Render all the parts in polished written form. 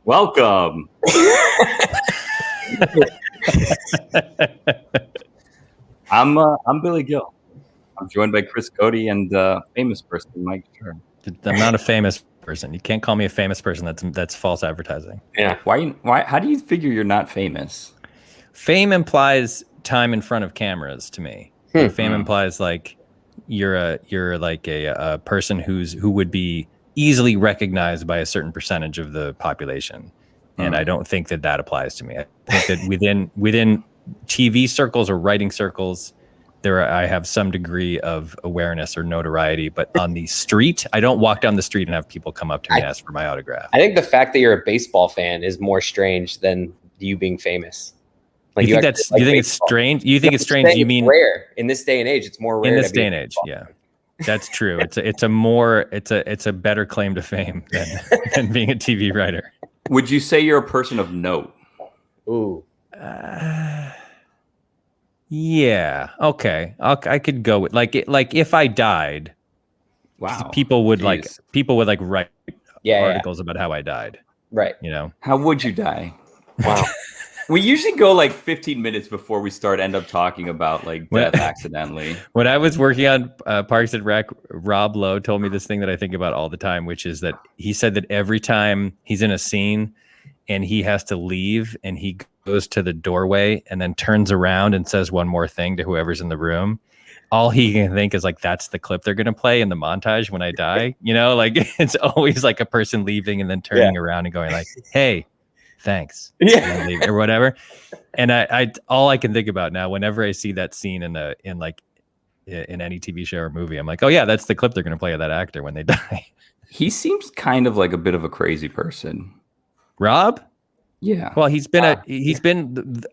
Welcome. I'm Billy Gill. I'm joined by Chris Cody and famous person Mike Schur. I'm not a famous person. You can't call me a famous person. That's false advertising. Yeah. Why? How do you figure you're not famous? Fame implies time in front of cameras to me. Like, fame implies like you're like a person who would be easily recognized by a certain percentage of the population, and I don't think that applies to me. I think that within TV circles or writing circles, I have some degree of awareness or notoriety, but on the street, I don't walk down the street and have people come up to me and ask for my autograph. I think the fact that you're a baseball fan is more strange than you being famous. Like, you think it's strange? You think it's strange? You mean rare in this day and age? It's more rare in this day and age. Yeah, that's true. It's a better claim to fame than being a TV writer. Would you say you're a person of note? Ooh. Yeah. Okay. I could go with like if I died. Wow. People would write articles about how I died. Right. You know. How would you die? Wow. We usually go like 15 minutes before we end up talking about like death accidentally. When I was working on Parks and Rec, Rob Lowe told me this thing that I think about all the time, which is that he said that every time he's in a scene and he has to leave and he goes to the doorway and then turns around and says one more thing to whoever's in the room, all he can think is like, that's the clip they're going to play in the montage when I die. You know, like it's always like a person leaving and then turning around and going like, hey, thanks, or whatever. And I all I can think about now, whenever I see that scene in any TV show or movie, I'm like, oh yeah, that's the clip they're going to play of that actor when they die. He seems kind of like a bit of a crazy person. Rob? Yeah. Well, he's been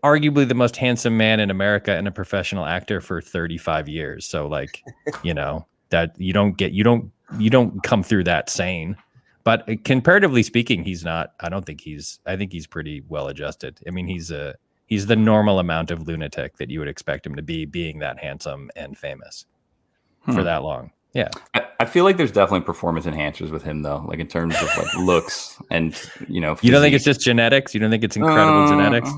arguably the most handsome man in America and a professional actor for 35 years. So like, you know, that you don't come through that sane. But comparatively speaking, he's not. I think he's pretty well adjusted. I mean, he's the normal amount of lunatic that you would expect him to be, being that handsome and famous for that long. Yeah. I feel like there's definitely performance enhancers with him though, like in terms of like looks and, you know, physique. You don't think it's just genetics? You don't think it's incredible genetics?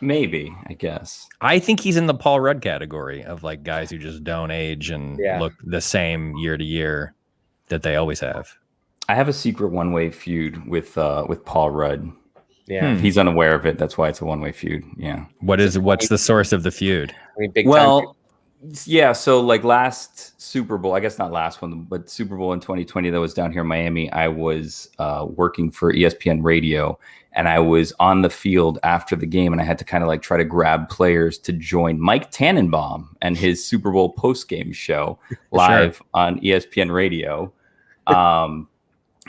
Maybe, I guess. I think he's in the Paul Rudd category of like guys who just don't age and look the same year to year that they always have. I have a secret one-way feud with Paul Rudd. Yeah, he's unaware of it. That's why it's a one-way feud. Yeah. What's the source of the feud? I mean, yeah. So like last Super Bowl, I guess not last one, but Super Bowl in 2020 that was down here in Miami. I was working for ESPN Radio, and I was on the field after the game, and I had to kind of like try to grab players to join Mike Tannenbaum and his Super Bowl post-game show live on ESPN Radio.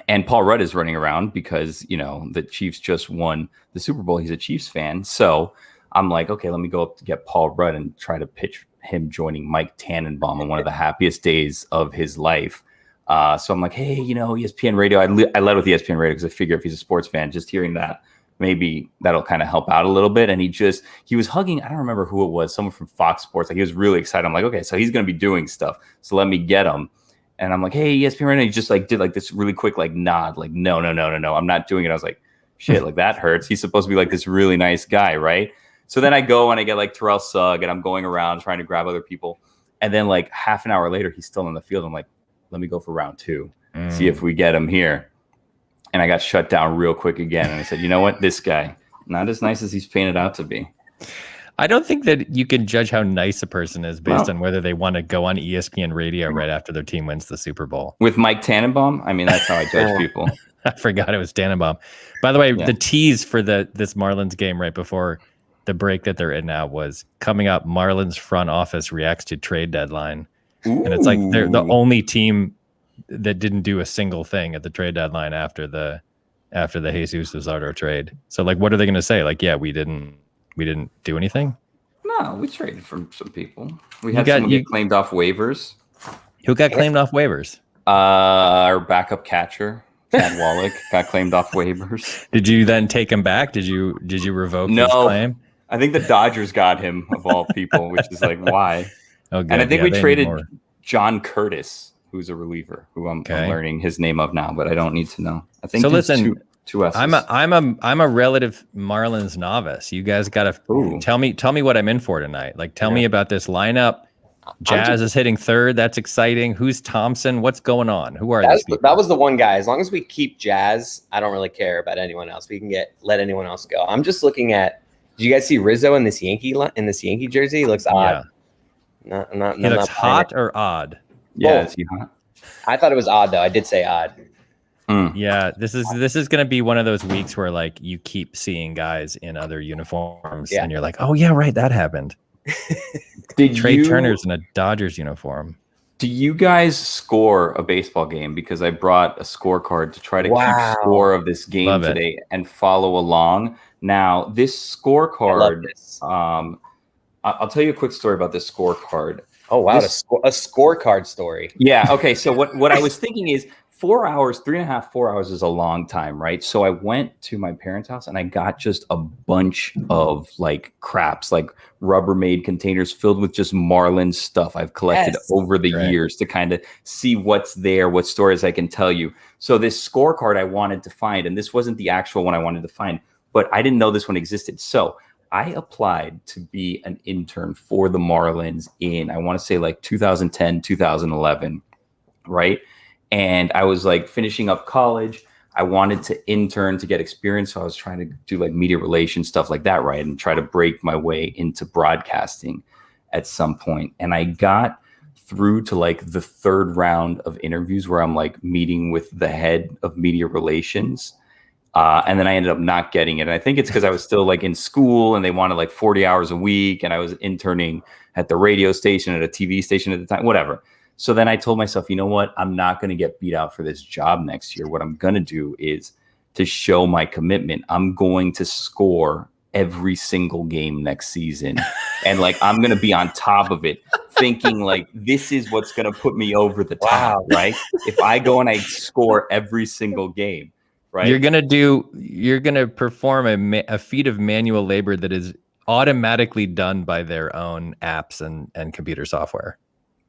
And Paul Rudd is running around because, you know, the Chiefs just won the Super Bowl. He's a Chiefs fan. So I'm like, okay, let me go up to get Paul Rudd and try to pitch him joining Mike Tannenbaum on one of the happiest days of his life. So I'm like, hey, you know, ESPN Radio. I led with ESPN Radio because I figure if he's a sports fan, just hearing that, maybe that'll kind of help out a little bit. And he was hugging, I don't remember who it was, someone from Fox Sports. Like he was really excited. I'm like, okay, so he's going to be doing stuff. So let me get him. And I'm like, hey, ESPN right now. He just like did like this really quick like nod, like no, I'm not doing it. I was like, shit, like that hurts. He's supposed to be like this really nice guy, right? So then I go and I get like Terrell Sugg, and I'm going around trying to grab other people. And then like half an hour later, he's still in the field. I'm like, let me go for round 2, see if we get him here. And I got shut down real quick again. And I said, you know what, this guy, not as nice as he's painted out to be. I don't think that you can judge how nice a person is based on whether they want to go on ESPN Radio right after their team wins the Super Bowl. With Mike Tannenbaum? I mean, that's how I judge people. I forgot it was Tannenbaum. By the way, the tease for this Marlins game right before the break that they're in now was coming up. Marlins front office reacts to trade deadline. Ooh. And it's like they're the only team that didn't do a single thing at the trade deadline after the Jesus Luzardo trade. So like, what are they going to say? Like, yeah, we didn't do anything. No, we traded for some people. We had someone get claimed off waivers. Who got claimed off waivers? Our backup catcher, Chad Wallach, got claimed off waivers. Did you then take him back? Did you revoke his claim? I think the Dodgers got him of all people, which is like why. Oh, good. And I think we traded John Curtis, who's a reliever, who I'm learning his name of now, but I don't need to know. I think so. Listen, 2 S's. I'm a relative Marlins novice. You guys got to tell me what I'm in for tonight. Like, tell me about this lineup. Jazz is hitting third. That's exciting. Who's Thompson? What's going on? Who are these people? That was the one guy. As long as we keep Jazz, I don't really care about anyone else. We can let anyone else go. I'm just looking at. Did you guys see Rizzo in this Yankee jersey? He looks odd. Yeah. He looks hot or odd? Yeah, is he hot? I thought it was odd though. I did say odd. Yeah, this is going to be one of those weeks where like you keep seeing guys in other uniforms, and you're like, oh yeah, right, that happened. Trey Turner's in a Dodgers uniform. Do you guys score a baseball game? Because I brought a scorecard to try to keep score of this game today and follow along. Now, this scorecard, I'll tell you a quick story about this scorecard. Oh, wow, a scorecard story. Yeah, okay, so what I was thinking is 4 hours, 3.5, 4 hours is a long time, right? So I went to my parents' house and I got just a bunch of like craps, like Rubbermaid containers filled with just Marlins stuff I've collected over the years to kind of see what's there, what stories I can tell you. So this scorecard I wanted to find, and this wasn't the actual one I wanted to find, but I didn't know this one existed. So I applied to be an intern for the Marlins in, I want to say like 2010, 2011, right? And I was like finishing up college. I wanted to intern to get experience. So I was trying to do like media relations, stuff like that, right? And try to break my way into broadcasting at some point. And I got through to like the third round of interviews where I'm like meeting with the head of media relations. And then I ended up not getting it. And I think it's because I was still like in school and they wanted like 40 hours a week. And I was interning at the radio station, at a TV station at the time, whatever. So then I told myself, you know what? I'm not going to get beat out for this job next year. What I'm going to do is to show my commitment. I'm going to score every single game next season. And like, I'm going to be on top of it, thinking like, this is what's going to put me over the top, right? If I go and I score every single game, right? You're going to perform a feat of manual labor that is automatically done by their own apps and computer software.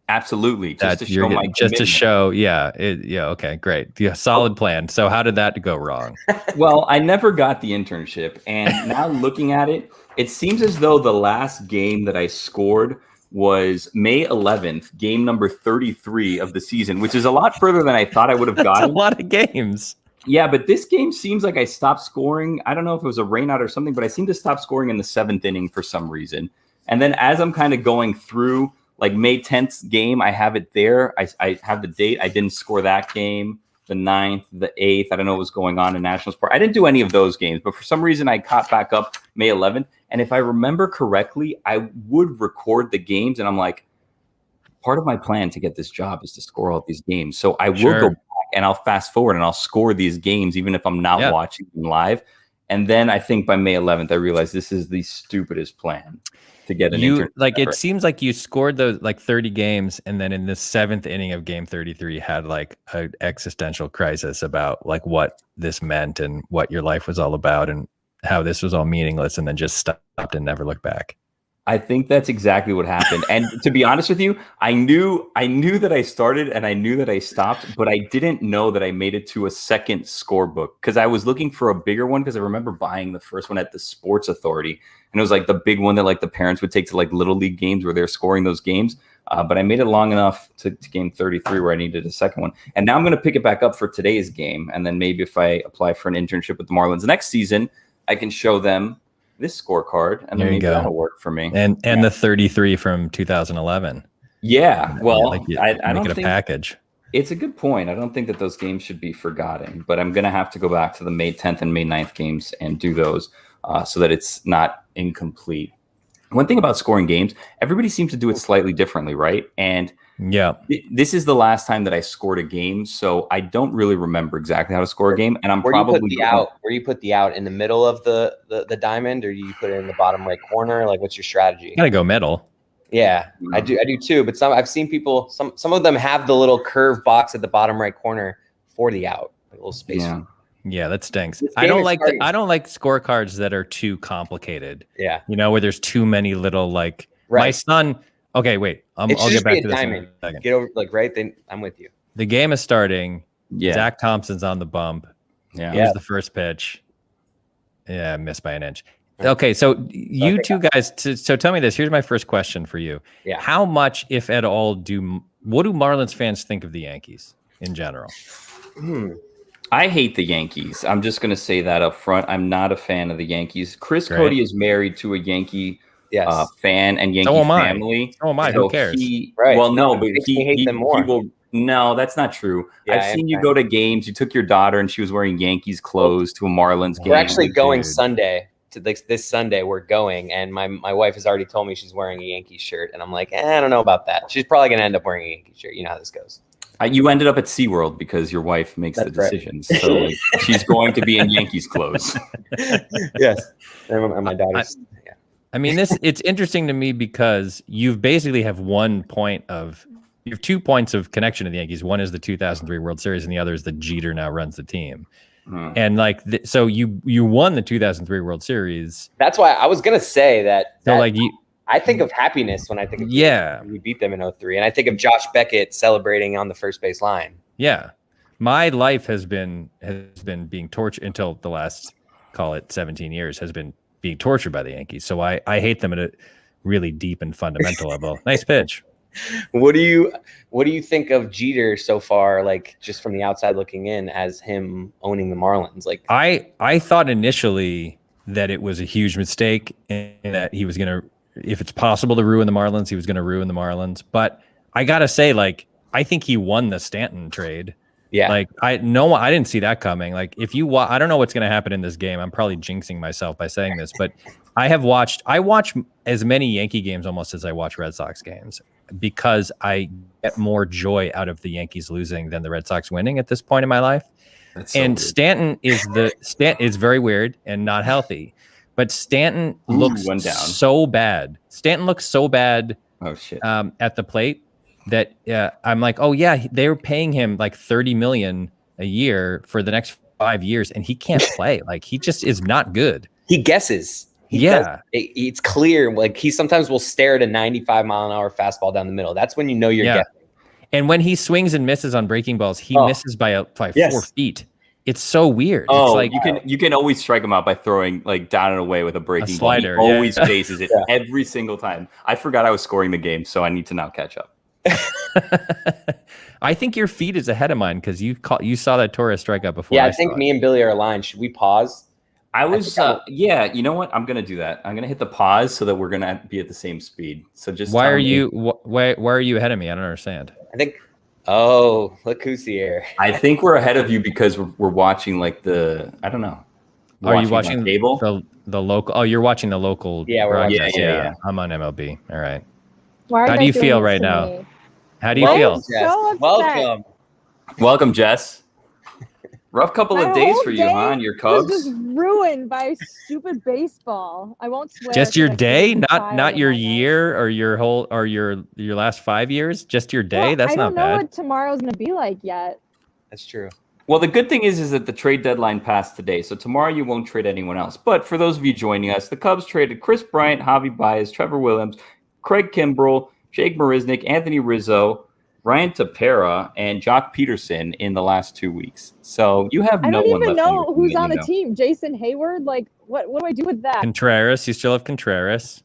Absolutely. Just to show my commitment. Okay, great. Yeah, solid plan. So how did that go wrong? Well, I never got the internship. And now looking at it, it seems as though the last game that I scored was May 11th, game number 33 of the season, which is a lot further than I thought I would have gotten. That's a lot of games. Yeah, but this game seems like I stopped scoring. I don't know if it was a rainout or something, but I seem to stop scoring in the 7th inning for some reason. And then as I'm kind of going through, like May 10th game, I have it there. I have the date. I didn't score that game. The 9th, the 8th. I don't know what was going on in National Sport. I didn't do any of those games, but for some reason I caught back up May 11th. And if I remember correctly, I would record the games. And I'm like, part of my plan to get this job is to score all these games. So I will go back and I'll fast forward and I'll score these games, even if I'm not watching them live. And then I think by May 11th, I realized this is the stupidest plan to get an intern. Like, it seems like you scored those like 30 games, and then in the 7th inning of game 33 had like an existential crisis about like what this meant and what your life was all about and how this was all meaningless, and then just stopped and never looked back. I think that's exactly what happened. And to be honest with you, I knew that I started and I knew that I stopped, but I didn't know that I made it to a second scorebook because I was looking for a bigger one because I remember buying the first one at the Sports Authority. And it was like the big one that like the parents would take to like little league games where they're scoring those games. But I made it long enough to game 33 where I needed a second one. And now I'm going to pick it back up for today's game. And then maybe if I apply for an internship with the Marlins next season, I can show them this scorecard, and then maybe that'll work for me. And the 33 from 2011. Yeah, well, I don't make it a package. It's a good point. I don't think that those games should be forgotten, but I'm going to have to go back to the May 10th and May 9th games and do those so that it's not incomplete. One thing about scoring games, everybody seems to do it slightly differently, right? And this is the last time that I scored a game, so I don't really remember exactly how to score a game. And I'm where you put the out in the middle of the diamond, or you put it in the bottom right corner? Like, what's your strategy? You gotta go middle. Yeah, I do too. But I've seen people. Some of them have the little curved box at the bottom right corner for the out, like a little space. Yeah, that stinks. I don't like scorecards that are too complicated. Yeah, where there's too many little like my son. Okay, wait. I'll get back to this in a second. Get over then I'm with you. The game is starting. Yeah. Zach Thompson's on the bump. Yeah. Here's the first pitch. Yeah, missed by an inch. Okay, so you two guys. So tell me this. Here's my first question for you. Yeah. How much, if at all, what do Marlins fans think of the Yankees in general? I hate the Yankees. I'm just going to say that up front. I'm not a fan of the Yankees. Chris Great. Cody is married to a Yankee fan and Yankee family. So am I. Who cares? Well, no, but he hate them more. No, that's not true. Yeah, I've seen you go to games. You took your daughter and she was wearing Yankees clothes to a Marlins game. We're actually going Sunday. This Sunday we're going, and my wife has already told me she's wearing a Yankees shirt, and I'm like, I don't know about that. She's probably going to end up wearing a Yankees shirt. You know how this goes. You ended up at SeaWorld because your wife makes the decisions. Right. So like, she's going to be in Yankees clothes. Yes. And my daughter's. I mean, it's interesting to me because you basically have you have 2 points of connection to the Yankees. One is the 2003 World Series, and the other is that Jeter now runs the team. And like, so you won the 2003 World Series. That's why I was gonna say that. So like, I think of happiness when I think of we beat them in 2003, and I think of Josh Beckett celebrating on the first base line. Yeah, my life has been being tortured until the last, call it 17 years, has been being tortured by the Yankees. So I hate them at a really deep and fundamental level. Nice pitch. What do you think of Jeter so far, like just from the outside looking in, as him owning the Marlins? Like I thought initially that it was a huge mistake and that he was gonna, if it's possible to ruin the Marlins, he was gonna ruin the Marlins. But I gotta say, like, I think he won the Stanton trade. Yeah. Like I didn't see that coming. Like if you I don't know what's gonna happen in this game. I'm probably jinxing myself by saying this, but I watch as many Yankee games almost as I watch Red Sox games, because I get more joy out of the Yankees losing than the Red Sox winning at this point in my life. And Stanton is very weird and not healthy, but Stanton looks so bad. Stanton looks so bad. Oh shit! At the plate that I'm like, oh yeah, they're paying him like $30 million a year for the next 5 years, and he can't play. Like he just is not good. He guesses. It's clear. Like he sometimes will stare at a 95-mile-an-hour fastball down the middle. That's when you know you're guessing. And when he swings and misses on breaking balls, he misses by 4 feet. It's so weird. Oh, it's like you can always strike him out by throwing like down and away with a breaking slider. Ball. He always faces it every single time. I forgot I was scoring the game, so I need to now catch up. I think your feet is ahead of mine because you saw that Torres strikeout before. Yeah, I think me and Billy are aligned. Should we pause? I was, you know what? I'm gonna do that. I'm gonna hit the pause so that we're gonna be at the same speed. So just why are you ahead of me? I don't understand. I think. Oh, look who's here! I think we're ahead of you because we're watching like I don't know. Are you watching cable? The local? Oh, you're watching the local. Yeah, we're watching. Yeah. I'm on MLB. All right. How do you feel right now? How do you feel? Welcome. Welcome, Jess. Rough couple of days for you, huh? And your Cubs was just ruined by stupid baseball. I won't swear. Just your day, not your year or your whole or your last 5 years. Just your day. Well, That's not bad. I don't know what tomorrow's gonna be like yet. That's true. Well, the good thing is that the trade deadline passed today, so tomorrow you won't trade anyone else. But for those of you joining us, the Cubs traded Chris Bryant, Javi Baez, Trevor Williams, Craig Kimbrell, Jake Marisnick, Anthony Rizzo, Ryan Tepera, and Jock Peterson in the last 2 weeks. So you have no one left. I don't even know who's on the team. Jason Hayward? Like, what do I do with that? Contreras. You still have Contreras.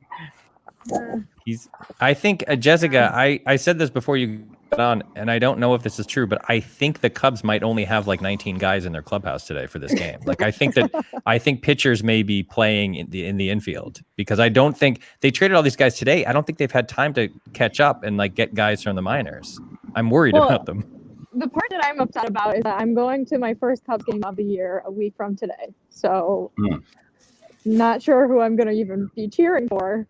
I think, Jessica, I said this before you got on, and I don't know if this is true, but I think the Cubs might only have like 19 guys in their clubhouse today for this game. Like, I think pitchers may be playing in the infield because I don't think they traded all these guys today. I don't think they've had time to catch up and like get guys from the minors. I'm worried about them. The part that I'm upset about is that I'm going to my first Cubs game of the year a week from today. So not sure who I'm going to even be cheering for.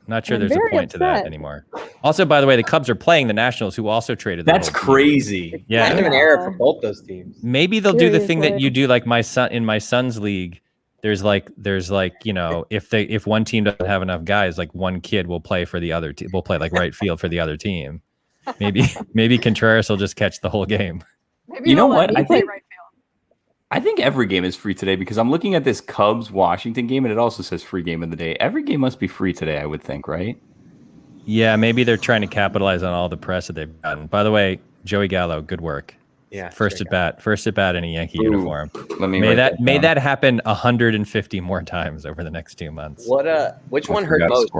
Not sure there's a point to that anymore. Also, by the way, the Cubs are playing the Nationals, who also traded. That's crazy. Yeah, kind of an error for both those teams. Maybe they'll do the thing that you do, like my son's league. There's like if one team doesn't have enough guys, like one kid will play for the other team. Will play like right field for the other team. Maybe Contreras will just catch the whole game. Maybe you know what? I think every game is free today because I'm looking at this Cubs-Washington game, and it also says free game of the day. Every game must be free today, I would think, right? Yeah, maybe they're trying to capitalize on all the press that they've gotten. By the way, Joey Gallo, good work. Yeah. First at bat in a Yankee uniform. Let me May that happen 150 more times over the next 2 months. Which one hurt most?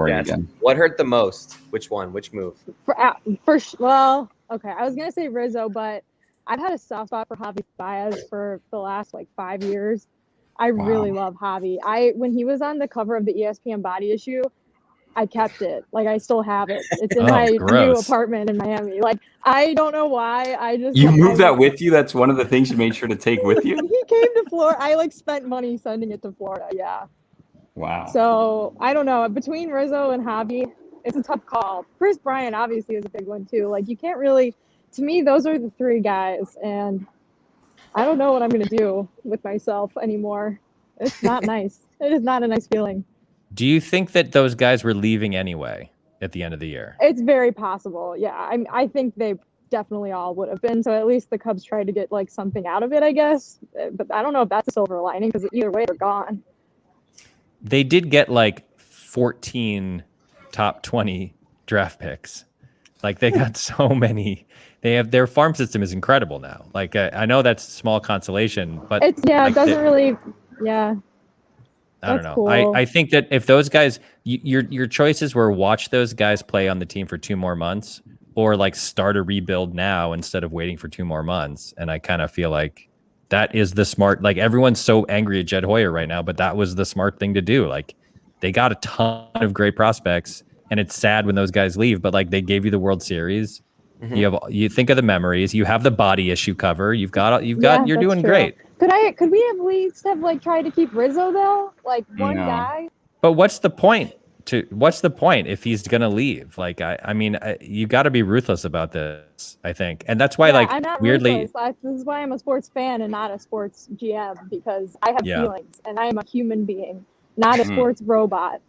What hurt the most? Which one? Which move? Well, okay, I was gonna say Rizzo, but I've had a soft spot for Javi Baez for the last 5 years. I really love Javi. When he was on the cover of the ESPN body issue, I kept it. I still have it. It's in my new apartment in Miami. I don't know why. You moved that with you? That's one of the things you made sure to take with you? He came to Florida. I spent money sending it to Florida. Yeah. Wow. So I don't know. Between Rizzo and Javi, it's a tough call. Chris Bryant obviously is a big one too. You can't really, to me, those are the three guys. And I don't know what I'm going to do with myself anymore. It's not nice. It is not a nice feeling. Do you think that those guys were leaving anyway at the end of the year? It's very possible. Yeah. I think they definitely all would have been. So at least the Cubs tried to get something out of it, I guess. But I don't know if that's a silver lining because either way, they're gone. They did get 14 top 20 draft picks. They got so many. Their farm system is incredible now. I know that's small consolation, but it doesn't really. Yeah. I don't know. Cool. I think that if those guys, your choices were watch those guys play on the team for 2 more months, or start a rebuild now instead of waiting for 2 more months. And I kind of feel like that is the smart. Everyone's so angry at Jed Hoyer right now, but that was the smart thing to do. They got a ton of great prospects, and it's sad when those guys leave. But they gave you the World Series. Mm-hmm. You think of the memories. You have the body issue cover. You're doing true. Great. Could we at least have tried to keep Rizzo though? One guy. But what's the point if he's gonna leave? You got to be ruthless about this, I think, and that's why I'm not weirdly. Ruthless. This is why I'm a sports fan and not a sports GM, because I have feelings and I am a human being, not a sports robot.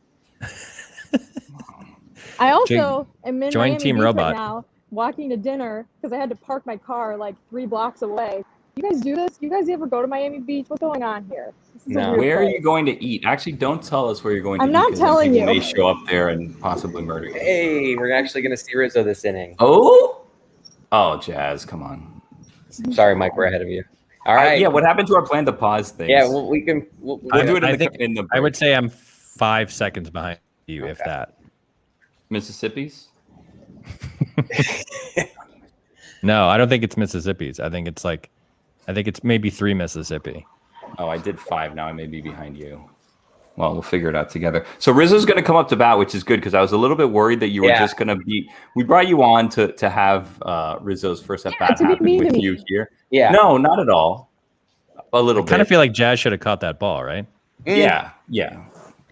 I also am in join Miami Team Beach Robot right now, walking to dinner because I had to park my car 3 blocks away. You guys do this? You guys ever go to Miami Beach? What's going on here? No. Where are you going to eat? Actually, don't tell us where you're going to eat. I'm not telling you. They show up there and possibly murder you. Hey, we're actually going to see Rizzo this inning. Oh, Jazz, come on. Sorry, Mike, we're ahead of you. All right. What happened to our plan to pause things? Yeah, well, we can. We'll do it in the break. I would say I'm 5 seconds behind you, if that. Mississippi's? No, I don't think it's Mississippi's. I think it's maybe 3 Mississippi. Oh, I did 5. Now I may be behind you. Well, we'll figure it out together. So Rizzo's going to come up to bat, which is good because I was a little bit worried that you were just going to be. We brought you on to have Rizzo's first at bat happen with you here. Yeah. No, not at all. A little bit. I kind of feel like Jazz should have caught that ball, right? Yeah.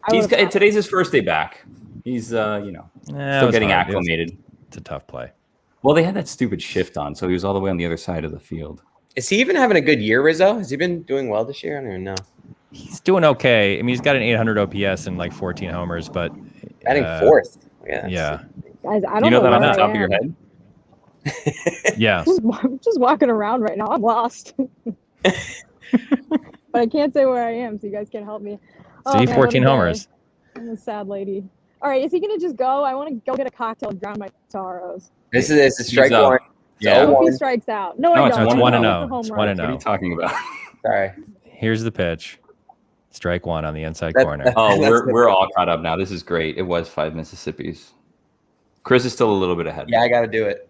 Today's his first day back. He's still getting acclimated. It's a tough play. Well, they had that stupid shift on, so he was all the way on the other side of the field. Is he even having a good year, Rizzo? Has he been doing well this year? I don't even know. He's doing okay. I mean, he's got an 800 OPS and 14 homers, but batting 4th. Yeah. Guys, I don't know that on the top of your head. Yeah. I'm just walking around right now. I'm lost. But I can't say where I am, so you guys can't help me. See, 14 homers. I'm a sad lady. All right, is he gonna just go? I want to go get a cocktail and drown my sorrows. This is a strike one. Yeah. Hope he strikes out. No, I don't. It's 1-0. It's 1-0. What are you talking about? Sorry. Here's the pitch. Strike 1 on the inside corner. We're all caught up now. This is great. It was 5 Mississippis. Chris is still a little bit ahead. Yeah, I got to do it.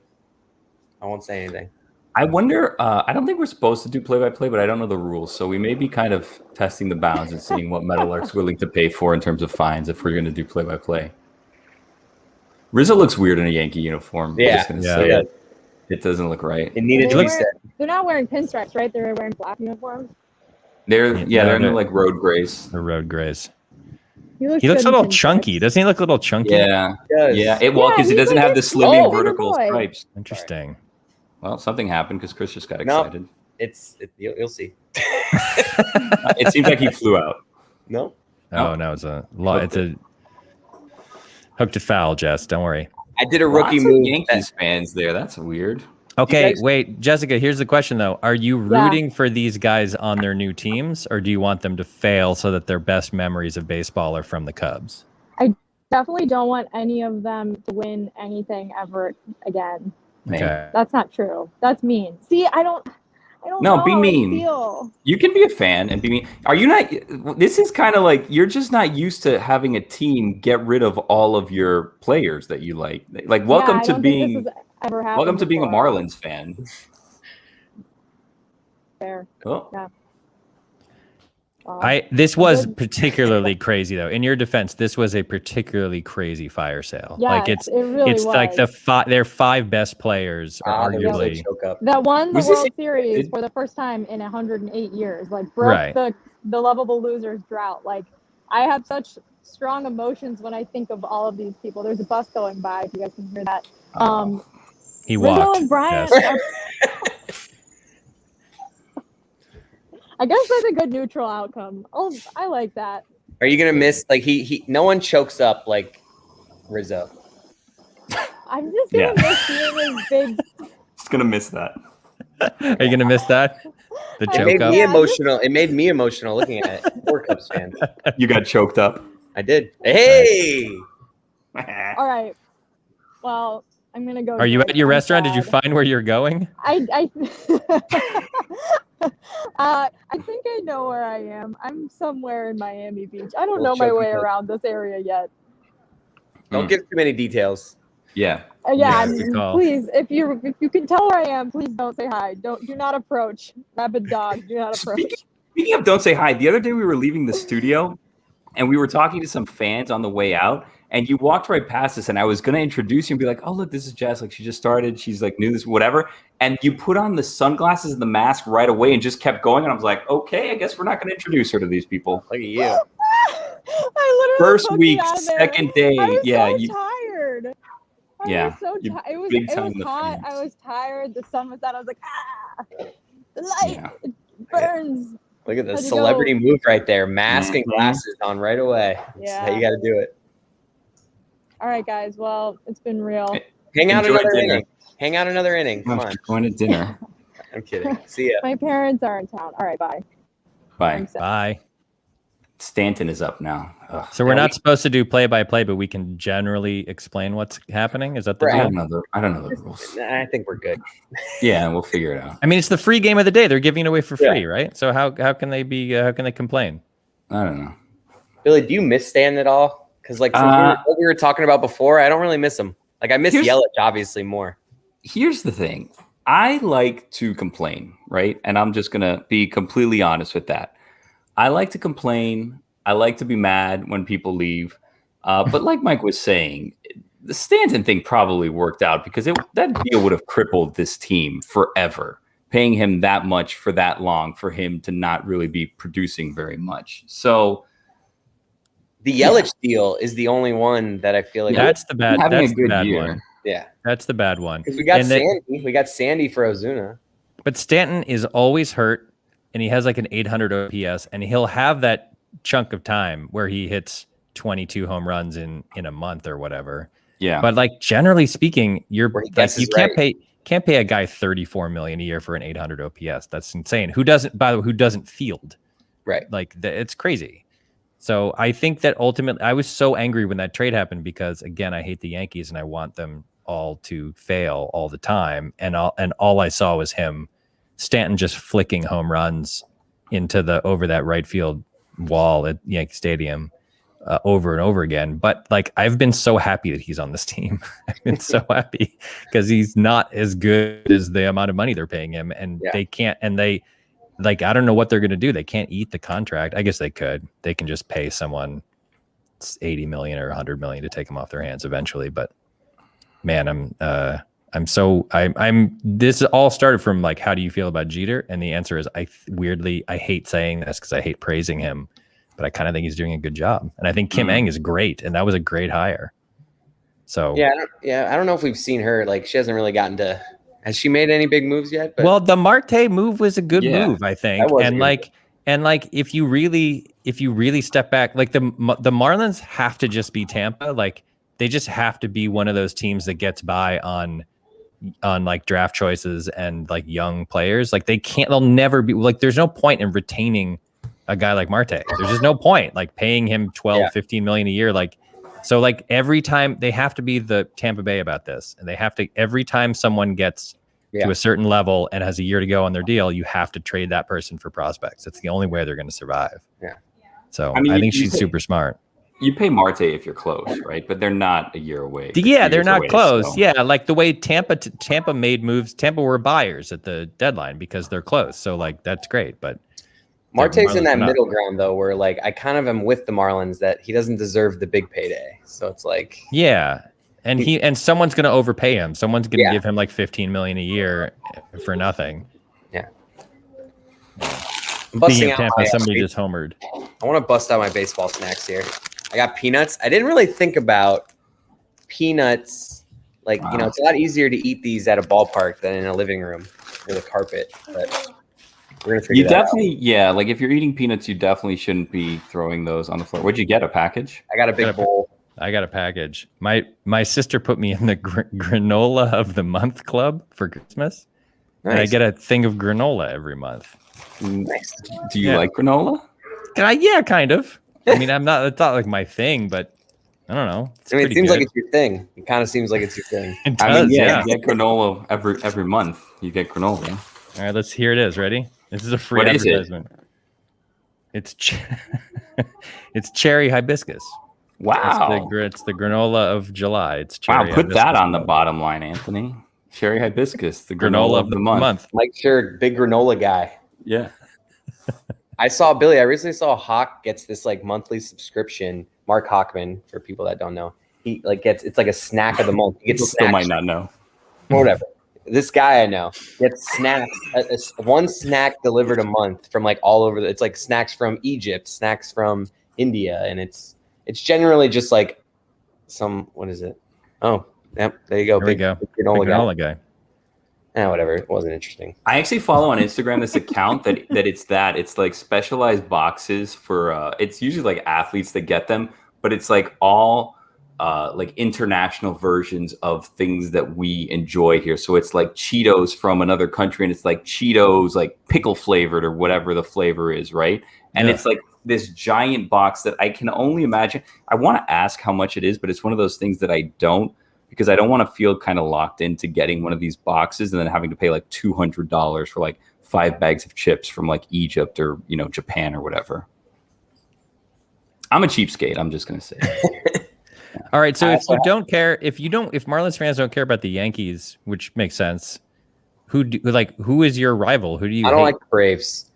I won't say anything. I wonder. I don't think we're supposed to do play-by-play, but I don't know the rules. So we may be kind of testing the bounds and seeing what Meadowlark's willing to pay for in terms of fines if we're going to do play-by-play. Rizzo looks weird in a Yankee uniform. Yeah, it doesn't look right. It needed to be said. They're not wearing pinstripes, right? They're wearing black uniforms. They're in like road grays. The road grays. He looks a little chunky. Doesn't he look a little chunky? Yeah. Because he doesn't have the slimming vertical stripes. Interesting. Well, something happened because Chris just got excited. You'll see. It seems like he flew out. No. Oh no, it's a hooked to foul, Jess. Don't worry. I did a rookie move. Yankees fans there. That's weird. Okay, wait, Jessica. Here's the question though: are you rooting for these guys on their new teams, or do you want them to fail so that their best memories of baseball are from the Cubs? I definitely don't want any of them to win anything ever again. Okay. That's not true. That's mean. See, I don't I don't No, know. be how I mean. feel. You can be a fan and be mean. Are you not? This is kind of like you're just not used to having a team get rid of all of your players that you like. Like, welcome I to don't think this being has ever happened welcome to being a before. Marlins fan. Fair. Oh, Yeah. This was particularly crazy though. In your defense, this was a particularly crazy fire sale. Yes, it really was. like their 5 best players are There was a arguably choke up. that won the Was this- World Series for the first time in 108 years. Like broke Right. the lovable losers drought. Like I have such strong emotions when I think of all of these people. There's a bus going by. If you guys can hear that. he Rizzo walked. and Brian. Yes. I guess that's a good neutral outcome. Oh, I like that. Are you gonna miss like he? No one chokes up like Rizzo. I'm just gonna miss seeing his big. just gonna miss that. Are you gonna miss that? The I It choke made up. me Yeah, emotional. It made me emotional looking at it. Poor Cubs fans. You got choked up. I did. Hey, All right. Well, I'm gonna go. Are you drink. at your I'm restaurant? Did you sad. find where you're going? I think I know where I am. I'm somewhere in Miami Beach. I don't We'll know my check way it out. around this area yet. don't give too many details. Yeah. Yeah, good call. please, if you can tell where I am, please don't say hi. Do not approach. Rabid dog, do not approach. Speaking of don't say hi, the other day we were leaving the studio and we were talking to some fans on the way out, and you walked right past us, and I was going to introduce you and be like, oh, look, this is Jess. Like, she just started. She's like new, this, whatever. And you put on the sunglasses and the mask right away and just kept going. And I was like, okay, I guess we're not going to introduce her to these people. Look at you. I literally First took week, me out of there. second day. I was Yeah. so tired. I Yeah, was so you're tired. It big was time in the hot. fans. I was tired. The sun was out. I was like, the light Yeah. it burns. Look at the How'd you celebrity move right there. Mask and Mhm. glasses on right away. That's how you got to do it. All right, guys. Well, it's been real. Hang out Enjoy another dinner. inning. Hang out another inning. Come on. Going to dinner. I'm kidding. See ya. My parents are in town. All right, bye. Bye. I'm sad. Bye. Stanton is up now. Ugh. So we're Yeah, not supposed to do play-by-play, but we can generally explain what's happening. Is that the Right. I deal? don't know the rules. I think we're good. Yeah, we'll figure it out. I mean, it's the free game of the day. They're giving it away for Yeah. free, right? So how can they be? How can they complain? I don't know. Billy, do you miss Stan at all? Because like from what we were talking about before, I don't really miss him. Like I miss Here's- Yelich obviously more. Here's the thing. I like to complain, right? And I'm just going to be completely honest with that. I like to complain. I like to be mad when people leave. But like Mike was saying, the Stanton thing probably worked out because that deal would have crippled this team forever. Paying him that much for that long for him to not really be producing very much. So The Yelich deal is the only one that I feel like That's the bad. having That's a the good bad year. one. yeah. That's the bad one. Because we got And then- Sandy. We got Sandy for Ozuna. But Stanton is always hurt, and he has like an 800 OPS, and he'll have that chunk of time where he hits 22 home runs in a month or whatever. Yeah. But like generally speaking, you're Where he like guesses you can't right. pay a guy 34 million a year for an 800 OPS. That's insane. Who doesn't field? Right. Like it's crazy. So I think that ultimately, I was so angry when that trade happened because again, I hate the Yankees and I want them all to fail all the time. And all I saw was Stanton just flicking home runs over that right field wall at Yankee Stadium over and over again. But like, I've been so happy that he's on this team. I've been so happy because he's not as good as the amount of money they're paying him, and Yeah. they can't. And they like, I don't know what they're going to do. They can't eat the contract. I guess they could. They can just pay someone 80 million or 100 million to take him off their hands eventually. But man, this all started from like, how do you feel about Jeter? And the answer is I hate saying this because I hate praising him, but I kind of think he's doing a good job. And I think Kim Ng is great. And that was a great hire. So I don't know if we've seen her. Like she hasn't really gotten to. Has she made any big moves yet? But well, the Marte move was a good move, I think. That was And good. like if you really step back, like the Marlins have to just be Tampa. Like they just have to be one of those teams that gets by on like draft choices and like young players. Like they'll never be like, there's no point in retaining a guy like Marte. There's just no point like paying him 15 million a year. Like, so like every time they have to be the Tampa Bay about this, and they have to, every time someone gets to a certain level and has a year to go on their deal, you have to trade that person for prospects. That's the only way they're going to survive. Yeah. So I mean, I think you she's pay- super smart. You pay Marte if you're close, right? But they're not a year away. Yeah, they're not away, close. so. Yeah, like the way Tampa made moves. Tampa were buyers at the deadline because they're close. So like that's great. But Marte's in that Marlins are middle ground though, where like I kind of am with the Marlins that he doesn't deserve the big payday. So it's like yeah, and someone's going to overpay him. Someone's going to Yeah. give him like $15 million a year for nothing. I'm busting Speaking of out Tampa, my, somebody just homered. I want to bust out my baseball snacks here. I got peanuts. I didn't really think about peanuts. Like, you know, it's a lot easier to eat these at a ballpark than in a living room with a carpet. But we're going to figure You that out. definitely, yeah, like if you're eating peanuts, you definitely shouldn't be throwing those on the floor. What'd you get? A package? I got a big bowl. I got a package. My sister put me in the granola of the month club for Christmas. And I Nice. get a thing of granola every month. Nice. Do you Yeah. like granola? Yeah, kind of. I mean, it's not like my thing, but I don't know. It's I mean, it pretty seems good. like it's your thing. It kind of seems like it's your thing. It does, I mean, yeah. you get granola every month. You get granola. All right, here it is. Ready? This is a free What is it? advertisement. It's it's cherry hibiscus. Wow. It's the granola of July. It's Wow, cherry put that hibiscus on the milk. bottom line, Anthony. Cherry hibiscus, the Granola of the month. Mike Schur, big granola guy. Yeah. I recently saw Hawk gets this like monthly subscription. Mark Hockman, for people that don't know, he like it's like a snack of the month. He People gets still snacks, might not know. whatever. This guy I know gets snacks, one snack delivered a month from like all over. It's like snacks from Egypt, snacks from India, and it's generally just like what is it? Oh, yep, there you go. Here we go. Big The granola guy. guy. Whatever. It wasn't interesting. I actually follow on Instagram this account it's like specialized boxes for it's usually like athletes that get them, but it's like all like international versions of things that we enjoy here. So it's like Cheetos from another country, and it's like Cheetos like pickle flavored or whatever the flavor is, right? And Yeah. it's like this giant box that I can only imagine. I want to ask how much it is, but it's one of those things that I don't, because I don't want to feel kind of locked into getting one of these boxes and then having to pay like $200 for like 5 bags of chips from like Egypt or, you know, Japan or whatever. I'm a cheapskate. I'm just going to say it. All right, so if Marlins fans don't care about the Yankees, which makes sense, who is your rival? Who do you I don't hate? like the Braves.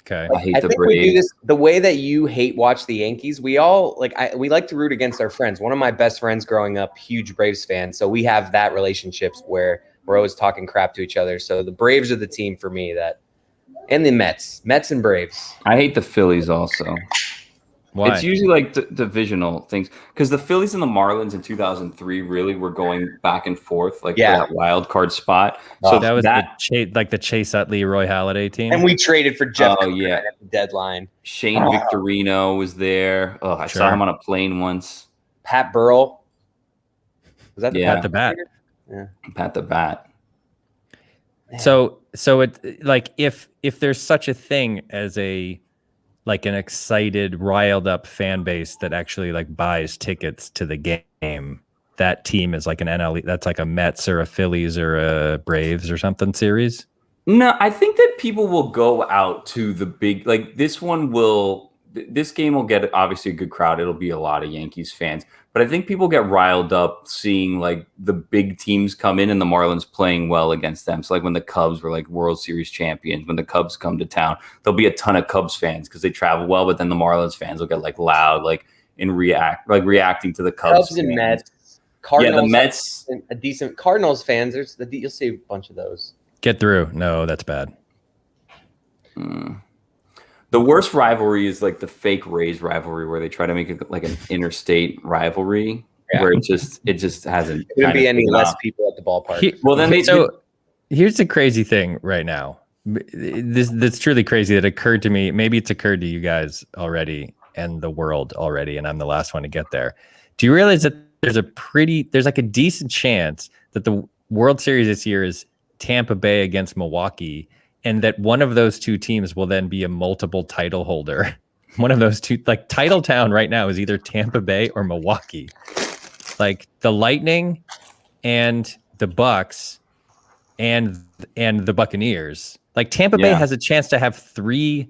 Okay. I hate I the think we do Braves. this the way that you hate watch the Yankees. We all we like to root against our friends. One of my best friends growing up, huge Braves fan. So we have that relationships where we're always talking crap to each other. So the Braves are the team for me and the Mets and Braves. I hate the Phillies also. Why? It's usually like divisional things, because the Phillies and the Marlins in 2003 really were going back and forth, like for that wild card spot. So that was the Chase Utley, Roy Halladay team. And we traded for Jeff Oh, yeah. at the deadline. Shane Victorino was there. Oh, I saw him on a plane once. Pat Burrell. Was that the Yeah. Pat the Bat. Yeah. Pat the Bat. So it like if there's such a thing as an excited, riled up fan base that actually like buys tickets to the game, that team is like an NL. That's like a Mets or a Phillies or a Braves or something series. No, I think that people will go out to the big, like this game will get obviously a good crowd. It'll be a lot of Yankees fans, but I think people get riled up seeing like the big teams come in and the Marlins playing well against them. So like when the Cubs were like World Series champions, when the Cubs come to town, there'll be a ton of Cubs fans because they travel well, but then the Marlins fans will get like loud, like reacting to the Cubs and fans. Mets. Cardinals. Yeah, the Mets. A decent Cardinals fans. You'll see a bunch of those. Get through. No, that's bad. The worst rivalry is like the fake Rays rivalry where they try to make it like an interstate rivalry where it just hasn't. Couldn't be any less off. people at the ballpark. Here's the crazy thing right now. That's truly crazy that occurred to me. Maybe it's occurred to you guys already and the world already, and I'm the last one to get there. Do you realize that there's like a decent chance that the World Series this year is Tampa Bay against Milwaukee, and that one of those two teams will then be a multiple title holder. One of those two, like title town right now is either Tampa Bay or Milwaukee. Like the Lightning and the Bucks and the Buccaneers. Like Tampa Bay has a chance to have 3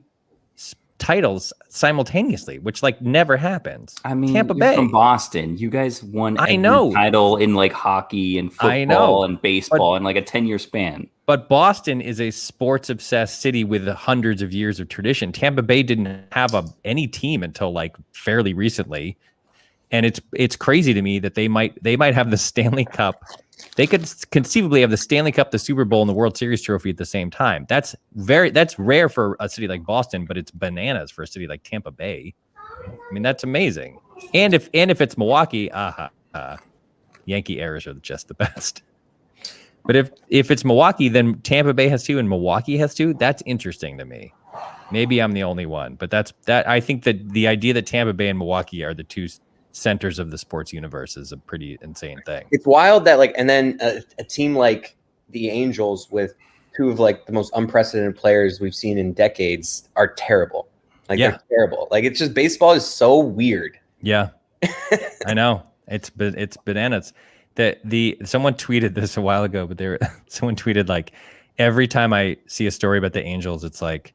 titles simultaneously, which like never happens. I mean, Tampa you're Bay from Boston. You guys won every title in like hockey and football and baseball in like a 10-year span. But Boston is a sports-obsessed city with hundreds of years of tradition. Tampa Bay didn't have any team until like fairly recently, and it's crazy to me that they might have the Stanley Cup. They could conceivably have the Stanley Cup, the Super Bowl, and the World Series trophy at the same time. That's rare for a city like Boston, but it's bananas for a city like Tampa Bay. I mean, that's amazing. And if it's Milwaukee, Yankee eras are just the best. But if it's Milwaukee, then Tampa Bay has 2 and Milwaukee has 2. That's interesting to me. Maybe I'm the only one, but I think that the idea that Tampa Bay and Milwaukee are the 2 centers of the sports universe is a pretty insane thing. It's wild that and then a team like the Angels with 2 of like the most unprecedented players we've seen in decades are terrible. Like they're terrible. Like it's just baseball is so weird. Yeah, I know it's bananas. Someone tweeted this a while ago, but someone tweeted like every time I see a story about the Angels, it's like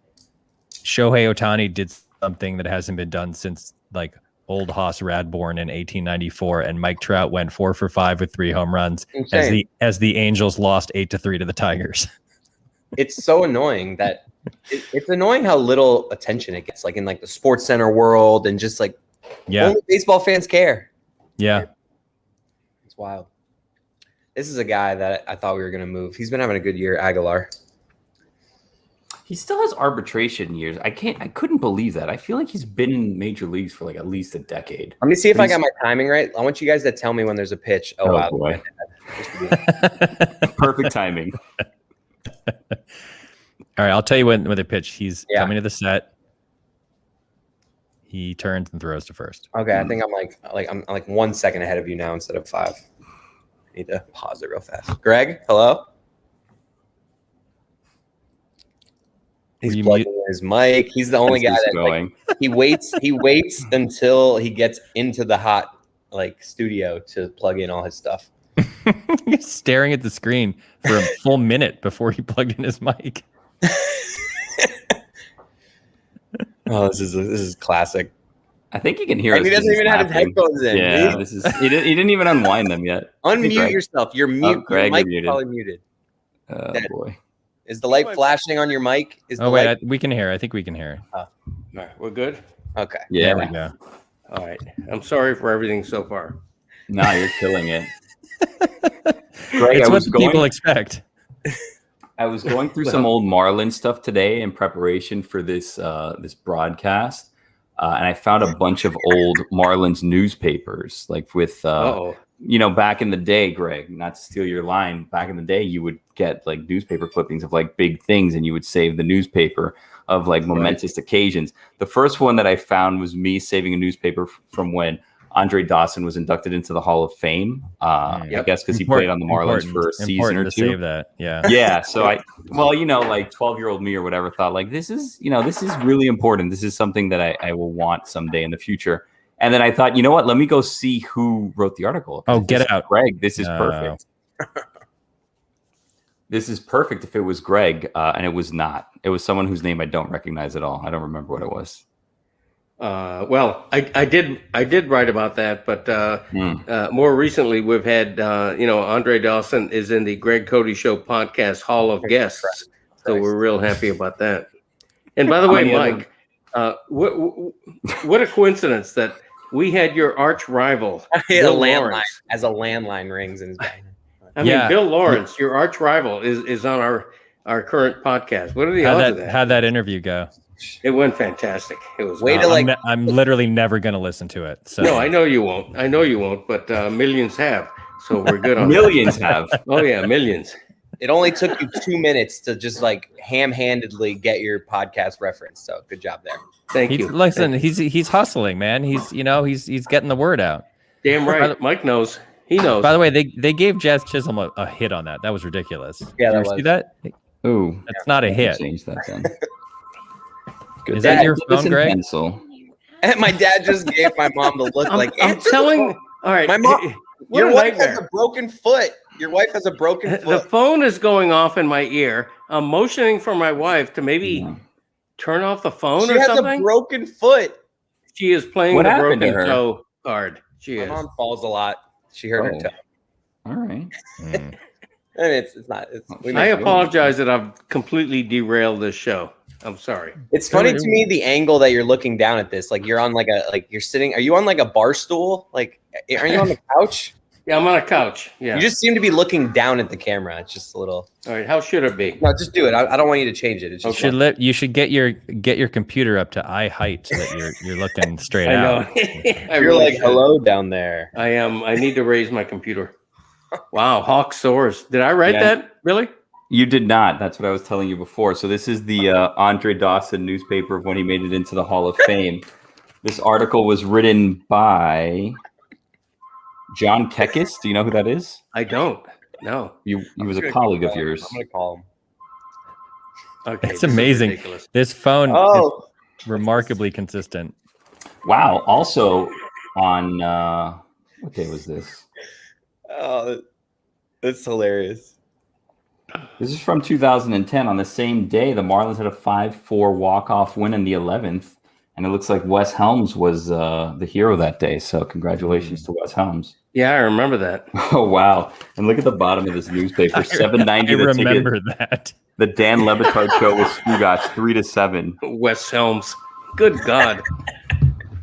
Shohei Ohtani did something that hasn't been done since like old Hoss Radbourn in 1894, and Mike Trout went 4 for 5 with 3 home runs as the Angels lost 8-3 to the Tigers. It's so annoying that it's annoying how little attention it gets, like in like the Sports Center world, and just like only baseball fans care. Yeah, it's wild. This is a guy that I thought we were gonna move. He's been having a good year, Aguilar. He still has arbitration years. I couldn't believe that. I feel like he's been in major leagues for like at least a decade. Let me see if I got my timing right. I want you guys to tell me when there's a pitch. Oh wow. Boy. Perfect timing. All right, I'll tell you when the pitch. He's coming to the set. He turns and throws to first. Okay, I think I'm like 1 second ahead of you now instead of 5. I need to pause it real fast. Greg, hello. He's plugging in his mic. He's the only guy that like, he waits until he gets into the hot like studio to plug in all his stuff. He's staring at the screen for a full minute before he plugged in his mic. Oh, this is classic. I think he can hear us. He doesn't even have his headphones in. Yeah, he didn't even unwind them yet. Unmute yourself. You're mute. Oh, Greg, your mic muted. is probably muted. Oh boy. Is the light flashing on your mic? We can hear. I think we can hear. All right, we're good? Okay. Yeah. There we go. All right. I'm sorry for everything so far. No, you're killing it. Greg, it's what people expect. I was going through some old Marlins stuff today in preparation for this broadcast, and I found a bunch of old Marlins newspapers, like with back in the day, Greg, not to steal your line, back in the day, you would get like newspaper clippings of like big things, and you would save the newspaper of like momentous occasions. The first one that I found was me saving a newspaper from when Andre Dawson was inducted into the Hall of Fame. I guess because he played on the Marlins for a season or 2. Save that. Yeah. Yeah. So like 12-year-old me or whatever thought like, this is really important. This is something that I will want someday in the future. And then I thought, you know what? Let me go see who wrote the article. Oh, get out. Greg, this is perfect. This is perfect if it was Greg, and it was not. It was someone whose name I don't recognize at all. I don't remember what it was. Well, I did write about that, but more recently we've had, Andre Dawson is in the Greg Cody Show podcast Hall of Guests. So we're real happy about that. And by the way, Mike, what a coincidence that we had your arch rival, Bill Lawrence. As a landline rings in his back. I mean, Bill Lawrence, your arch rival, is on our current podcast. What are the odds of that? How'd that interview go? It went fantastic. It was. I'm literally never going to listen to it. So. No, I know you won't. But millions have. So we're good on millions have. Oh yeah, millions. It only took you 2 minutes to just like ham-handedly get your podcast reference. So good job there. Thank you. Listen, he's hustling, man. He's getting the word out. Damn right. Mike knows. He knows. By the way, they gave Jazz Chisholm a hit on that. That was ridiculous. Yeah, Did you see that? Ooh, that's not a hit. Change that then. Good. Is that your phone, Greg? Pencil. And my dad just gave my mom the look I'm telling. All right, my mom. Your wife has a broken foot. Your wife has a broken foot. The phone is going off in my ear. I'm motioning for my wife to maybe turn off the phone She or has something. a broken foot. She is playing What the happened to broken her? toe card. She My is. mom falls a lot. She hurt her toe. All right. I mean, it's not. I apologize that I've completely derailed this show. I'm sorry. It's funny to me the angle that you're looking down at this. Like you're on you're sitting. Are you on like a bar stool? Like, aren't you on the couch? Yeah, I'm on a couch. Yeah. You just seem to be looking down at the camera. It's just a little. All right. How should it be? No, just do it. I don't want you to change it. It's just You should get your computer up to eye height so that you're looking straight I out. know. you're like hello down there. I am. I need to raise my computer. Wow. Hawk soars. Did I write that? Really? You did not. That's what I was telling you before. So this is the Andre Dawson newspaper of when he made it into the Hall of Fame. This article was written by John Kekis. Do you know who that is? I don't. No. He was a colleague of yours. I'm gonna call him. Okay. It's amazing. This phone is remarkably consistent. Wow. Also on what day was this? Oh, that's hilarious. This is from 2010. On the same day, the Marlins had a 5-4 walk-off win in the 11th, and it looks like Wes Helms was the hero that day. So congratulations to Wes Helms. Yeah, I remember that. Oh wow! And look at the bottom of this newspaper. $7.90. I remember that. The Dan Levitard show with Stugotz 3-7. Wes Helms. Good God.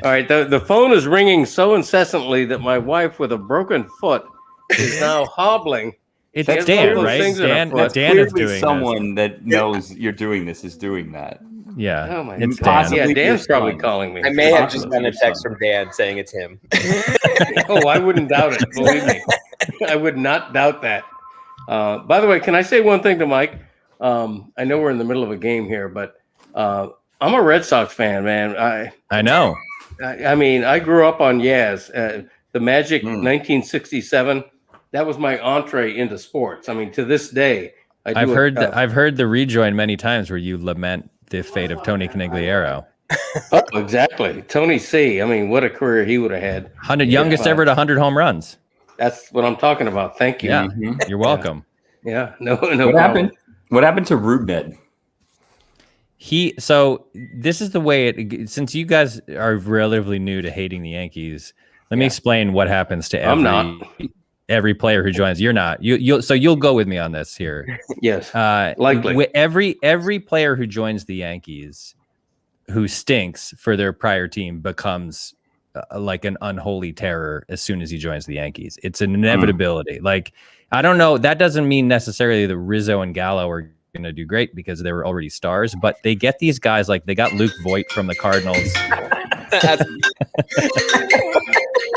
All right. The phone is ringing so incessantly that my wife with a broken foot is now hobbling. It's She has Dan, one of those right? things in her Dan foot. is Clearly doing someone that knows you're doing this is doing that. this. Yeah. Oh my it's God. Dan. Yeah, Possibly Dan's your probably son. calling me. I may have just Possibly gotten a your text son. from Dan saying it's him. Oh, I wouldn't doubt it. Believe me. I would not doubt that. By the way, can I say one thing to Mike? I know we're in the middle of a game here, but I'm a Red Sox fan, man. I know. I mean, I grew up on Yaz, the Magic 1967. That was my entree into sports. I mean, to this day, I've heard the rejoin many times where you lament the fate of Tony Conigliaro. Oh, exactly. Tony C. I mean, what a career he would have had. Youngest ever to 100 home runs. That's what I'm talking about. Thank you. Yeah, you're welcome. Yeah. No. What problem. happened? What happened to Rudned? So this is the way since you guys are relatively new to hating the Yankees, let me explain what happens to every player who joins. You're not. You'll go with me on this here. Yes. Likely. Every player who joins the Yankees who stinks for their prior team becomes like an unholy terror as soon as he joins the Yankees. It's an inevitability. Like, I don't know. That doesn't mean necessarily that Rizzo and Gallo are going to do great because they were already stars, but they get these guys like they got Luke Voigt from the Cardinals.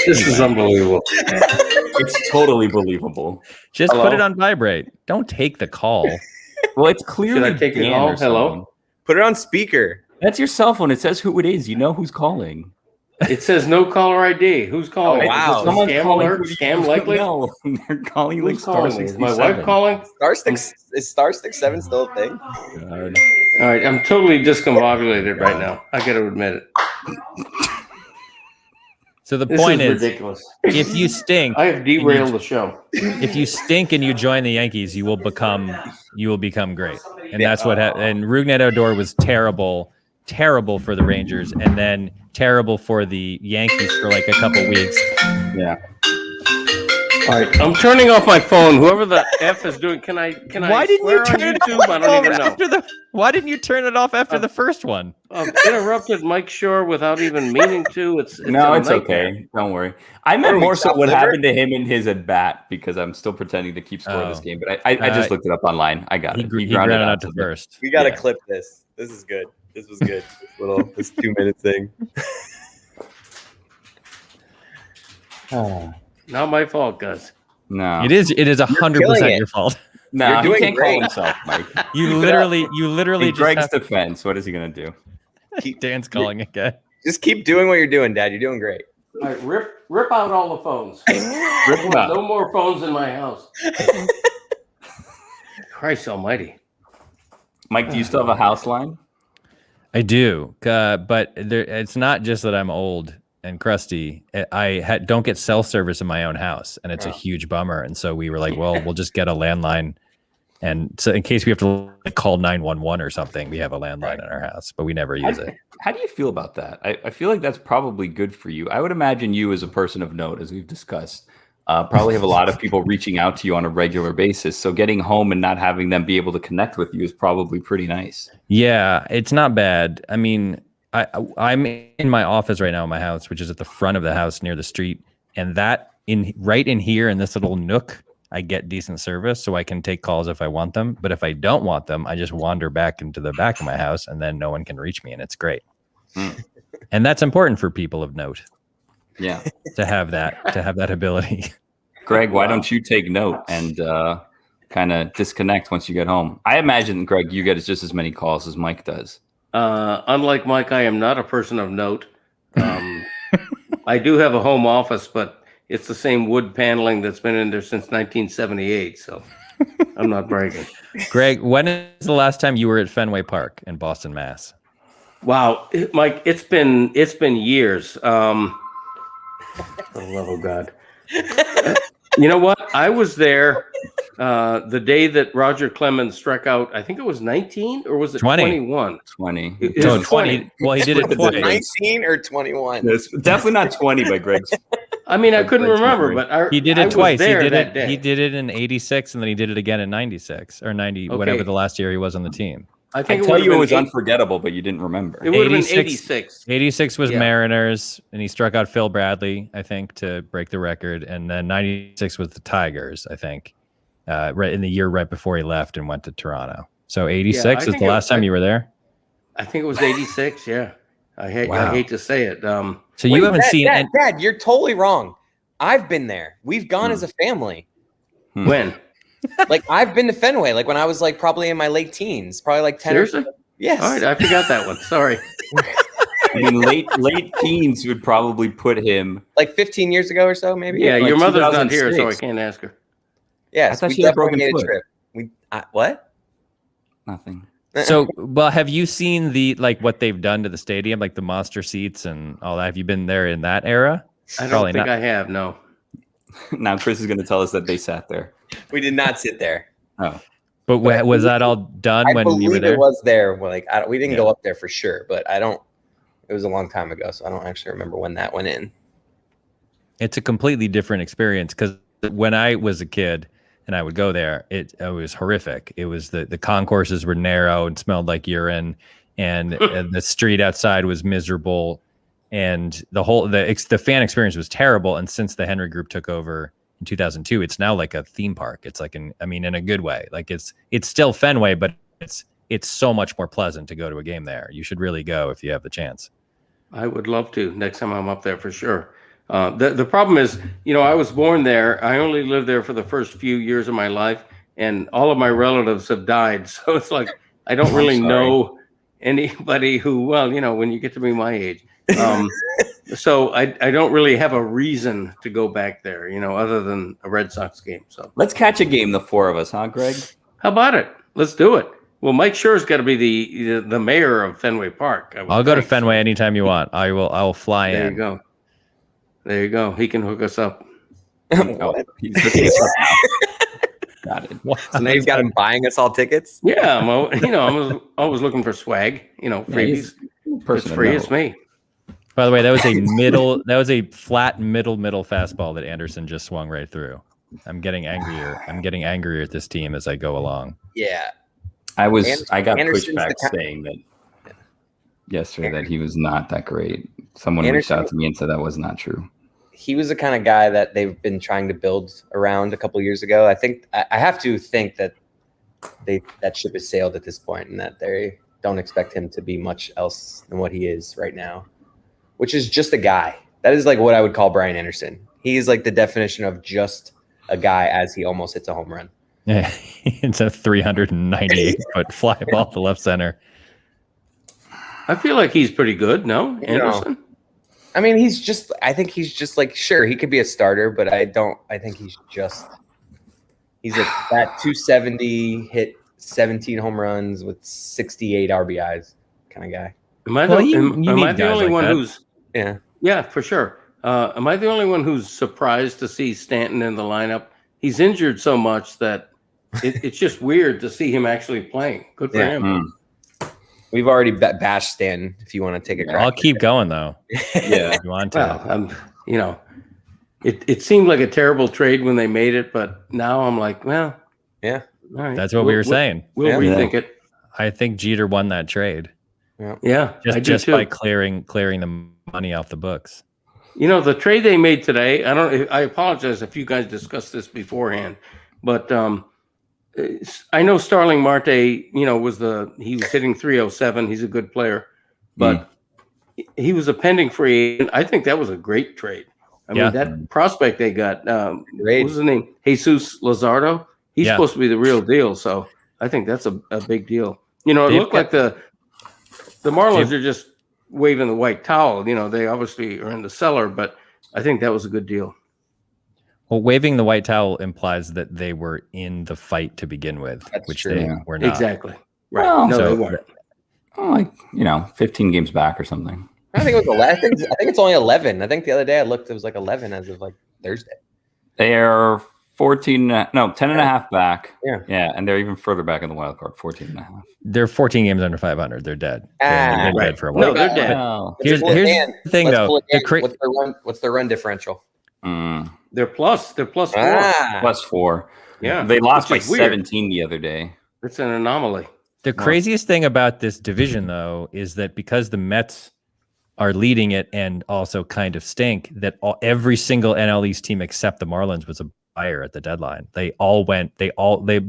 This is unbelievable. It's totally believable. Just put it on vibrate. Don't take the call. Well, it's clearly Should I take the Dan call? or someone. Put it on speaker. That's your cell phone. It says who it is. You know who's calling. It says no caller ID. Who's calling? Oh, wow. Is this a scam alert? Scam likely? No, they're calling like Who's star calling me? Is 67. my wife calling? Is Star Stick 7 still a thing? God. All right, I'm totally discombobulated right now. I got to admit it. So the This point is is, ridiculous. if you stink, I have derailed the show. if you stink and you join the Yankees, you will become great. And that's what happened. And Rougned Odor was terrible for the Rangers, and then terrible for the Yankees for like a couple weeks. Yeah. All right, I'm turning off my phone. Whoever the F is doing, can I Why didn't you swear turn on it YouTube? I don't even know. after why didn't you turn it off after the first one? I've interrupted Mike Schur without even meaning to. It's No, a it's nightmare. okay. Don't worry. I meant more so what happened to him in his at bat because I'm still pretending to keep score of this game. But I just looked it up online. I got it. He grounded out to first. We got to clip this. This is good. This was good. This 2-minute thing. Not my fault, Gus. No. It is 100% your fault. No, You're he doing can't great. call himself, Mike. You literally In just Greg's have, defense, what is he going to do? Dan's calling again. Just keep doing what you're doing, Dad. You're doing great. All right, rip out all the phones. Rip him out. No more phones in my house. Christ almighty. Mike, do you still have a house line? I do, but it's not just that I'm old. and crusty. I don't get cell service in my own house, and it's a huge bummer. And so we were like, well, we'll just get a landline. And so in case we have to call 911 or something, we have a landline in our house, but we never use it. How do you feel about that? I feel like that's probably good for you. I would imagine you as a person of note, as we've discussed, probably have a lot of people reaching out to you on a regular basis. So getting home and not having them be able to connect with you is probably pretty nice. Yeah, it's not bad. I mean, I'm in my office right now in my house, which is at the front of the house near the street. And that right in here in this little nook, I get decent service, so I can take calls if I want them. But if I don't want them, I just wander back into the back of my house, and then no one can reach me, and it's great. And that's important for people of note. Yeah, to have that ability. Greg, why don't you take note and kind of disconnect once you get home? I imagine, Greg, you get just as many calls as Mike does. Unlike Mike, I am not a person of note. I do have a home office, but it's the same wood paneling that's been in there since 1978, so I'm not bragging. Greg, when is the last time you were at Fenway Park in Boston, Mass? Wow, Mike, it's been years. For the love of God. You know what? I was there the day that Roger Clemens struck out. I think it was 19 or was it 21? 20. It was 20. Well, he did it twice. 19 or 21? It's definitely not 20 by Greg's. I mean, I couldn't remember, but he did it twice. He did it in 86, and then he did it again in 96 or 90, whatever the last year he was on the team. I tell you it was unforgettable, but you didn't remember. It would have been 86. 86 was Mariners, and he struck out Phil Bradley, I think, to break the record. And then 96 was the Tigers, I think, right in the year right before he left and went to Toronto. So 86 is the last time you were there? I think it was 86, yeah. I hate to say it. So you haven't seen... Dad, you're totally wrong. I've been there. We've gone as a family. When? Like, I've been to Fenway, like when I was like probably in my late teens, probably like 10. Seriously? Yes. All right, I forgot that one. Sorry. I mean, late teens would probably put him like 15 years ago or so, maybe. Yeah, like your mother's not here, 2006. so I can't ask her. Yes, I thought we she had a definitely broken made a foot. trip. What? Nothing. So, well, have you seen what they've done to the stadium, like the monster seats and all that? Have you been there in that era? I don't think I have, no. Now Chris is going to tell us that they sat there. We did not sit there. Oh. But was that all done when you were there? It was there. Like we didn't go up there for sure, but it was a long time ago, so I don't actually remember when that went in. It's a completely different experience because when I was a kid and I would go there, it was horrific. It was the concourses were narrow and smelled like urine, and the street outside was miserable, and the fan experience was terrible. And since the Henry Group took over in 2002, it's now like a theme park. It's like in a good way. Like it's still Fenway, but it's so much more pleasant to go to a game there. You should really go if you have the chance. I would love to next time I'm up there for sure. The problem is, I was born there. I only lived there for the first few years of my life, and all of my relatives have died. So it's like I don't really know anybody who, when you get to be my age. So I don't really have a reason to go back there, other than a Red Sox game. So let's catch a game, the four of us, huh, Greg? How about it? Let's do it. Well, Mike Schur's got to be the mayor of Fenway Park. I'll go to Fenway anytime you want. I will fly in. There you go. There you go. He can hook us up. What? He's hooking us up now. Got it. So now you've got him buying us all tickets? Yeah, I'm always looking for swag. Freebies. It's free. It's me. By the way, that was a flat middle fastball that Anderson just swung right through. I'm getting angrier. I'm getting angrier at this team as I go along. Yeah. I got Anderson's pushback saying that yesterday that he was not that great. Someone reached out to me and said that was not true. He was the kind of guy that they've been trying to build around a couple of years ago. I have to think that that ship has sailed at this point, and that they don't expect him to be much else than what he is right now, which is just a guy. That is like what I would call Brian Anderson. He is like the definition of just a guy as he almost hits a home run. Yeah, it's a 398-foot fly ball to left center. I feel like he's pretty good. No, Anderson. I mean, I think he's just like, sure, he could be a starter, but I think he's that 270 hit 17 home runs with 68 RBIs kind of guy. Am I the only one who's? Yeah. Yeah, for sure. Am I the only one who's surprised to see Stanton in the lineup? He's injured so much that it's just weird to see him actually playing. Good for him. We've already bashed Stanton. If you want to take a crack, I'll keep going though. Yeah, if you want to. Well, it seemed like a terrible trade when they made it, but now I'm like, well, yeah, all right. That's what we were saying. We'll rethink it. I think Jeter won that trade. Yeah, just by clearing the money off the books. The trade they made today. I apologize if you guys discussed this beforehand, but I know Starling Marte. He was hitting 307. He's a good player, but he was a pending free agent. I think that was a great trade. I mean, that prospect they got. What was his name? Jesus Luzardo. He's supposed to be the real deal. So I think that's a big deal. It looked like the Marlins are just waving the white towel. They obviously are in the cellar, but I think that was a good deal. Well, waving the white towel implies that they were in the fight to begin with, which they were not. Exactly. Right. Well, no, they weren't. 15 games back or something. I think it was 11. I think it's only 11. I think the other day I looked, it was like 11 as of like Thursday. They are 10 and a half back. Yeah. And they're even further back in the wild card, 14 and a half. They're 14 games under 500. They're dead. They've been dead for a while. No, they're dead. Here's the thing, though. What's their run differential? They're plus 4. Plus 4. Yeah. They lost by 17 the other day. It's an anomaly. The craziest thing about this division, though, is that because the Mets are leading it and also kind of stink, that every single NL East team except the Marlins was a buyer at the deadline. The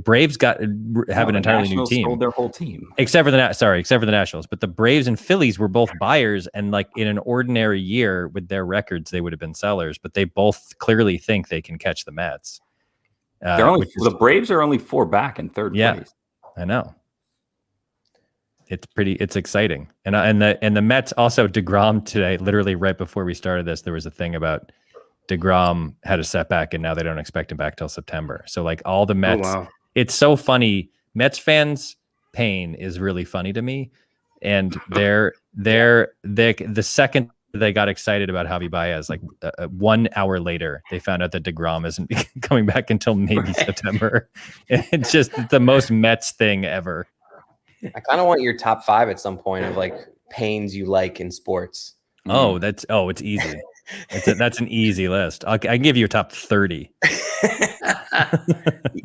Braves have an entirely new team. Sold their whole team. Except for the Nationals. But the Braves and Phillies were both buyers, and like in an ordinary year with their records, they would have been sellers, but they both clearly think they can catch the Mets. The Braves are only 4 back in third place. I know. It's exciting. And the Mets also, DeGrom today, literally right before we started this, there was a thing about DeGrom had a setback and now they don't expect him back till September. So like all the Mets, It's so funny. Mets fans' pain is really funny to me. And the second they got excited about Javi Baez, like 1 hour later, they found out that DeGrom isn't coming back until maybe September. It's just the most Mets thing ever. I kind of want your top 5 at some point of like pains you like in sports. It's easy. That's an easy list. I can give you a top 30.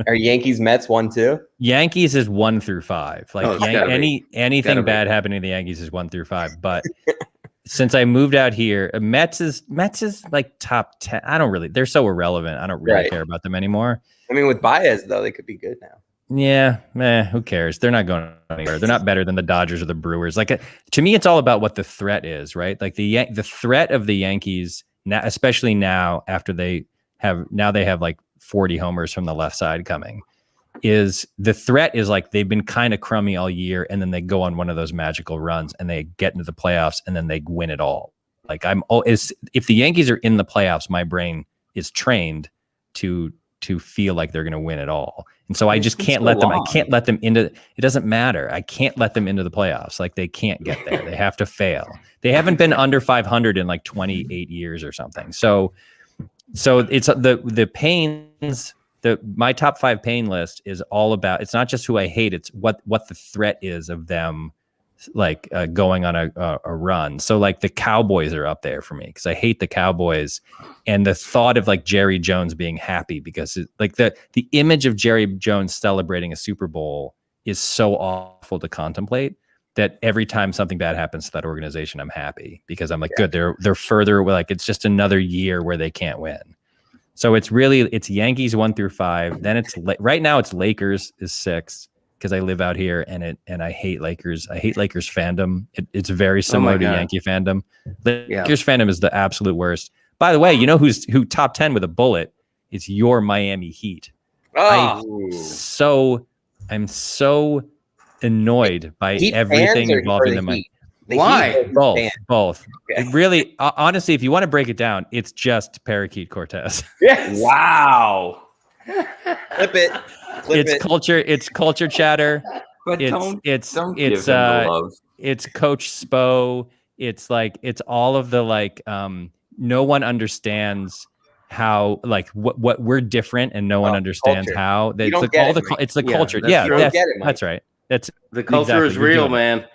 Are Yankees Mets 1, 2? Yankees is 1 through 5. Like anything bad happening to the Yankees is 1 through 5. But since I moved out here, Mets is like top 10. They're so irrelevant. I don't really care about them anymore. I mean, with Baez though, they could be good now. Yeah, who cares? They're not going anywhere. They're not better than the Dodgers or the Brewers. Like to me, it's all about what the threat is, right? Like the threat of the Yankees now, especially now after they have like 40 homers from the left side coming, is the threat is like they've been kind of crummy all year, and then they go on one of those magical runs and they get into the playoffs and then they win it all. Like if the Yankees are in the playoffs, my brain is trained to feel like they're going to win it all. And so I just can't let them. I can't let them into. It doesn't matter. I can't let them into the playoffs. Like they can't get there. They have to fail. They haven't been under 500 in like 28 years or something. So it's the pains. My top 5 pain list is all about. It's not just who I hate. It's what the threat is of them, like going on a run. So like the Cowboys are up there for me because I hate the Cowboys, and the thought of like Jerry Jones being happy because the image of Jerry Jones celebrating a Super Bowl is so awful to contemplate that every time something bad happens to that organization, I'm happy because I'm like, good, they're further away. Like it's just another year where they can't win. So it's Yankees 1 through 5. Then right now it's Lakers is 6. Because I live out here and I hate Lakers. I hate Lakers fandom. It's very similar to Yankee fandom. Lakers fandom is the absolute worst. By the way, you know who top 10 with a bullet? It's your Miami Heat. I'm so annoyed by Heat everything involving the Miami. Why? Both. Okay. Really, honestly, if you want to break it down, it's just Parakeet Cortez. Yes. Wow. Flip it. It's culture chatter. But it's Coach Spo. It's like it's all of the like no one understands how like what we're different, and no one understands culture. how. You don't It's get all it, the Mike. it's the Yeah, culture. that's Yeah, true. Don't get it, Mike. that's right. That's The culture exactly, is you're real, doing it. man.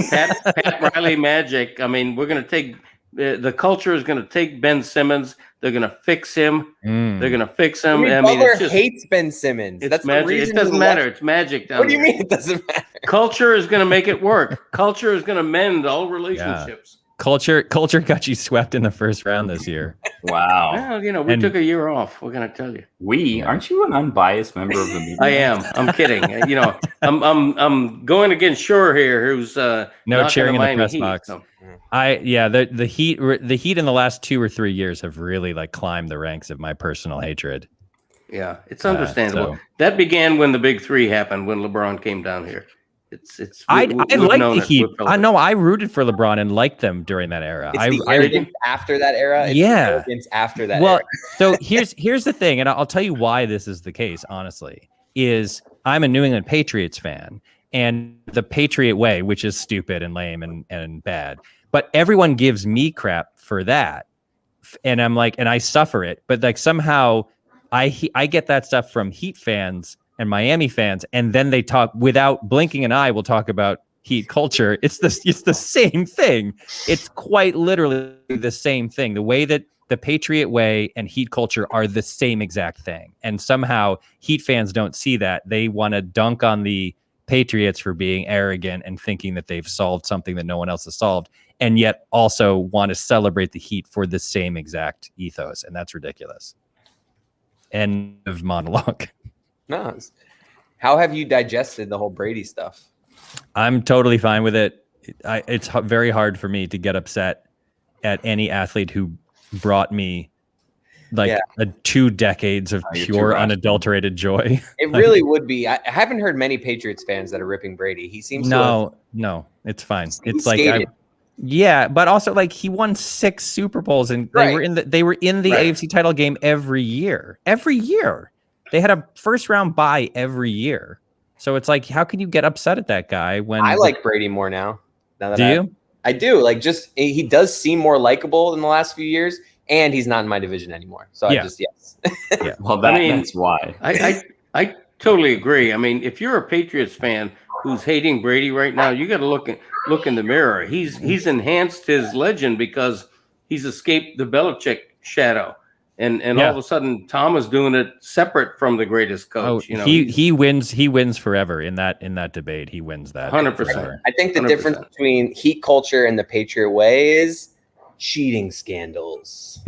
Pat Riley magic. I mean, we're going to take the culture is going to take Ben Simmons. They're going to fix him. They're going to fix him. Jimmy I mean, Butler it's just hates Ben Simmons. it's That's magic. the reason It doesn't he matter. left. It's magic down What do you there. mean it doesn't matter? Culture is going to make it work. Culture is going to mend all relationships. Culture got you swept in the first round this year. Wow. Well, you know, we took a year off. We're going to tell you. Aren't you an unbiased member of the media? I am. I'm kidding. You know, I'm going against Schur here, who's No cheering in the Miami press Heat, box. so. The Heat in the last 2 or 3 years have really like climbed the ranks of my personal hatred. Yeah, it's understandable. So- That began when the big three happened, when LeBron came down here. I like the Heat. I know know. I rooted for LeBron and liked them during that era. It's the arrogance after that era. It's the arrogance after that well, era. so here's the thing, and I'll tell you why this is the case. Honestly, is I'm a New England Patriots fan, and the Patriot way, which is stupid and lame and bad, but everyone gives me crap for that, and I'm like, and I suffer it, but like somehow I get that stuff from Heat fans and Miami fans, and then they talk without blinking an eye. We'll talk about Heat culture. It's the same thing. It's quite literally the same thing. The way that the Patriot way and Heat culture are the same exact thing, and somehow Heat fans don't see that. They want to dunk on the Patriots for being arrogant and thinking that they've solved something that no one else has solved, and yet also want to celebrate the Heat for the same exact ethos, and that's ridiculous. End of monologue. No. How have you digested the whole Brady stuff? I'm totally fine with it. It's very hard for me to get upset at any athlete who brought me like 2 decades of pure unadulterated joy. It really would be. I haven't heard many Patriots fans that are ripping Brady. He seems no, it's fine. It's like but also like he won 6 Super Bowls and they were in the AFC title game every year. Every year. They had a first round bye every year. So it's like, how can you get upset at that guy when I like Brady more now? Do you? I do. Like, just he does seem more likable in the last few years, and he's not in my division anymore. So I just Yeah. Well, that's why. I totally agree. I mean, if you're a Patriots fan who's hating Brady right now, you got to look in the mirror. He's enhanced his legend because he's escaped the Belichick shadow. And all of a sudden, Tom is doing it separate from the greatest coach. You know, he wins forever in that debate. He wins that 100%. I think the 100%. difference between Heat culture and the Patriot way is cheating scandals.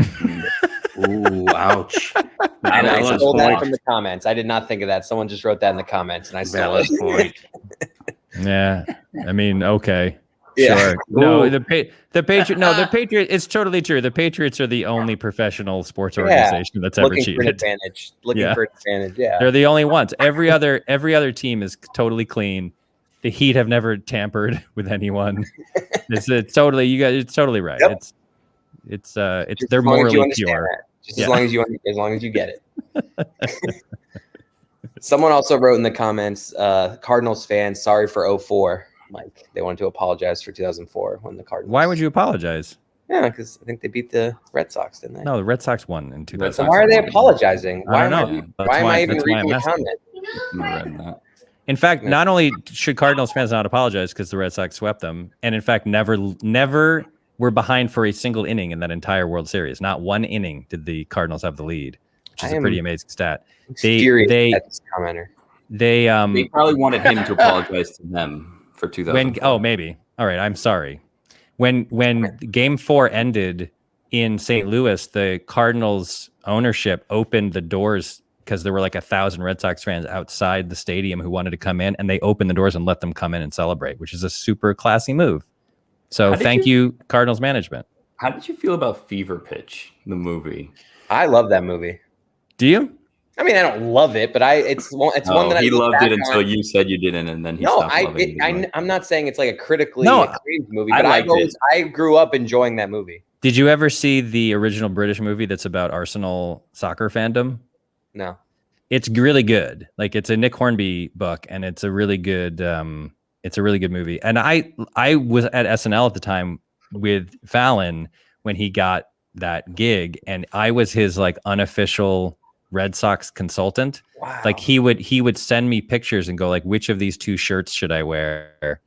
Ooh, ouch! And I stole that from the comments. I did not think of that. Someone just wrote that in the comments, and I stole it. Point. Yeah, I mean, okay. Yeah. Sure. No, the Patriot. No, the Patriot. It's totally true. The Patriots are the only professional sports organization that's ever cheated. Looking for an advantage. Yeah, they're the only ones. Every other team is totally clean. The Heat have never tampered with anyone. It's totally. You guys. It's totally right. Yep. It's they're morally pure. As long as you get it. Someone also wrote in the comments, Cardinals fans, sorry for 04. Like, they wanted to apologize for 2004 when the Cardinals. Why would you apologize? Yeah, because I think they beat the Red Sox, didn't they? No, the Red Sox won in 2000. So why are they apologizing? I don't know. Why am I even reading the comment? In fact, not only should Cardinals fans not apologize because the Red Sox swept them, and in fact, never were behind for a single inning in that entire World Series. Not one inning did the Cardinals have the lead, which is a pretty amazing stat. They at this commenter. They probably wanted him to apologize to them. For 2000. Maybe. All right. I'm sorry. When Game 4 ended in St. Louis, the Cardinals ownership opened the doors because there were like 1,000 Red Sox fans outside the stadium who wanted to come in, and they opened the doors and let them come in and celebrate, which is a super classy move. So thank you, Cardinals management. How did you feel about Fever Pitch, the movie? I love that movie. Do you? I mean, I don't love it, but it's one that he loved it until you said you didn't, and then he stopped loving it. I'm not saying it's like a critically acclaimed movie, but I grew up enjoying that movie. Did you ever see the original British movie that's about Arsenal soccer fandom? No. It's really good. Like, it's a Nick Hornby book, and it's a really good movie. And I was at SNL at the time with Fallon when he got that gig, and I was his like unofficial Red Sox consultant. Wow. Like he would send me pictures and go like, which of these 2 shirts should I wear?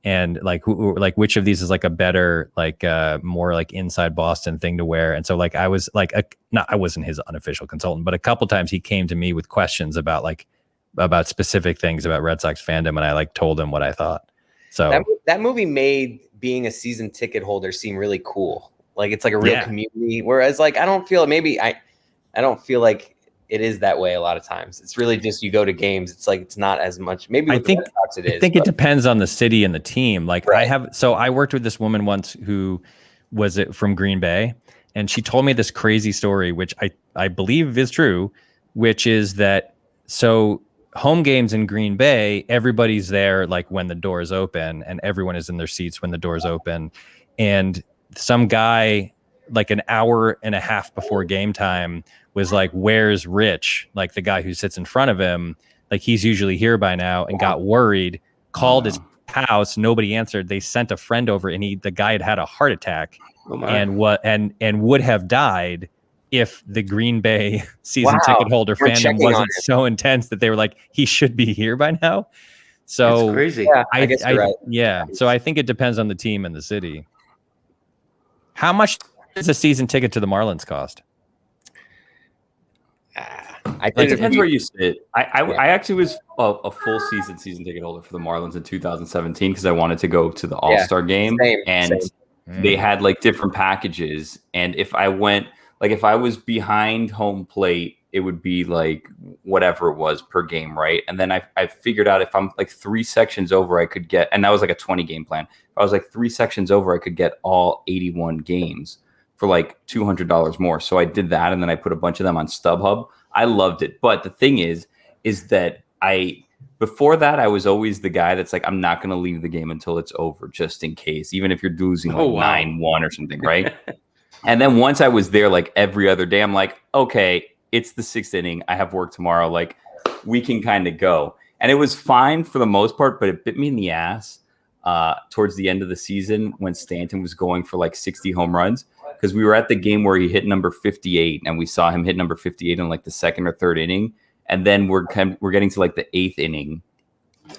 And like which of these is like a better, like more like inside Boston thing to wear. And so like I was like I wasn't his unofficial consultant, but a couple times he came to me with questions about specific things about Red Sox fandom, and I like told him what I thought. So that movie made being a season ticket holder seem really cool. Like it's like a real community. Whereas like I don't feel like it is that way a lot of times. It's really just you go to games. It's like it's not as much. Maybe with the Red Sox it is. I think it depends on the city and the team. Like right. I worked with this woman once who was from Green Bay, and she told me this crazy story, which I believe is true, which is that so home games in Green Bay, everybody's there like when the doors open, and everyone is in their seats when the doors open, and some guy like an hour and a half before game time was like, where's Rich? Like the guy who sits in front of him, like he's usually here by now, and got worried, called his house. Nobody answered. They sent a friend over, and the guy had a heart attack and would have died if the Green Bay season ticket holder fandom wasn't so intense that they were like, he should be here by now. So it's crazy. Yeah, I guess you're right. Yeah. So I think it depends on the team and the city. How much does a season ticket to the Marlins cost? I think it depends where you sit. I actually was a full season ticket holder for the Marlins in 2017 because I wanted to go to the All-Star game. Same. They had like different packages. And if I was behind home plate, it would be like whatever it was per game, right? And then I figured out if I'm like 3 sections over, I could get, and that was like a 20 game plan. If I was like 3 sections over, I could get all 81 games for like $200 more. So I did that, and then I put a bunch of them on StubHub. I loved it. But the thing is that before that, I was always the guy that's like, I'm not going to leave the game until it's over, just in case, even if you're losing like 9-1 or something, right? And then once I was there, like every other day, I'm like, okay, it's the 6th inning. I have work tomorrow. Like we can kind of go. And it was fine for the most part, but it bit me in the ass towards the end of the season when Stanton was going for like 60 home runs. Because we were at the game where he hit number 58, and we saw him hit number 58 in like the 2nd or 3rd inning. And then we're getting to like the 8th inning.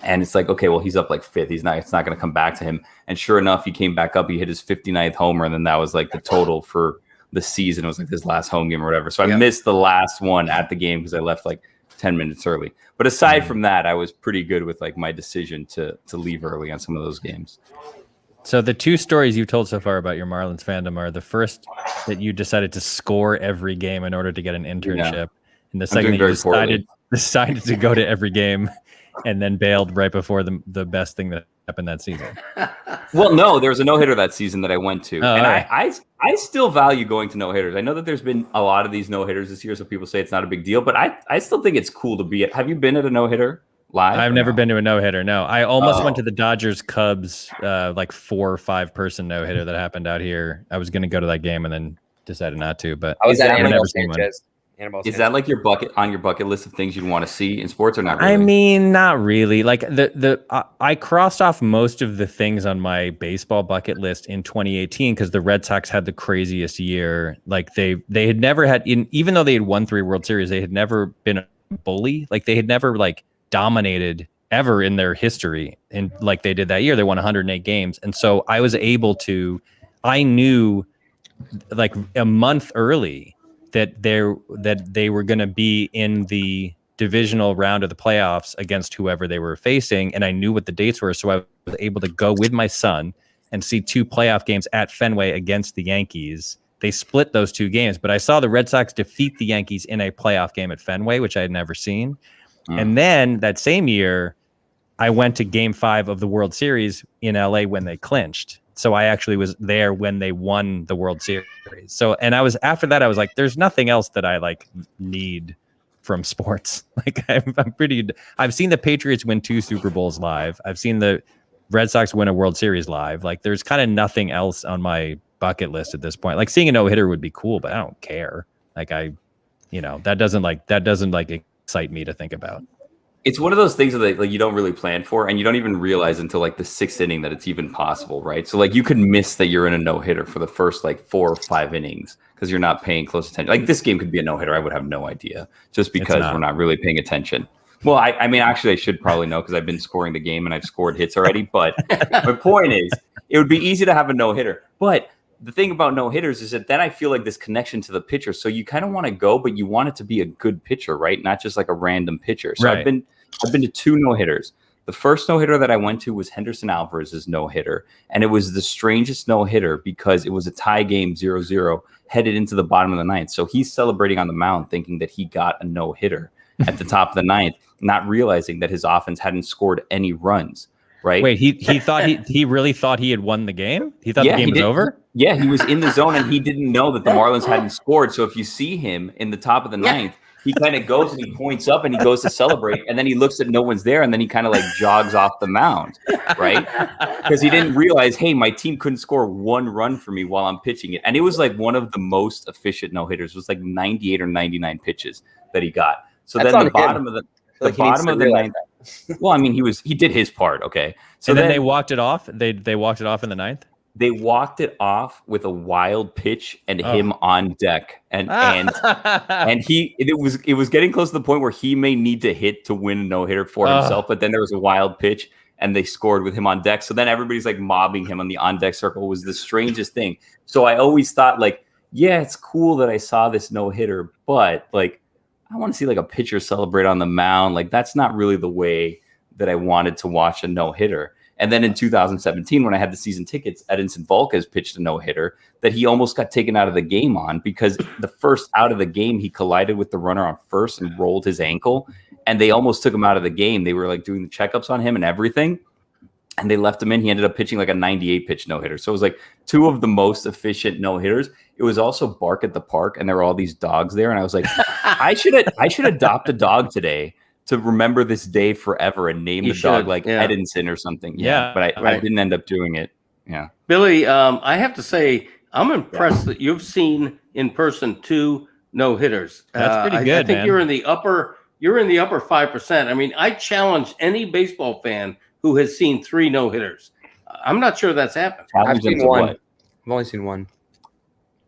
And it's like, okay, well, he's up like 5th. It's not going to come back to him. And sure enough, he came back up. He hit his 59th homer. And then that was like the total for the season. It was like his last home game or whatever. So I missed the last one at the game because I left like 10 minutes early. But aside from that, I was pretty good with like my decision to leave early on some of those games. So the 2 stories you've told so far about your Marlins fandom are the first that you decided to score every game in order to get an internship. And the second that you decided to go to every game and then bailed right before the best thing that happened that season. Well, no, there was a no-hitter that season that I went to. And I still value going to no-hitters. I know that there's been a lot of these no-hitters this year, so people say it's not a big deal, but I still think it's cool to be at. Have you been at a no-hitter live? I've never been to a no-hitter. No, I almost went to the Dodgers Cubs like 4 or 5 person no-hitter that happened out here. I was going to go to that game and then decided not to. But I was at Anibal Sanchez. Is that like your bucket list of things you'd want to see in sports, or not really? I mean, not really. Like I crossed off most of the things on my baseball bucket list in 2018 because the Red Sox had the craziest year. Like they had never had, even though they had won 3 World Series, they had never been a bully. Like they had never like dominated ever in their history, and like they did that year. They won 108 games, and so I knew like a month early that they were going to be in the divisional round of the playoffs against whoever they were facing, and I knew what the dates were, so I was able to go with my son and see 2 playoff games at Fenway against the Yankees. They split those 2 games, but I saw the Red Sox defeat the Yankees in a playoff game at Fenway, which I had never seen. And then that same year, I went to Game 5 of the World Series in LA when they clinched. So I actually was there when they won the World Series. So, and after that, I was like, there's nothing else that I like need from sports. Like I've seen the Patriots win 2 Super Bowls live. I've seen the Red Sox win a World Series live. Like there's kind of nothing else on my bucket list at this point. Like seeing a no-hitter would be cool, but I don't care. Like that doesn't excite me to think about. It's one of those things that like you don't really plan for, and you don't even realize until like the 6th inning that it's even possible, right? So like you could miss that you're in a no-hitter for the first like 4 or 5 innings because you're not paying close attention. Like this game could be a no-hitter. I would have no idea just because we're not really paying attention. Well, I mean, actually, I should probably know because I've been scoring the game and I've scored hits already. But my point is, it would be easy to have a no-hitter. But the thing about no-hitters is that then I feel like this connection to the pitcher. So you kind of want to go, but you want it to be a good pitcher, right? Not just like a random pitcher. So I've been to 2 no-hitters. The first no-hitter that I went to was Henderson Alvarez's no-hitter. And it was the strangest no-hitter because it was a tie game 0-0 headed into the bottom of the 9th. So he's celebrating on the mound thinking that he got a no-hitter at the top of the 9th, not realizing that his offense hadn't scored any runs. Right. Wait, he thought he really thought he had won the game? He thought the game was over? Yeah, he was in the zone and he didn't know that the Marlins hadn't scored. So if you see him in the top of the 9th, he kind of goes and he points up and he goes to celebrate. And then he looks at no one's there. And then he kind of like jogs off the mound. Right. Because he didn't realize, hey, my team couldn't score 1 run for me while I'm pitching it. And it was like one of the most efficient no-hitters. It was like 98 or 99 pitches that he got. So That's then the bottom of the bottom of the 9th. Well, I mean, he did his part. Okay. So then they walked it off. They walked it off in the 9th. They walked it off with a wild pitch and him on deck, and it was getting close to the point where he may need to hit to win a no-hitter for himself. But then there was a wild pitch and they scored with him on deck. So then everybody's like mobbing him on the on deck circle. It was the strangest thing. So I always thought like, yeah, it's cool that I saw this no-hitter, but like, I want to see like a pitcher celebrate on the mound. Like that's not really the way that I wanted to watch a no-hitter. And then in 2017, when I had the season tickets, Edinson Volquez pitched a no-hitter that he almost got taken out of the game on because the first out of the game, he collided with the runner on first and rolled his ankle. And they almost took him out of the game. They were like doing the checkups on him and everything. And they left him in. He ended up pitching like a 98 pitch no-hitter. So it was like 2 of the most efficient no-hitters. It was also Bark at the Park, and there were all these dogs there. And I was like, I should adopt a dog today to remember this day forever and name the dog like Edinson or something. Yeah, but I didn't end up doing it. Yeah, Billy, I have to say I'm impressed that you've seen in person 2 no-hitters. That's pretty good. I think man. you're in the upper 5%. I mean, I challenge any baseball fan who has seen 3 no-hitters. I'm not sure that's happened. I've seen 1. I've only seen 1.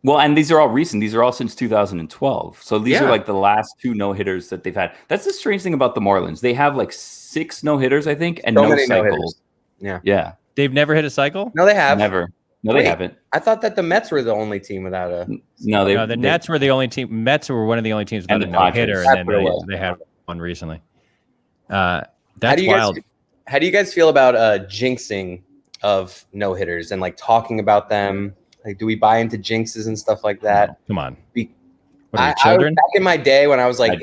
Well, and these are all recent. These are all since 2012. So these are like the last 2 no-hitters that they've had. That's the strange thing about the Marlins. They have like 6 no-hitters, I think, and no cycles. Yeah. They've never hit a cycle? No, they have. Never. No, they haven't. I thought that the Mets were the only team without a. No, the Nets were the only team. Mets were one of the only teams without a no-hitter, and then they had one recently. That's wild. How do you guys feel about jinxing of no-hitters and like talking about them? Like, do we buy into jinxes and stuff like that? Come on. I back in my day when I was like,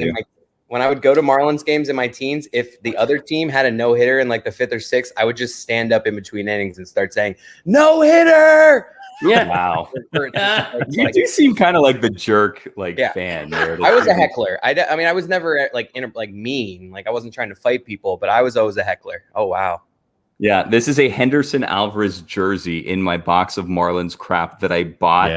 when I would go to Marlins games in my teens, if the other team had a no-hitter in like the 5th or 6th, I would just stand up in between innings and start saying, "No-hitter!" Yeah. Wow. You do seem kind of like the jerk fan there. I was a heckler. I mean, I was never like mean. Like I wasn't trying to fight people, but I was always a heckler. Oh, wow. Yeah, this is a Henderson Alvarez jersey in my box of Marlins crap that I bought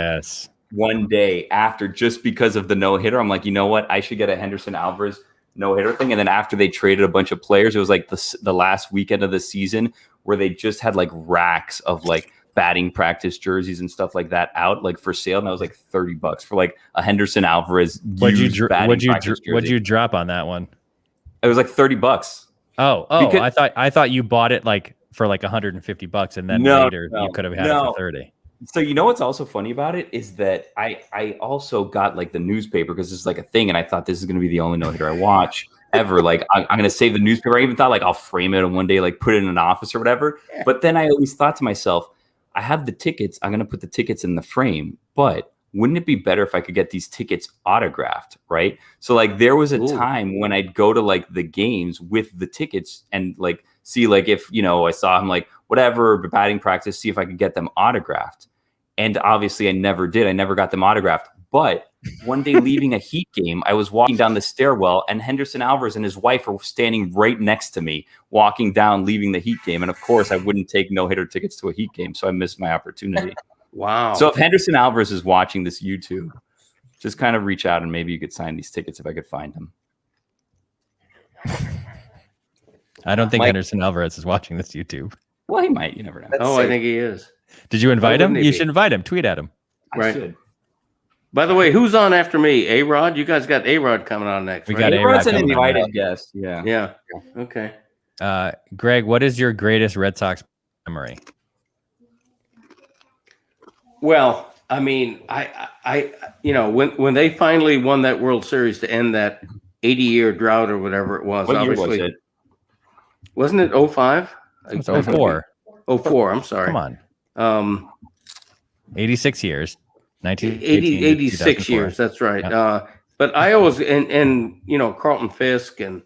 one day after just because of the no-hitter. I'm like, you know what? I should get a Henderson Alvarez no-hitter thing. And then after they traded a bunch of players, it was like the last weekend of the season where they just had like racks of like batting practice jerseys and stuff like that out like for sale. And that was like $30 for like a Henderson Alvarez. What'd you drop on that one? It was like $30. Oh! I thought you bought it like for like $150, and then later you could have had it for 30. So you know what's also funny about it is that I also got like the newspaper because it's like a thing, and I thought this is going to be the only no-hitter I watch ever. Like I'm going to save the newspaper. I even thought like I'll frame it and one day like put it in an office or whatever. Yeah. But then I always thought to myself, I have the tickets. I'm going to put the tickets in the frame, but wouldn't it be better if I could get these tickets autographed, right? So like there was a time when I'd go to like the games with the tickets and like see like if, I saw him like whatever, batting practice, see if I could get them autographed. And obviously I never did. I never got them autographed. But one day leaving a Heat game, I was walking down the stairwell and Henderson Alvarez and his wife were standing right next to me, walking down, leaving the Heat game. And of course I wouldn't take no-hitter tickets to a Heat game. So I missed my opportunity. Wow. So if Henderson Alvarez is watching this YouTube, just kind of reach out and maybe you could sign these tickets if I could find them. I don't think Mike- Henderson Alvarez is watching this YouTube. Well, he might. You never know. That's Oh, I safe. think he is. Did you invite Why him? wouldn't he You be? should invite him. Tweet at him. I Right. should. By the way, who's on after me? A-Rod? You guys got A-Rod coming on next, We right? got A-Rod's an coming on invited guest. Yeah. Yeah. Okay. Greg, what is your greatest Red Sox memory? Well, I mean, when they finally won that World Series to end that 80-year drought or whatever it was, What year obviously, was it? Wasn't it 05? It's 04. 04, I'm sorry. Come on. 86 years. 86 years, that's right. Yeah. But I always, and Carlton Fisk, and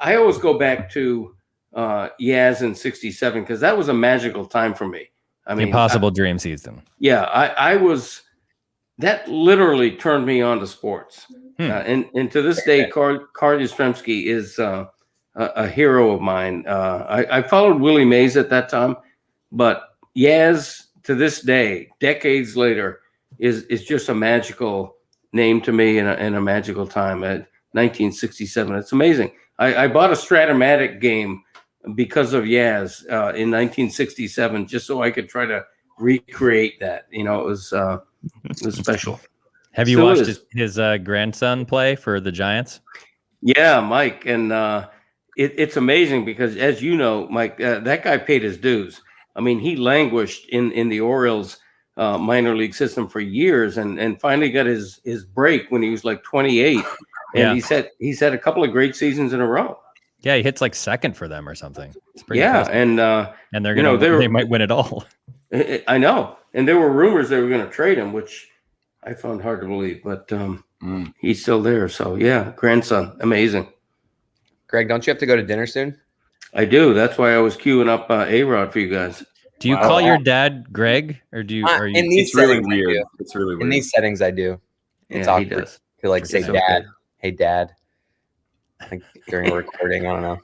I always go back to Yaz in 67, because that was a magical time for me. I mean, Impossible Dream season. Yeah, I was, that literally turned me on to sports. And to this day, Carl Yastrzemski is a hero of mine. I followed Willie Mays at that time, but Yaz, to this day, decades later, is just a magical name to me and a magical time at 1967. It's amazing. I bought a Stratomatic game because of Yaz in 1967, just so I could try to recreate that. It was special. Have you Still watched is. his grandson play for the Giants? Yeah, Mike, and it's amazing because, as you know, Mike, that guy paid his dues. I mean, he languished in the Orioles minor league system for years, and finally got his break when he was like 28. And Yeah. he's had a couple of great seasons in a row. Yeah, he hits like second for them or something. It's pretty Yeah, impressive. And they're gonna they might win it all. I know, and there were rumors they were going to trade him, which I found hard to believe, but he's still there. So yeah, grandson, amazing. Greg, don't you have to go to dinner soon? I do. That's why I was queuing up A-Rod for you guys. Do you call your dad Greg, or do you? Are you? In these It's really settings, I weird. do. It's really weird. In these settings, I do. It's Yeah, he awkward does. to like say It's okay. dad. Hey, dad. Like during a recording, I don't know.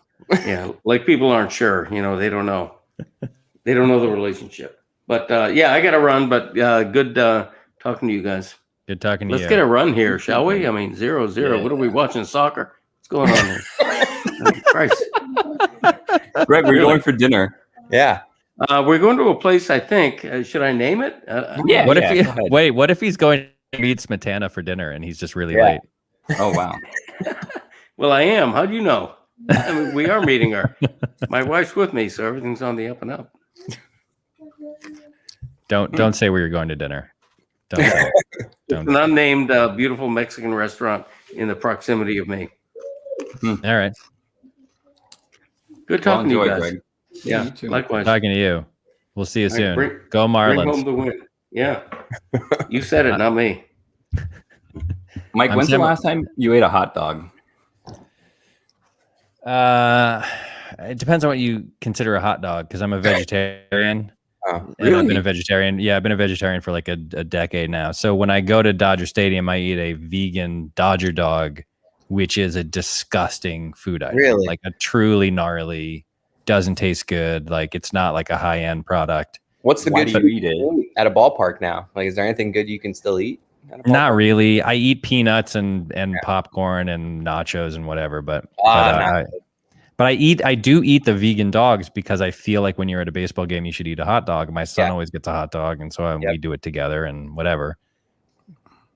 Yeah, like people aren't sure. They don't know. They don't know the relationship. But yeah, I got to run. But good talking to you guys. Good talking to Let's you. get a run here, shall we? I mean, 0-0. Yeah. What are we watching? Soccer? What's going on here? Oh, Christ. Greg, we're going for dinner. Yeah. We're going to a place, I think. Should I name it? Yeah. What go if ahead. what if he's going to meet Smetana for dinner and he's just really Yeah. late? Oh wow. Well, I am. How do you know? I mean, we are meeting her. My wife's with me, so everything's on the up and up. Don't say where you're going to dinner. Don't say it. It's an unnamed, beautiful Mexican restaurant in the proximity of me. All right. Good talking to you enjoy, guys. Greg. Yeah, You too. likewise. Talking to you. We'll see you All right, soon. bring- Go Bring home Marlins. the win. Yeah. You said it, not me. Mike, I'm when's the semi- last time you ate a hot dog? It depends on what you consider a hot dog, because I'm a vegetarian. Oh, And I've really? been a vegetarian. Yeah, I've been a vegetarian for like a decade now. So when I go to Dodger Stadium, I eat a vegan Dodger dog, which is a disgusting food item. Really? Like a truly gnarly, doesn't taste good. Like it's not like a high end product. What's the Why good do food you eat it? to eat at a ballpark now? Like, is there anything good you can still eat? At a Not ballpark? really. I eat peanuts and popcorn and nachos and whatever, but I do eat the vegan dogs because I feel like when you're at a baseball game, you should eat a hot dog. My son always gets a hot dog, and so we do it together and whatever.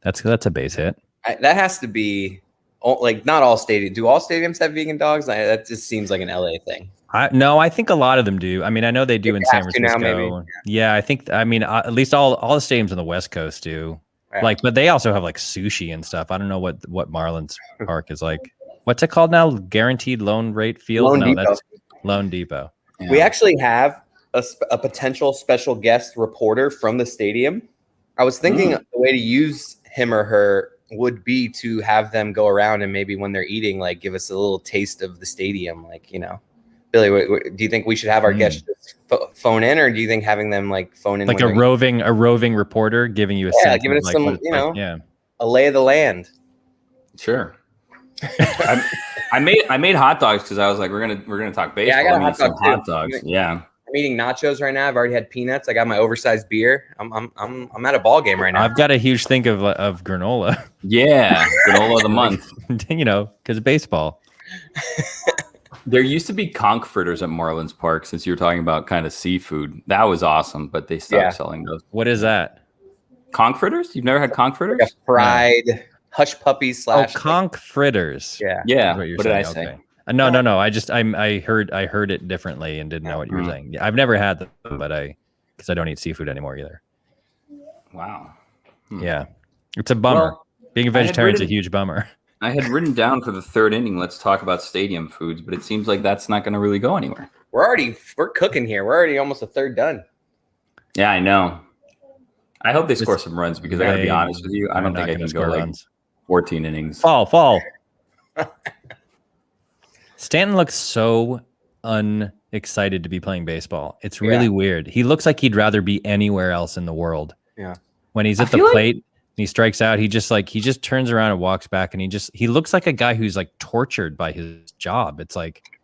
That's a base hit. That has to be like not all stadiums. Do all stadiums have vegan dogs? That just seems like an LA thing. No, I think a lot of them do. I mean, I know they do in San have to now, Francisco. maybe. Yeah, I think. I mean, at least all the stadiums on the West Coast do. Yeah. Like, but they also have like sushi and stuff. I don't know what Marlins Park is like. What's it called now? Guaranteed loan rate field? Loan No, Depot. that's Loan Depot. Yeah. We actually have a potential special guest reporter from the stadium. I was thinking the way to use him or her would be to have them go around and maybe when they're eating, like give us a little taste of the stadium. Like, Billy, do you think we should have our guests just phone in, or do you think having them like phone in Like when a they're roving reporter giving you a Yeah, sense giving of, us like, some, what it's like. Yeah. a lay of the land? Sure. I made hot dogs because I was like, we're gonna talk baseball. Yeah, I got a Let me hot eat some dog, too. hot dogs. Yeah. I'm eating nachos right now. I've already had peanuts. I got my oversized beer. I'm at a ball game right now. I've got a huge thing of granola, Yeah. Granola of the month. because baseball. There used to be conch fritters at Marlins Park, since you were talking about kind of seafood. That was awesome, but they stopped selling those. What is that? Conch fritters? You've never had conch fritters? Like a fried hush puppy / conch fritters. Yeah. Yeah. What What did I say? Okay. No. I heard it differently and didn't know what you were saying. I've never had them, but because I don't eat seafood anymore either. Wow. Yeah, it's a bummer. Well, being a vegetarian is a huge bummer. I had written down for the third inning, let's talk about stadium foods, but it seems like that's not going to really go anywhere. We're cooking here. We're already almost a third done. Yeah, I know. I hope they score some runs, because I got to be honest with you, I don't think I can go like 14 innings. Fall. Stanton looks so unexcited to be playing baseball. It's really weird. He looks like he'd rather be anywhere else in the world. Yeah. When he's at the plate and he strikes out, he just turns around and walks back, and he looks like a guy who's like tortured by his job. It's like,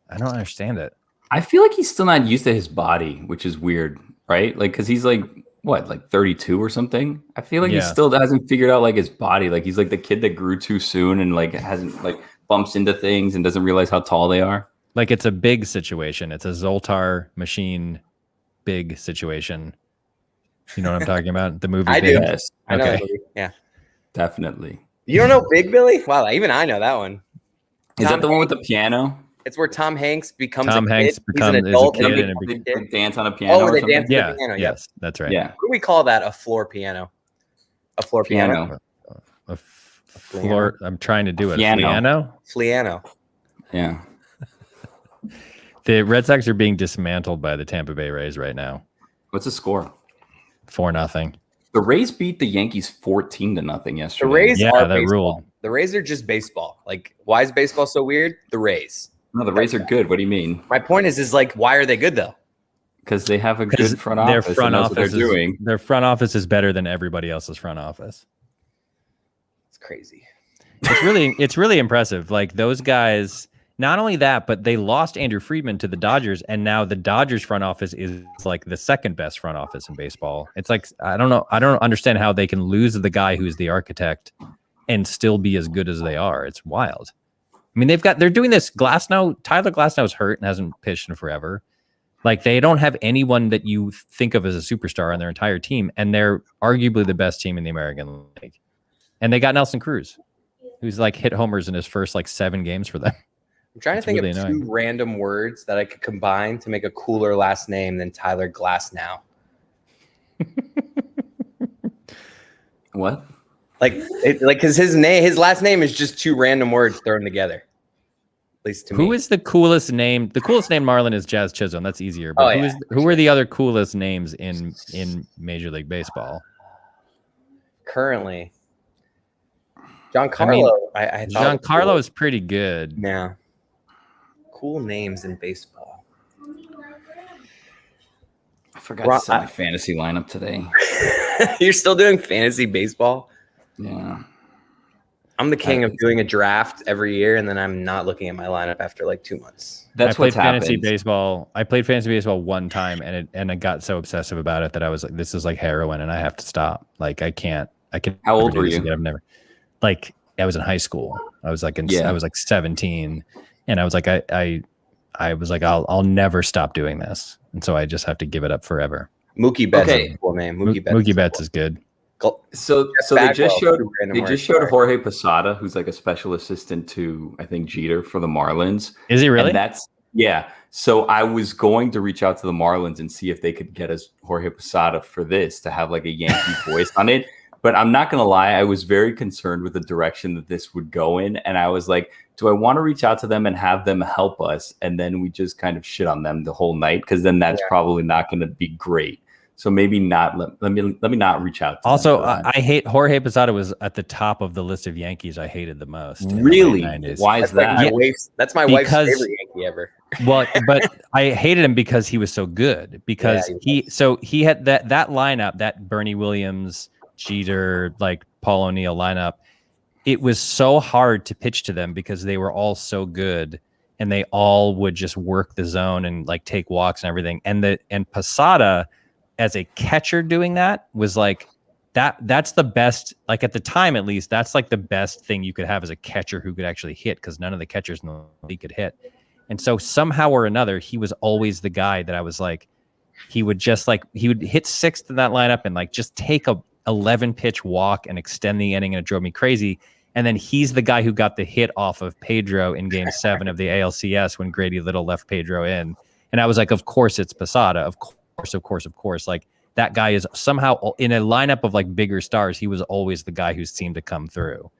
I don't understand it. I feel like he's still not used to his body, which is weird, right? Like, because he's like, what, like 32 or something? I feel like he still hasn't figured out like his body. Like, he's like the kid that grew too soon and like hasn't like bumps into things and doesn't realize how tall they are. Like, it's a big situation. It's a Zoltar machine big situation. You know what I'm talking about? The movie. I Big. do. Yes. I know. Okay. Yeah. Definitely. You don't know Big Billy? Wow, even I know that one. Is that the one with the piano? It's where Tom Hanks becomes Tom a Hanks kid. He's an adult. They dance on a piano. Oh, or they something? dance on Yeah. the piano. Yes, that's right. Yeah. What do we call that? A floor piano. A floor piano. A floor. I'm trying to do it. Piano. Fliano. Yeah. The Red Sox are being dismantled by the Tampa Bay Rays right now. What's the score? 4-0. The Rays beat the Yankees 14-0 yesterday. The Rays Yeah, are that baseball. ruled. The Rays are just baseball. Like, why is baseball so weird? The Rays. No, the Rays are good. What do you mean? My point is like, why are they good though? Because they have a good front office. Their front and knows what office they're doing. Their front office is better than everybody else's front office. It's crazy. It's really impressive. Like, those guys, not only that, but they lost Andrew Friedman to the Dodgers, and now the Dodgers front office is like the second best front office in baseball. It's like, I don't know. I don't understand how they can lose the guy who's the architect and still be as good as they are. It's wild. I mean, they're doing this. Tyler Glasnow's hurt and hasn't pitched in forever. Like, they don't have anyone that you think of as a superstar on their entire team, and they're arguably the best team in the American League. And they got Nelson Cruz, who's like hit homers in his first like 7 games for them. I'm trying to think of two random words that I could combine to make a cooler last name than Tyler Glasnow. What? Because his last name is just 2 random words thrown together. At least to me. Who is the coolest name? The coolest name Marlin is Jazz Chisholm. That's easier. But who are the other coolest names in Major League Baseball? Currently, Giancarlo. I thought Giancarlo is pretty good. Yeah. Cool names in baseball. I forgot to set my fantasy lineup today. You're still doing fantasy baseball? Yeah. I'm the king of doing a draft every year, and then I'm not looking at my lineup after like 2 months. That's what's happened. I played fantasy baseball one time, and I got so obsessive about it that I was like, "This is like heroin, and I have to stop." Like, I can. How old were you? I've never. Like, I was in high school. I was like I was like 17, and I was like, I was like, I'll never stop doing this, and so I just have to give it up forever. Mookie Betts is a cool name. Mookie Betts is good. So they just showed Jorge Posada, who's like a special assistant to, I think, Jeter for the Marlins. Is he really? And so I was going to reach out to the Marlins and see if they could get us Jorge Posada for this to have like a Yankee voice on it. But I'm not going to lie, I was very concerned with the direction that this would go in. And I was like, do I want to reach out to them and have them help us? And then we just kind of shit on them the whole night, because then that's probably not going to be great. So maybe not. Let me not reach out to also, them. I hate Jorge Posada was at the top of the list of Yankees I hated the most. Really? Why is that? That's my wife's favorite Yankee ever. Well, but I hated him because he was so good. Because he had that lineup, that Bernie Williams, Jeter, like Paul O'Neill lineup. It was so hard to pitch to them because they were all so good, and they all would just work the zone and like take walks and everything. And Posada, as a catcher doing that, was like that's the best, like at the time at least, that's like the best thing you could have as a catcher who could actually hit, because none of the catchers in the league could hit. And so somehow or another, he was always the guy that I was like, he would hit sixth in that lineup and like just take a 11 pitch walk and extend the inning, and it drove me crazy. And then he's the guy who got the hit off of Pedro in Game 7 of the ALCS when Grady Little left Pedro in. And I was like, of course it's Posada. Of course. Like that guy is somehow in a lineup of like bigger stars. He was always the guy who seemed to come through.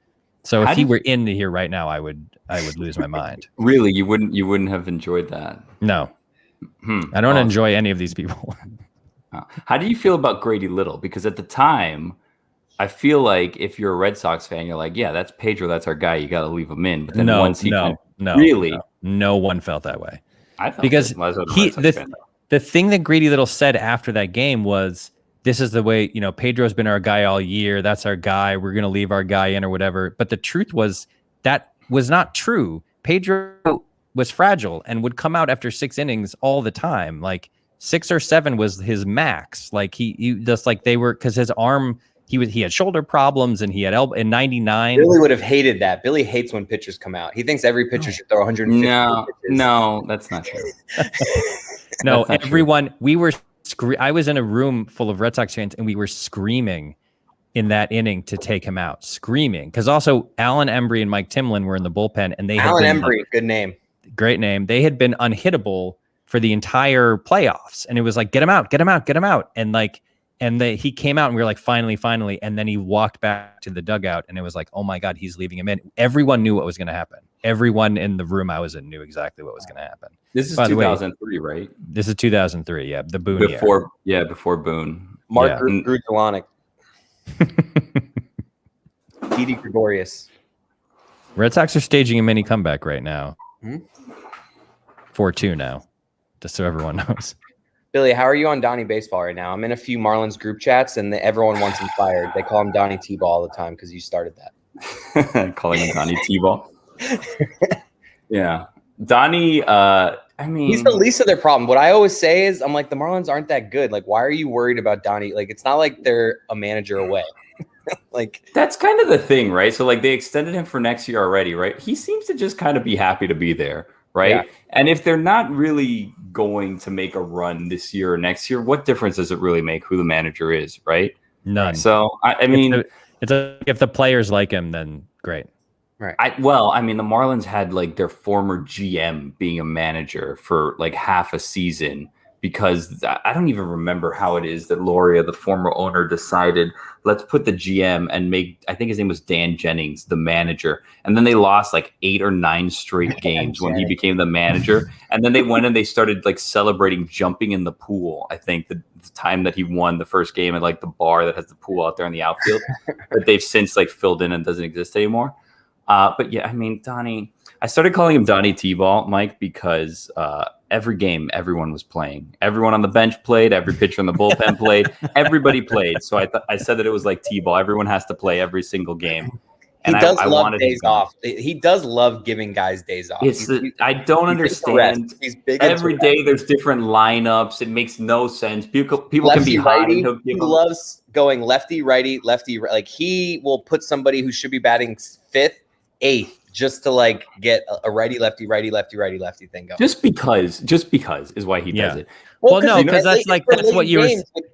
So if he were in here right now, I would lose my mind. Really, you wouldn't have enjoyed that? No, I don't enjoy any of these people. How do you feel about Grady Little? Because at the time, I feel like if you're a Red Sox fan, you're like, yeah, that's Pedro, that's our guy. You got to leave him in. But then no, really, no one felt that way. I felt because the thing that Grady Little said after that game was, this is the way, Pedro's been our guy all year. That's our guy. We're going to leave our guy in or whatever. But the truth was that was not true. Pedro was fragile and would come out after 6 innings all the time. Like 6 or 7 was his max. Like he just like they were, because his arm, he had shoulder problems and he had elbow in 99. Billy would have hated that. Billy hates when pitchers come out. He thinks every pitcher should throw 150 pitches. No, that's not true. No, everyone, I was in a room full of Red Sox fans and we were screaming in that inning to take him out, screaming. Because also Alan Embry and Mike Timlin were in the bullpen, and good name. Great name. They had been unhittable for the entire playoffs. And it was like, get him out. And he came out and we were like, finally. And then he walked back to the dugout and it was like, oh my God, he's leaving him in. Everyone knew what was going to happen. Everyone in the room I was in knew exactly what was going to happen. This is 2003, right? This is 2003. Yeah. The Boone year. Before Boone. Mark Grudzielanek. Didi Gregorius. Red Sox are staging a mini comeback right now. 4-2 now, just so everyone knows. Billy, how are you on Donnie Baseball right now? I'm in a few Marlins group chats, and everyone wants him fired. They call him Donnie T-Ball all the time because you started that. Calling him Donnie T-Ball. Yeah. Donnie, he's the least of their problem. What I always say is, I'm like, the Marlins aren't that good. Like, why are you worried about Donnie? Like, it's not like they're a manager away. Like, that's kind of the thing, right? So, like, they extended him for next year already, right? He seems to just kind of be happy to be there, right? Yeah. And if they're not really going to make a run this year or next year, what difference does it really make who the manager is, right? None. So, I mean, if the players like him, then great. Right. The Marlins had like their former GM being a manager for like half a season, because I don't even remember how it is that Loria, the former owner, decided, let's put the GM and make, I think his name was Dan Jennings, the manager. And then they lost like 8 or 9 straight games when he became the manager. And then they went and they started like celebrating jumping in the pool. I think the time that he won the first game at like the bar that has the pool out there in the outfield, that they've since like filled in and doesn't exist anymore. But yeah, I mean, Donnie, I started calling him Donnie T-Ball, Mike, because every game everyone was playing. Everyone on the bench played. Every pitcher in the bullpen played. Everybody played. So I said that it was like T-Ball. Everyone has to play every single game. And he does love days off. He does love giving guys days off. I don't understand. He's big every day there's different lineups. It makes no sense. People can be hot. He loves going lefty, righty, lefty. Like, he will put somebody who should be batting 5th, 8th, just to like get a righty, lefty thing going. Just because is why he does it. Well, no, because that's what you were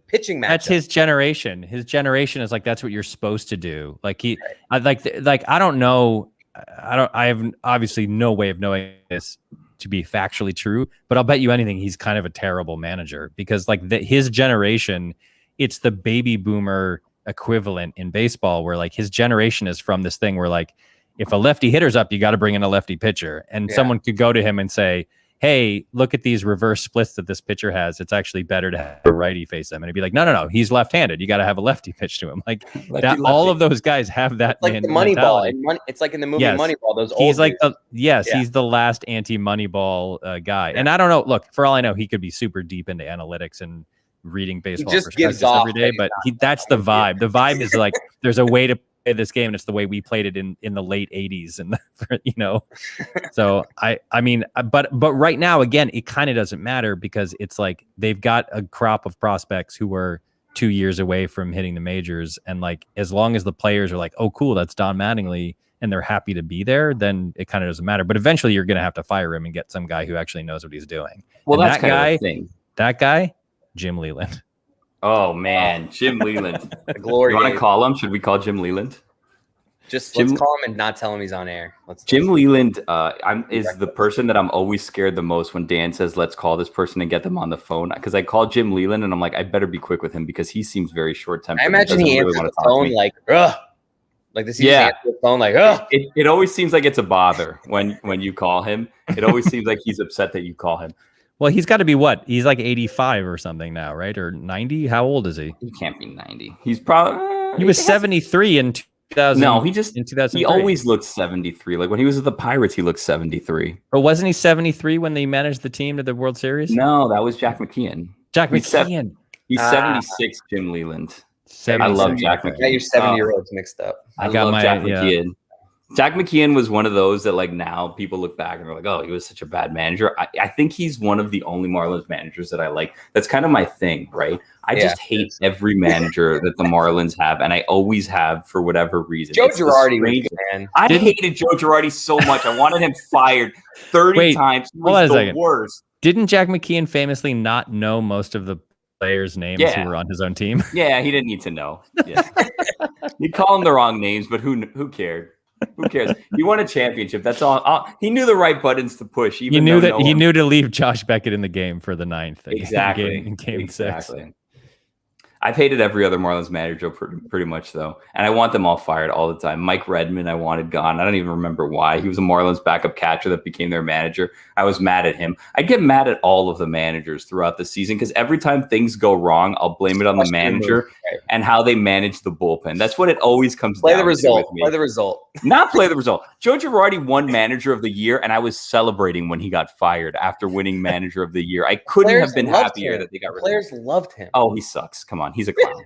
pitching match. That's his generation. His generation is like, that's what you're supposed to do. Like I don't know. I have obviously no way of knowing this to be factually true, but I'll bet you anything he's kind of a terrible manager, because like his generation, it's the baby boomer equivalent in baseball, where like his generation is from this thing where like, if a lefty hitter's up, you got to bring in a lefty pitcher. And someone could go to him and say, hey, look at these reverse splits that this pitcher has. It's actually better to have a righty face them. And he'd be like, no, he's left-handed. You got to have a lefty pitch to him. Like lefty. All of those guys have that. It's like the Moneyball. It's like in the movie Moneyball. Those old. He's like he's the last anti-Moneyball guy. Yeah. And I don't know. Look, for all I know, he could be super deep into analytics and reading baseball. He just gives off every day. But that's the vibe. The vibe is like there's a way to play this game, and it's the way we played it in the late 80s, and so I mean, but right now, again, it kind of doesn't matter, because it's like they've got a crop of prospects who are 2 years away from hitting the majors, and like as long as the players are like, oh cool, that's Don Mattingly, and they're happy to be there, then it kind of doesn't matter. But eventually you're going to have to fire him and get some guy who actually knows what he's doing. Well, and that's kind of the thing. That guy, Jim Leland. Oh man, Jim Leland. The glory. You want to days. call him? Should we call Jim Leland? Let's Jim- call him and not tell him he's on air. Jim Leland is the person that I'm always scared the most when Dan says, let's call this person and get them on the phone. Because I call Jim Leland and I'm like, I better be quick with him because he seems very short-tempered. I imagine he answers the phone like, ugh. Like this, answer the phone like, ugh. It always seems like it's a bother when you call him. It always seems like he's upset that you call him. Well, he's got to be what? He's like 85 or something now, right? Or 90? How old is he? He can't be 90. He's probably... He was 73 in 2000. No, he just... in 2003. He always looked 73. Like when he was with the Pirates, he looked 73. Or wasn't he 73 when they managed the team to the World Series? No, that was Jack McKeon. He's 76, Jim Leland. 76. I love Jack McKeon. You got your 70-year-olds mixed up. I love Jack McKeon. Jack McKeon was one of those that like now people look back and they're like, oh, he was such a bad manager. I think he's one of the only Marlins managers that I like. That's kind of my thing, right? I just hate every manager that the Marlins have, and I always have for whatever reason. Joe Girardi, man. I hated Joe Girardi so much. I wanted him fired 30 times. He was the worst. Didn't Jack McKeon famously not know most of the players' names who were on his own team? Yeah, he didn't need to know. Yeah. He'd call them the wrong names, but who cared? Who cares? He won a championship. That's all. He knew the right buttons to push. He knew that he knew to leave Josh Beckett in the game for the 9th. Exactly. In game 6. I've hated every other Marlins manager pretty much, though. And I want them all fired all the time. Mike Redmond, I wanted gone. I don't even remember why. He was a Marlins backup catcher that became their manager. I was mad at him. I get mad at all of the managers throughout the season because every time things go wrong, I'll blame it on the manager and how they manage the bullpen. That's what it always comes down to with me. Play the result. Not play the result. Joe Girardi won Manager of the Year, and I was celebrating when he got fired after winning Manager of the Year. I couldn't have been happier that they got rid of him. Players loved him. Oh, he sucks. Come on. He's a clown.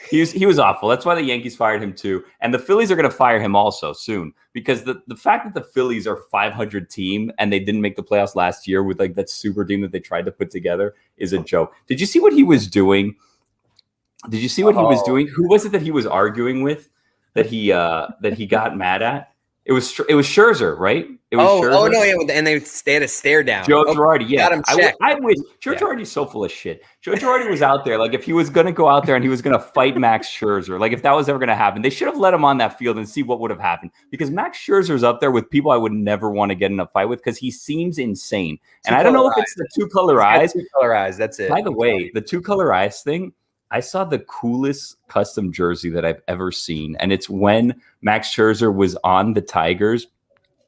He was awful. That's why the Yankees fired him too. And the Phillies are going to fire him also soon because the fact that the Phillies are 500 team and they didn't make the playoffs last year with like that super team that they tried to put together is a joke. Did you see what he was doing? He was doing? Who was it that he was arguing with that he got mad at? It was Scherzer, right? It was Scherzer. Oh no, yeah, and they had a stare down. Joe Girardi, yeah. Got him checked. I wish Joe Girardi's so full of shit. Joe Girardi was out there, like if he was going to go out there and he was going to fight Max Scherzer, like if that was ever going to happen, they should have let him on that field and see what would have happened. Because Max Scherzer's up there with people I would never want to get in a fight with because he seems insane. And I don't know if it's the two-color eyes. Two-color eyes, that's it. By the way, the two-color eyes thing, I saw the coolest custom jersey that I've ever seen, and it's when Max Scherzer was on the Tigers.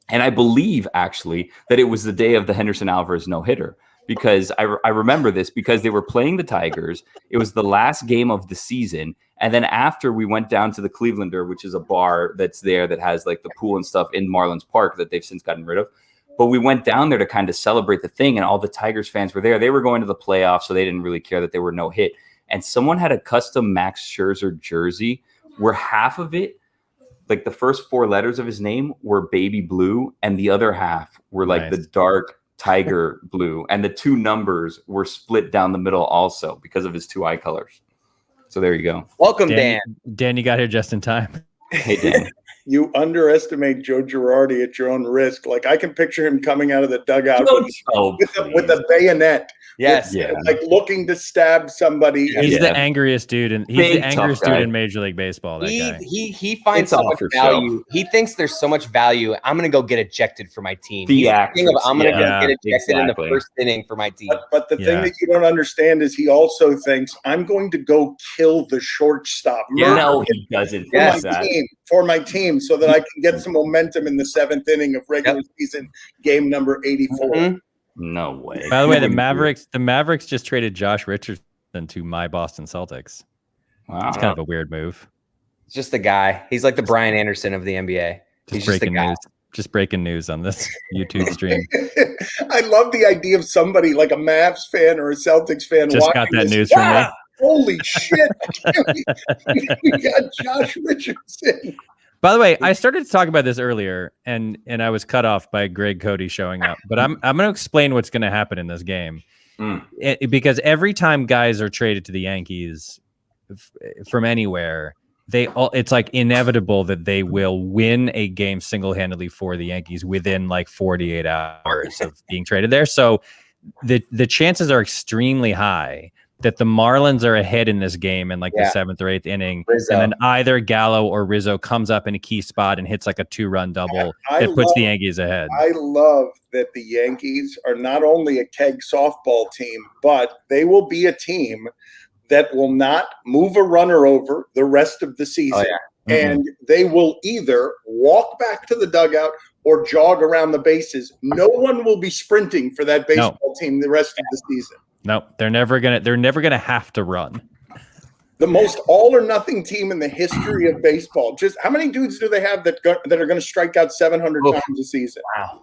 And I believe, actually, that it was the day of the Henderson Alvarez no-hitter because I remember this because they were playing the Tigers. It was the last game of the season. And then after we went down to the Clevelander, which is a bar that's there that has like the pool and stuff in Marlins Park that they've since gotten rid of. But we went down there to kind of celebrate the thing, and all the Tigers fans were there. They were going to the playoffs, so they didn't really care that they were no-hit. And someone had a custom Max Scherzer jersey where half of it, like the first 4 letters of his name were baby blue, and the other half were like the dark tiger blue, and the 2 numbers were split down the middle also because of his 2 eye colors. So there you go. Welcome, Dan. Dan, you got here just in time. Hey, Dan. You underestimate Joe Girardi at your own risk. Like I can picture him coming out of the dugout with a bayonet. Yes, like looking to stab somebody. He's the angriest dude, and he's the angriest dude in Major League Baseball. That guy. He finds so much value. He thinks there's so much value. I'm going to go get ejected for my team. I'm going to go get ejected in the first inning for my team. But the thing that you don't understand is he also thinks I'm going to go kill the shortstop. No, he doesn't. For my team, so that I can get some momentum in the 7th inning of regular season game number 84. Mm-hmm. No way. By the way, the Mavericks just traded Josh Richardson to my Boston Celtics. Wow. It's kind of a weird move. It's just the guy. He's like the Brian Anderson of the NBA. He's just the guy. Just breaking news on this YouTube stream. I love the idea of somebody like a Mavs fan or a Celtics fan just got that news from me. Holy shit. We got Josh Richardson. By the way, I started to talk about this earlier, and I was cut off by Greg Cody showing up. But I'm going to explain what's going to happen in this game. Because every time guys are traded to the Yankees from anywhere, it's like inevitable that they will win a game single-handedly for the Yankees within like 48 hours of being traded there. So the chances are extremely high that the Marlins are ahead in this game in like the 7th or 8th inning. Rizzo. And then either Gallo or Rizzo comes up in a key spot and hits like a 2-run double that puts the Yankees ahead. I love that the Yankees are not only a keg softball team, but they will be a team that will not move a runner over the rest of the season. And they will either walk back to the dugout or jog around the bases. No one will be sprinting for that baseball team the rest of the season. No, they're never gonna have to run. The most all or nothing team in the history of baseball. Just how many dudes do they have that are going to strike out 700 times a season? Wow.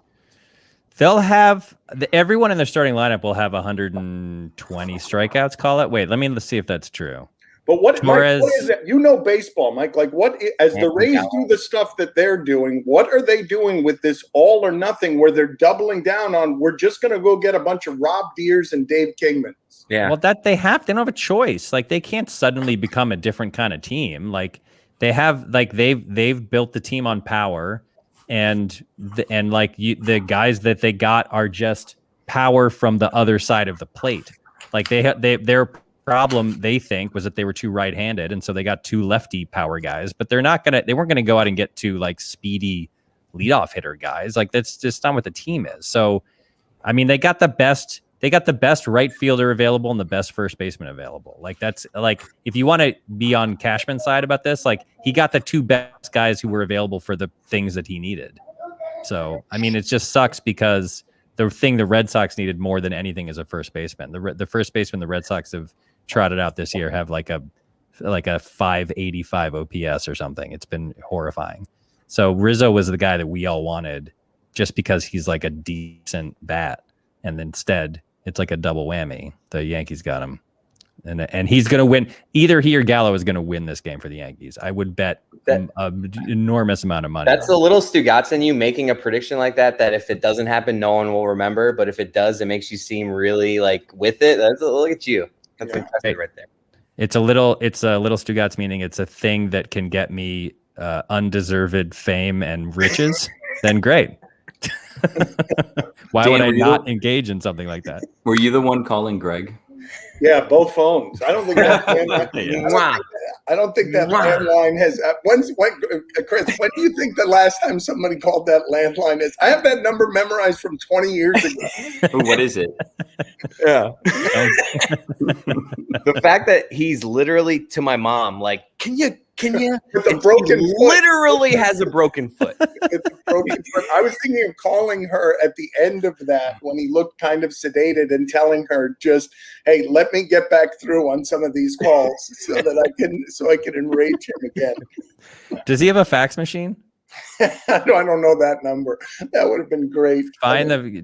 They'll have everyone in their starting lineup will have 120 strikeouts. Call it. Wait, let's see if that's true. But what is it? You know baseball, Mike. Like as the Rays do the stuff that they're doing, what are they doing with this all or nothing where they're doubling down on we're just going to go get a bunch of Rob Deers and Dave Kingmans? Yeah. Well, they don't have a choice. Like they can't suddenly become a different kind of team. Like they've built the team on power, and the guys that they got are just power from the other side of the plate. Like their problem, they think, was that they were too right-handed, and so they got 2 lefty power guys. But they weren't gonna go out and get 2 like speedy leadoff hitter guys. Like that's just not what the team is. So, I mean, they got the best right fielder available and the best first baseman available. Like that's like if you want to be on Cashman's side about this, like he got the 2 best guys who were available for the things that he needed. So, I mean, it just sucks because the thing the Red Sox needed more than anything is a first baseman. The first baseman the Red Sox have trotted out this year have like a 585 OPS or something. It's been horrifying. So Rizzo was the guy that we all wanted just because he's like a decent bat, and instead it's like a double whammy. The Yankees got him, and he's going to win. Either he or Gallo is going to win this game for the Yankees. I would bet an enormous amount of money. That's a little Stugatz in you making a prediction like that if it doesn't happen, no one will remember. But if it does, it makes you seem really like with it. Look at you. That's impressive right there. It's a little Stugatz, meaning it's a thing that can get me undeserved fame and riches. Then great. Why would I not engage in something like that? Were you the one calling Greg? Yeah, both phones. I don't think that landline has. Chris, when do you think the last time somebody called that landline is? I have that number memorized from 20 years ago. What is it? Yeah. The fact that he's literally to my mom, like, can you? With a broken foot. Literally has a broken foot. It's a broken foot. I was thinking of calling her at the end of that when he looked kind of sedated and telling her just, hey, let me get back through on some of these calls so I can enrage him again. Does he have a fax machine? I don't know that number. That would have been great.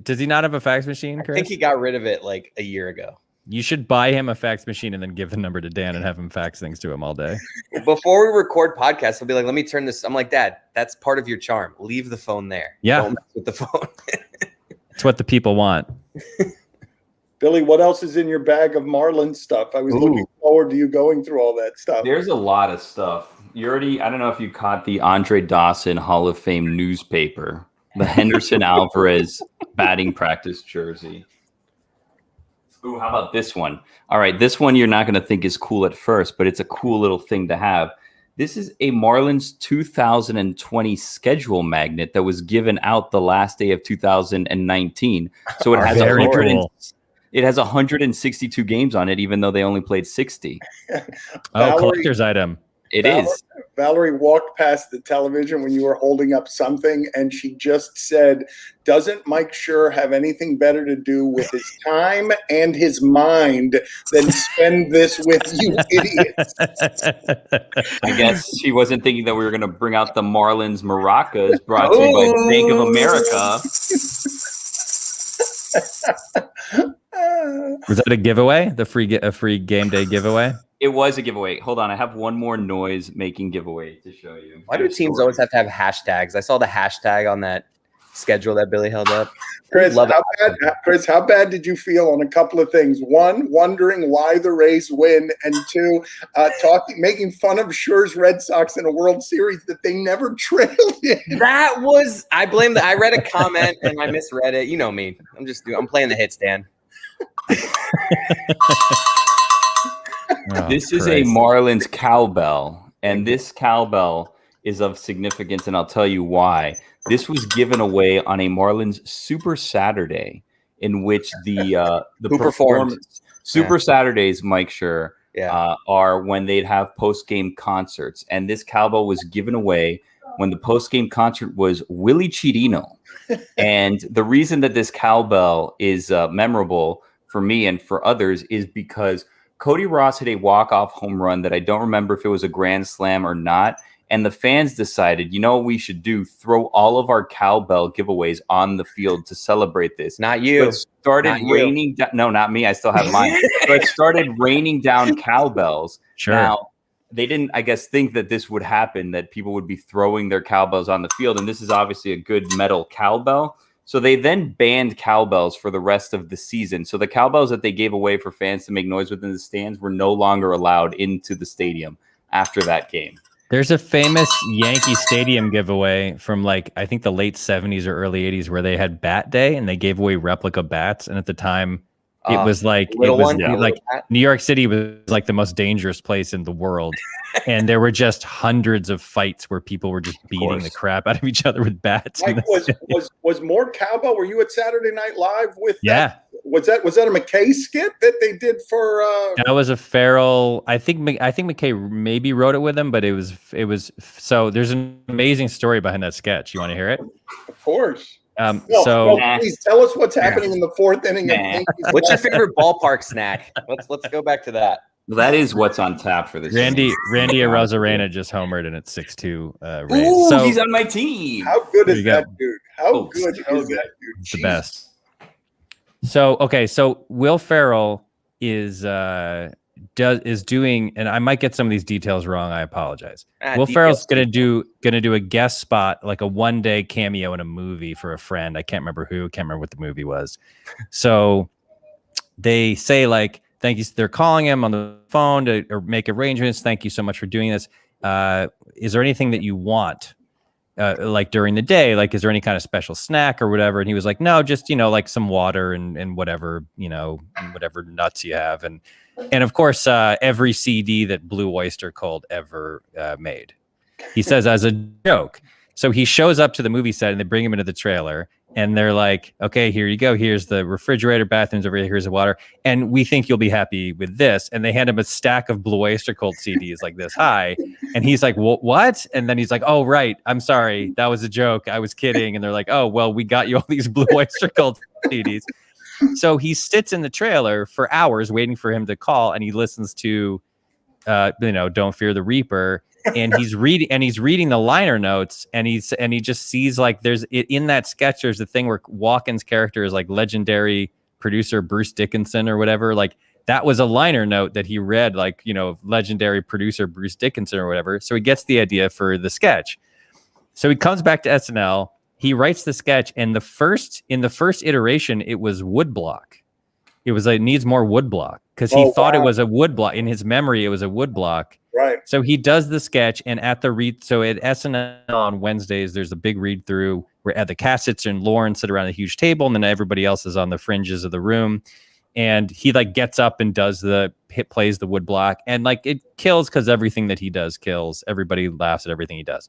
Does he not have a fax machine, Chris? I think he got rid of it like a year ago. You should buy him a fax machine and then give the number to Dan and have him fax things to him all day. Before we record podcasts, he'll be like, let me turn this. I'm like, Dad, that's part of your charm. Leave the phone there. Yeah. Don't mess with the phone. It's what the people want. Billy, what else is in your bag of Marlins stuff? I was looking forward to you going through all that stuff. There's a lot of stuff. I don't know if you caught the Andre Dawson Hall of Fame newspaper, the Henderson Alvarez batting practice jersey. Ooh, how about this one? All right, this one you're not going to think is cool at first, but it's a cool little thing to have. This is a Marlins 2020 schedule magnet that was given out the last day of 2019. So it has it has 162 games on it, even though they only played 60. Collector's item. It is. Valerie walked past the television when you were holding up something, and she just said, doesn't Mike Schur have anything better to do with his time and his mind than spend this with you idiots? I guess she wasn't thinking that we were going to bring out the Marlins maracas brought to you by Bank of America. Was that a giveaway? A free game day giveaway? It was a giveaway. Hold on, I have one more noise-making giveaway to show you. Why do teams always have to have hashtags? I saw the hashtag on that schedule that Billy held up. Chris, how bad did you feel on a couple of things? One, wondering why the Rays win, and two, making fun of Schur's Red Sox in a World Series that they never trailed in. I read a comment and I misread it. You know me. I'm playing the hits, Dan. This is a Marlins cowbell, and this cowbell is of significance, and I'll tell you why. This was given away on a Marlins Super Saturday, in which the performance Super Saturdays, Mike Schur, are when they'd have post-game concerts, and this cowbell was given away when the post-game concert was Willie Chirino. And the reason that this cowbell is memorable for me and for others is because Cody Ross hit a walk-off home run that I don't remember if it was a grand slam or not. And the fans decided, you know what we should do? Throw all of our cowbell giveaways on the field to celebrate this. Not you. So it started raining down. No, not me. I still have mine. So it started raining down cowbells. Sure. Now, they didn't, I guess, think that this would happen, that people would be throwing their cowbells on the field. And this is obviously a good metal cowbell. So they then banned cowbells for the rest of the season. So the cowbells that they gave away for fans to make noise within the stands were no longer allowed into the stadium after that game. There's a famous Yankee Stadium giveaway from I think the late 70s or early 80s where they had Bat Day and they gave away replica bats. And at the time it was New York City was like the most dangerous place in the world. And there were just hundreds of fights where people were just beating the crap out of each other with bats. Mike, was More Cowbell? Were you at Saturday Night Live with that? Was that a McKay skit that they did for? That was a Farrell. I think McKay maybe wrote it with him, but it was. So there's an amazing story behind that sketch. You want to hear it? Of course. Please tell us what's happening in the fourth inning. What's your favorite ballpark snack? Let's go back to that. Well, that is what's on tap for this. Randy Arozarena just homered, and it's 6-2 Rays. Ooh, so he's on my team. How good is that dude? How good is that dude? It's the best. So Will Ferrell is doing, and I might get some of these details wrong. I apologize. Will Ferrell's gonna do a guest spot, like a 1-day cameo in a movie for a friend. I can't remember what the movie was. So they say thank you. They're calling him on the phone to make arrangements. Thank you so much for doing this. Is there anything that you want? During the day, is there any kind of special snack or whatever? And he was like, no, just, some water and whatever, whatever nuts you have. And of course, every CD that Blue Oyster Cult ever made, he says as a joke. So he shows up to the movie set and they bring him into the trailer and they're like, okay, here you go. Here's the refrigerator, bathrooms over here. Here's the water. And we think you'll be happy with this. And they hand him a stack of Blue Oyster Cult CDs like this high. And he's like, what? And then he's like, oh, right. I'm sorry. That was a joke. I was kidding. And they're like, oh, well, we got you all these Blue Oyster Cult CDs. So he sits in the trailer for hours waiting for him to call. And he listens to, Don't Fear the Reaper. And he's reading the liner notes, and he just sees there's in that sketch, there's the thing where Walken's character is legendary producer Bruce Dickinson or whatever. That was a liner note that he read, legendary producer Bruce Dickinson or whatever. So he gets the idea for the sketch. So he comes back to SNL. He writes the sketch, and in the first iteration, it was woodblock. It was it needs more woodblock because he thought it was a woodblock. In his memory, it was a woodblock. Right. So he does the sketch, and at SNL on Wednesdays, there's a big read through where the cast sits and Lauren sit around a huge table, and then everybody else is on the fringes of the room. And he gets up and plays the woodblock, and it kills because everything that he does kills. Everybody laughs at everything he does,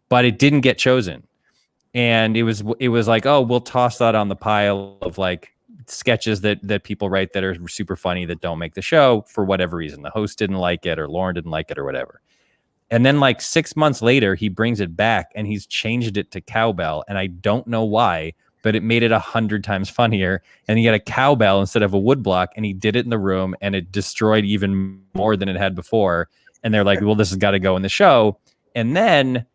but it didn't get chosen. And it was oh, we'll toss that on the pile of sketches that people write that are super funny that don't make the show for whatever reason. The host didn't like it, or Lauren didn't like it, or whatever. And then 6 months later, he brings it back and he's changed it to cowbell. And I don't know why, but it made it 100 times funnier. And he had a cowbell instead of a woodblock, and he did it in the room, and it destroyed even more than it had before. And they're like, well, this has got to go in the show. And then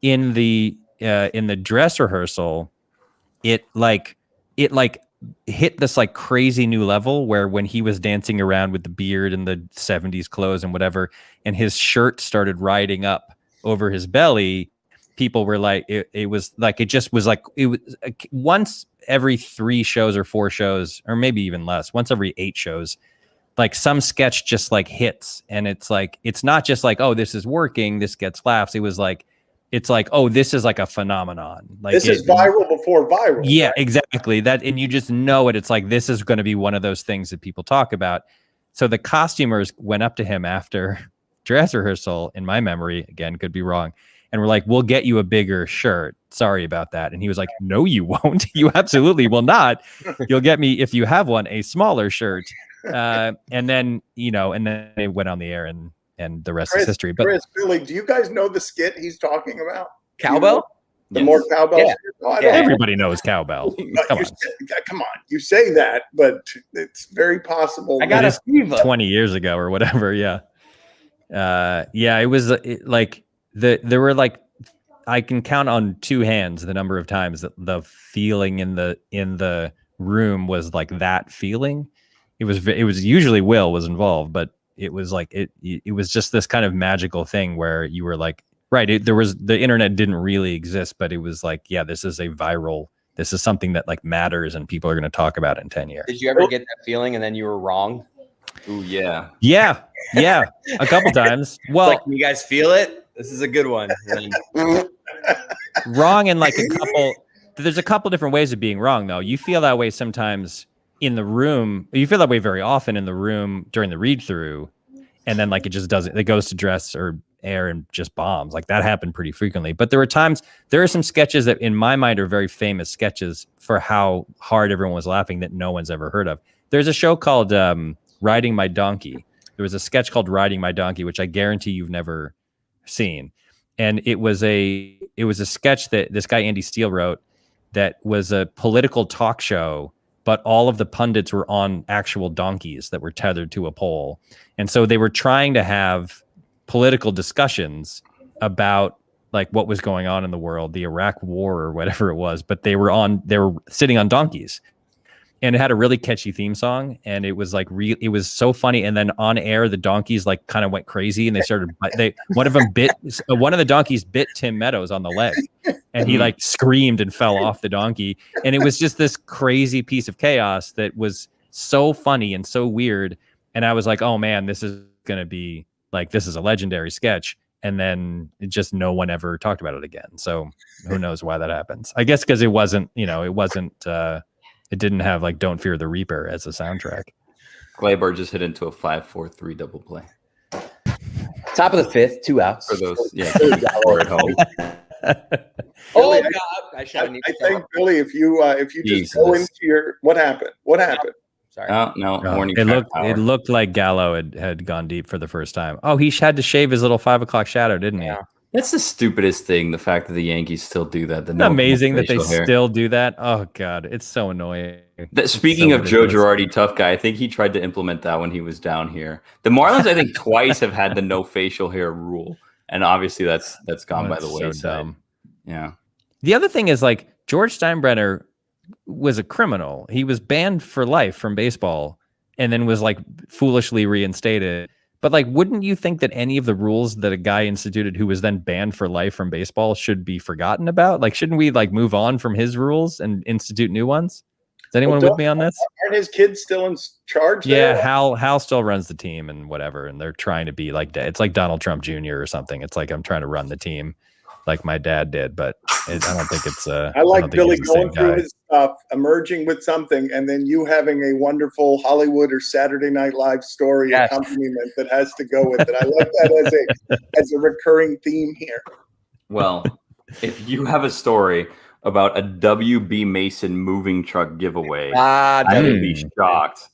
in the dress rehearsal, it hit this crazy new level where when he was dancing around with the beard and the 70s clothes and whatever, and his shirt started riding up over his belly, people were like, it was like, it just was like, it was once every 3 shows or 4 shows, or maybe even less, once every 8 shows, like some sketch just like hits. And it's like, it's not just like, oh, this is working, this gets laughs. It was like, it's like, oh, this is like a phenomenon. Like this is viral before viral. Yeah, right? exactly. That, and you just know it. It's like, this is going to be one of those things that people talk about. So the costumers went up to him after dress rehearsal, in my memory, again, could be wrong, and we're like, we'll get you a bigger shirt. Sorry about that. And he was like, no, you won't. You absolutely will not. You'll get me, if you have one, a smaller shirt. And then, you know, and then they went on the air, and the rest is history. But Chris, Billy, do you guys know the skit he's talking about? Cowbell? The More Cowbell? Yeah. No, I don't. everybody knows Cowbell. Come on. You say that, but it's very possible. I got It a is 20 years ago or whatever. Yeah. It was like there were like, I can count on 2 hands the number of times that the feeling in the room was like that feeling. It was usually Will was involved, but it was like it was just this kind of magical thing where you were like, right, there was, the internet didn't really exist, but it was like, yeah, this is something that like matters and people are going to talk about in 10 years. Did you ever get that feeling and then you were wrong? Ooh, yeah. Yeah, a couple times. Well, It's like, can you guys feel it? This is a good one. wrong in like there's a couple different ways of being wrong, though. You feel that way sometimes in the room. You feel that way very often in the room during the read through, and then like it goes to dress or air and just bombs. Like that happened pretty frequently. But there are some sketches that in my mind are very famous sketches for how hard everyone was laughing that no one's ever heard of. There's a show called Riding My Donkey. There was a sketch called Riding My Donkey, which I guarantee you've never seen. And it was a sketch that this guy Andy Steele wrote that was a political talk show, but all of the pundits were on actual donkeys that were tethered to a pole. And so they were trying to have political discussions about like what was going on in the world, the Iraq War or whatever it was, but they were sitting on donkeys. And it had a really catchy theme song, and it was like it was so funny. And then on air, the donkeys like kind of went crazy, and one of the donkeys bit Tim Meadows on the leg, and he like screamed and fell off the donkey. And it was just this crazy piece of chaos that was so funny and so weird. And I was like, oh man, this is gonna be like, this is a legendary sketch. And then no one ever talked about it again. So who knows why that happens? I guess because it didn't have like "Don't Fear the Reaper" as a soundtrack. Glaber just hit into a 5-4-3 double play. Top of the 5th, 2 outs. For those, yeah, or at home. Oh God! I think Billy, if you just go into your what happened? Sorry. Oh no, morning. It looked like Gallo had gone deep for the first time. Oh, he had to shave his little 5 o'clock shadow, didn't he? Yeah. That's the stupidest thing. The fact that the Yankees still do that. Amazing that they still do that. Oh God, it's so annoying. Speaking of Joe Girardi, tough guy, I think he tried to implement that when he was down here. The Marlins, I think, twice have had the no facial hair rule, and obviously that's gone by the wayside. So dumb. Yeah. The other thing is like George Steinbrenner was a criminal. He was banned for life from baseball, and then was like foolishly reinstated. But like, wouldn't you think that any of the rules that a guy instituted who was then banned for life from baseball should be forgotten about? Like, shouldn't we like move on from his rules and institute new ones? Is anyone with me on this? Aren't his kids still in charge? Yeah, there? Hal still runs the team and whatever, and they're trying to be like, it's like Donald Trump Jr. or something. It's like I'm trying to run the team like my dad did, but I don't think it's. I like Billy going through his stuff, emerging with something, and then you having a wonderful Hollywood or Saturday Night Live story accompaniment that has to go with it. I like that as a recurring theme here. Well, if you have a story about a WB Mason moving truck giveaway, I would be shocked.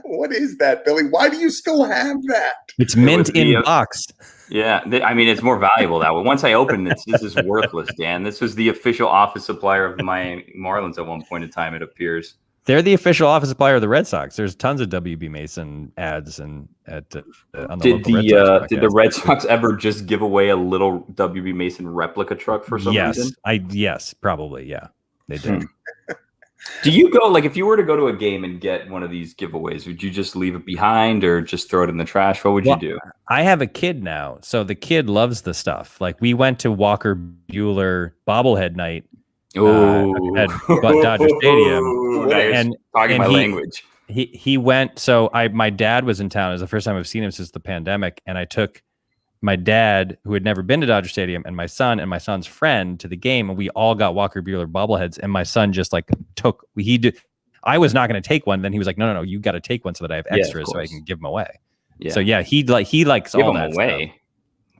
What is that, Billy? Why do you still have that? It's mint in box. Yeah, I mean, it's more valuable that way. Once I open it, this is worthless, Dan. This was the official office supplier of the Miami Marlins at one point in time, it appears. They're the official office supplier of the Red Sox. There's tons of WB Mason ads on the did the Red Sox ever just give away a little WB Mason replica truck for some reason? Yes, probably, yeah. They did. Do you go, like, if you were to go to a game and get one of these giveaways, would you just leave it behind or just throw it in the trash? What would you do? I have a kid now, so the kid loves the stuff. Like, we went to Walker Buehler bobblehead night at Dodger Stadium, and talking my language. He went. So my dad was in town. It was the first time I've seen him since the pandemic, and I took my dad, who had never been to Dodger Stadium, and my son's friend to the game, and we all got Walker Buehler bobbleheads. And my son just like I was not going to take one. Then he was like, no, you got to take one so that I have extras so I can give them away. Yeah. So yeah, he likes all that away. Stuff.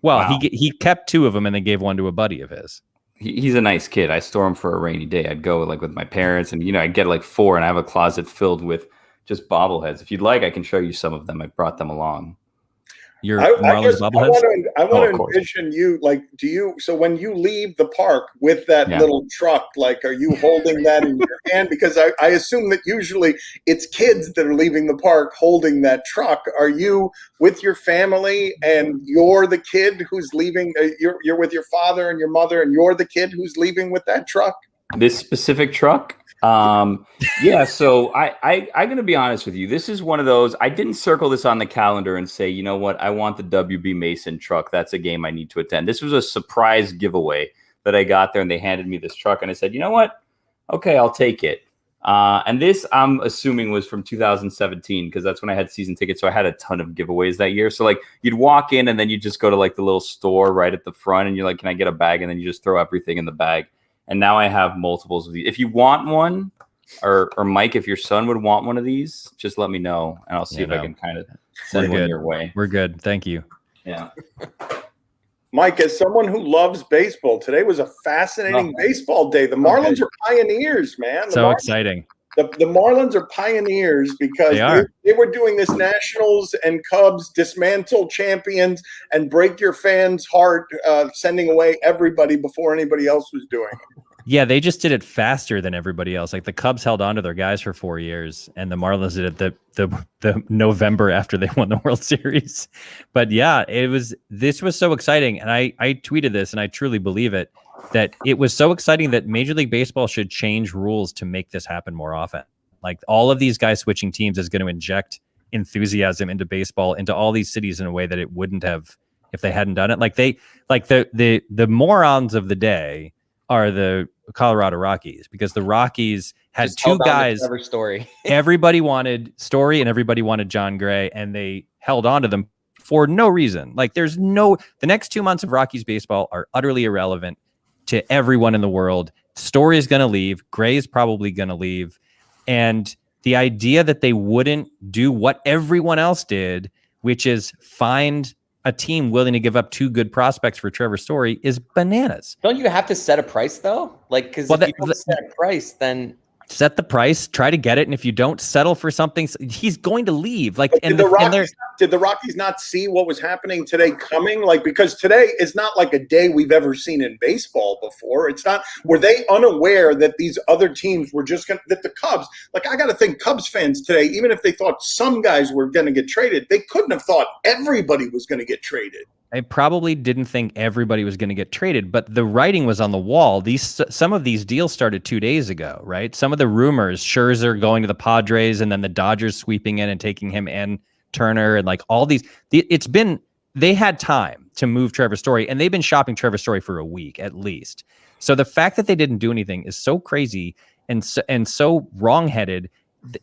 Well, wow. he kept 2 of them and then gave one to a buddy of his. He's a nice kid. I store him for a rainy day. I'd go like with my parents, and I'd get like 4, and I have a closet filled with just bobbleheads. If you'd like, I can show you some of them. I brought them along. Your Marlins bobbleheads? I want to envision you, like, so when you leave the park with that little truck, like, are you holding that in your hand? Because I assume that usually it's kids that are leaving the park holding that truck. Are you with your family and you're the kid who's leaving? You're with your father and your mother, and you're the kid who's leaving with that truck? This specific truck? Yeah, so I'm gonna be honest with you. This is one of those, I didn't circle this on the calendar and say, you know what, I want the WB Mason truck. That's a game I need to attend. This was a surprise giveaway that I got there, and they handed me this truck, and I said, you know what? Okay, I'll take it. And this, I'm assuming, was from 2017, because that's when I had season tickets. So I had a ton of giveaways that year. So like, you'd walk in and then you just go to like the little store right at the front, and you're like, can I get a bag? And then you just throw everything in the bag. And now I have multiples of these. If you want one, or Mike, if your son would want one of these, just let me know, and I'll see if I can kind of send one your way. We're good. Thank you. Yeah. Mike, as someone who loves baseball, today was a fascinating baseball day. The Marlins are pioneers, man. Exciting. The Marlins are pioneers because they were doing this Nationals and Cubs dismantle champions and break your fan's heart, sending away everybody before anybody else was doing it. Yeah, they just did it faster than everybody else. Like, the Cubs held on to their guys for 4 years, and the Marlins did it the November after they won the World Series. But yeah, this was so exciting. And I tweeted this, and I truly believe it, that it was so exciting that Major League Baseball should change rules to make this happen more often. Like, all of these guys switching teams is going to inject enthusiasm into baseball, into all these cities, in a way that it wouldn't have if they hadn't done it. Like, the morons of the day are the Colorado Rockies, because the Rockies had just 2 guys. Everybody wanted Story and everybody wanted John Gray, and they held on to them for no reason. Like, the next 2 months of Rockies baseball are utterly irrelevant to everyone in the world. Story is going to leave. Gray is probably going to leave. And the idea that they wouldn't do what everyone else did, which is find a team willing to give up 2 good prospects for Trevor Story, is bananas. Don't you have to set a price though? Like, because if you don't set a price, then set the price, try to get it, and if you don't settle for something, he's going to leave. Like, did the Rockies not see what was happening today coming? Like, because today is not like a day we've ever seen in baseball before. It's not. Were they unaware that these other teams were just going that the Cubs? Like, I got to think Cubs fans today, even if they thought some guys were going to get traded, they couldn't have thought everybody was going to get traded. I probably didn't think everybody was going to get traded, but the writing was on the wall. Some of these deals started 2 days ago, right? Some of the rumors, Scherzer going to the Padres, and then the Dodgers sweeping in and taking him and Turner, and like all these. They had time to move Trevor Story, and they've been shopping Trevor Story for a week at least. So the fact that they didn't do anything is so crazy and so wrongheaded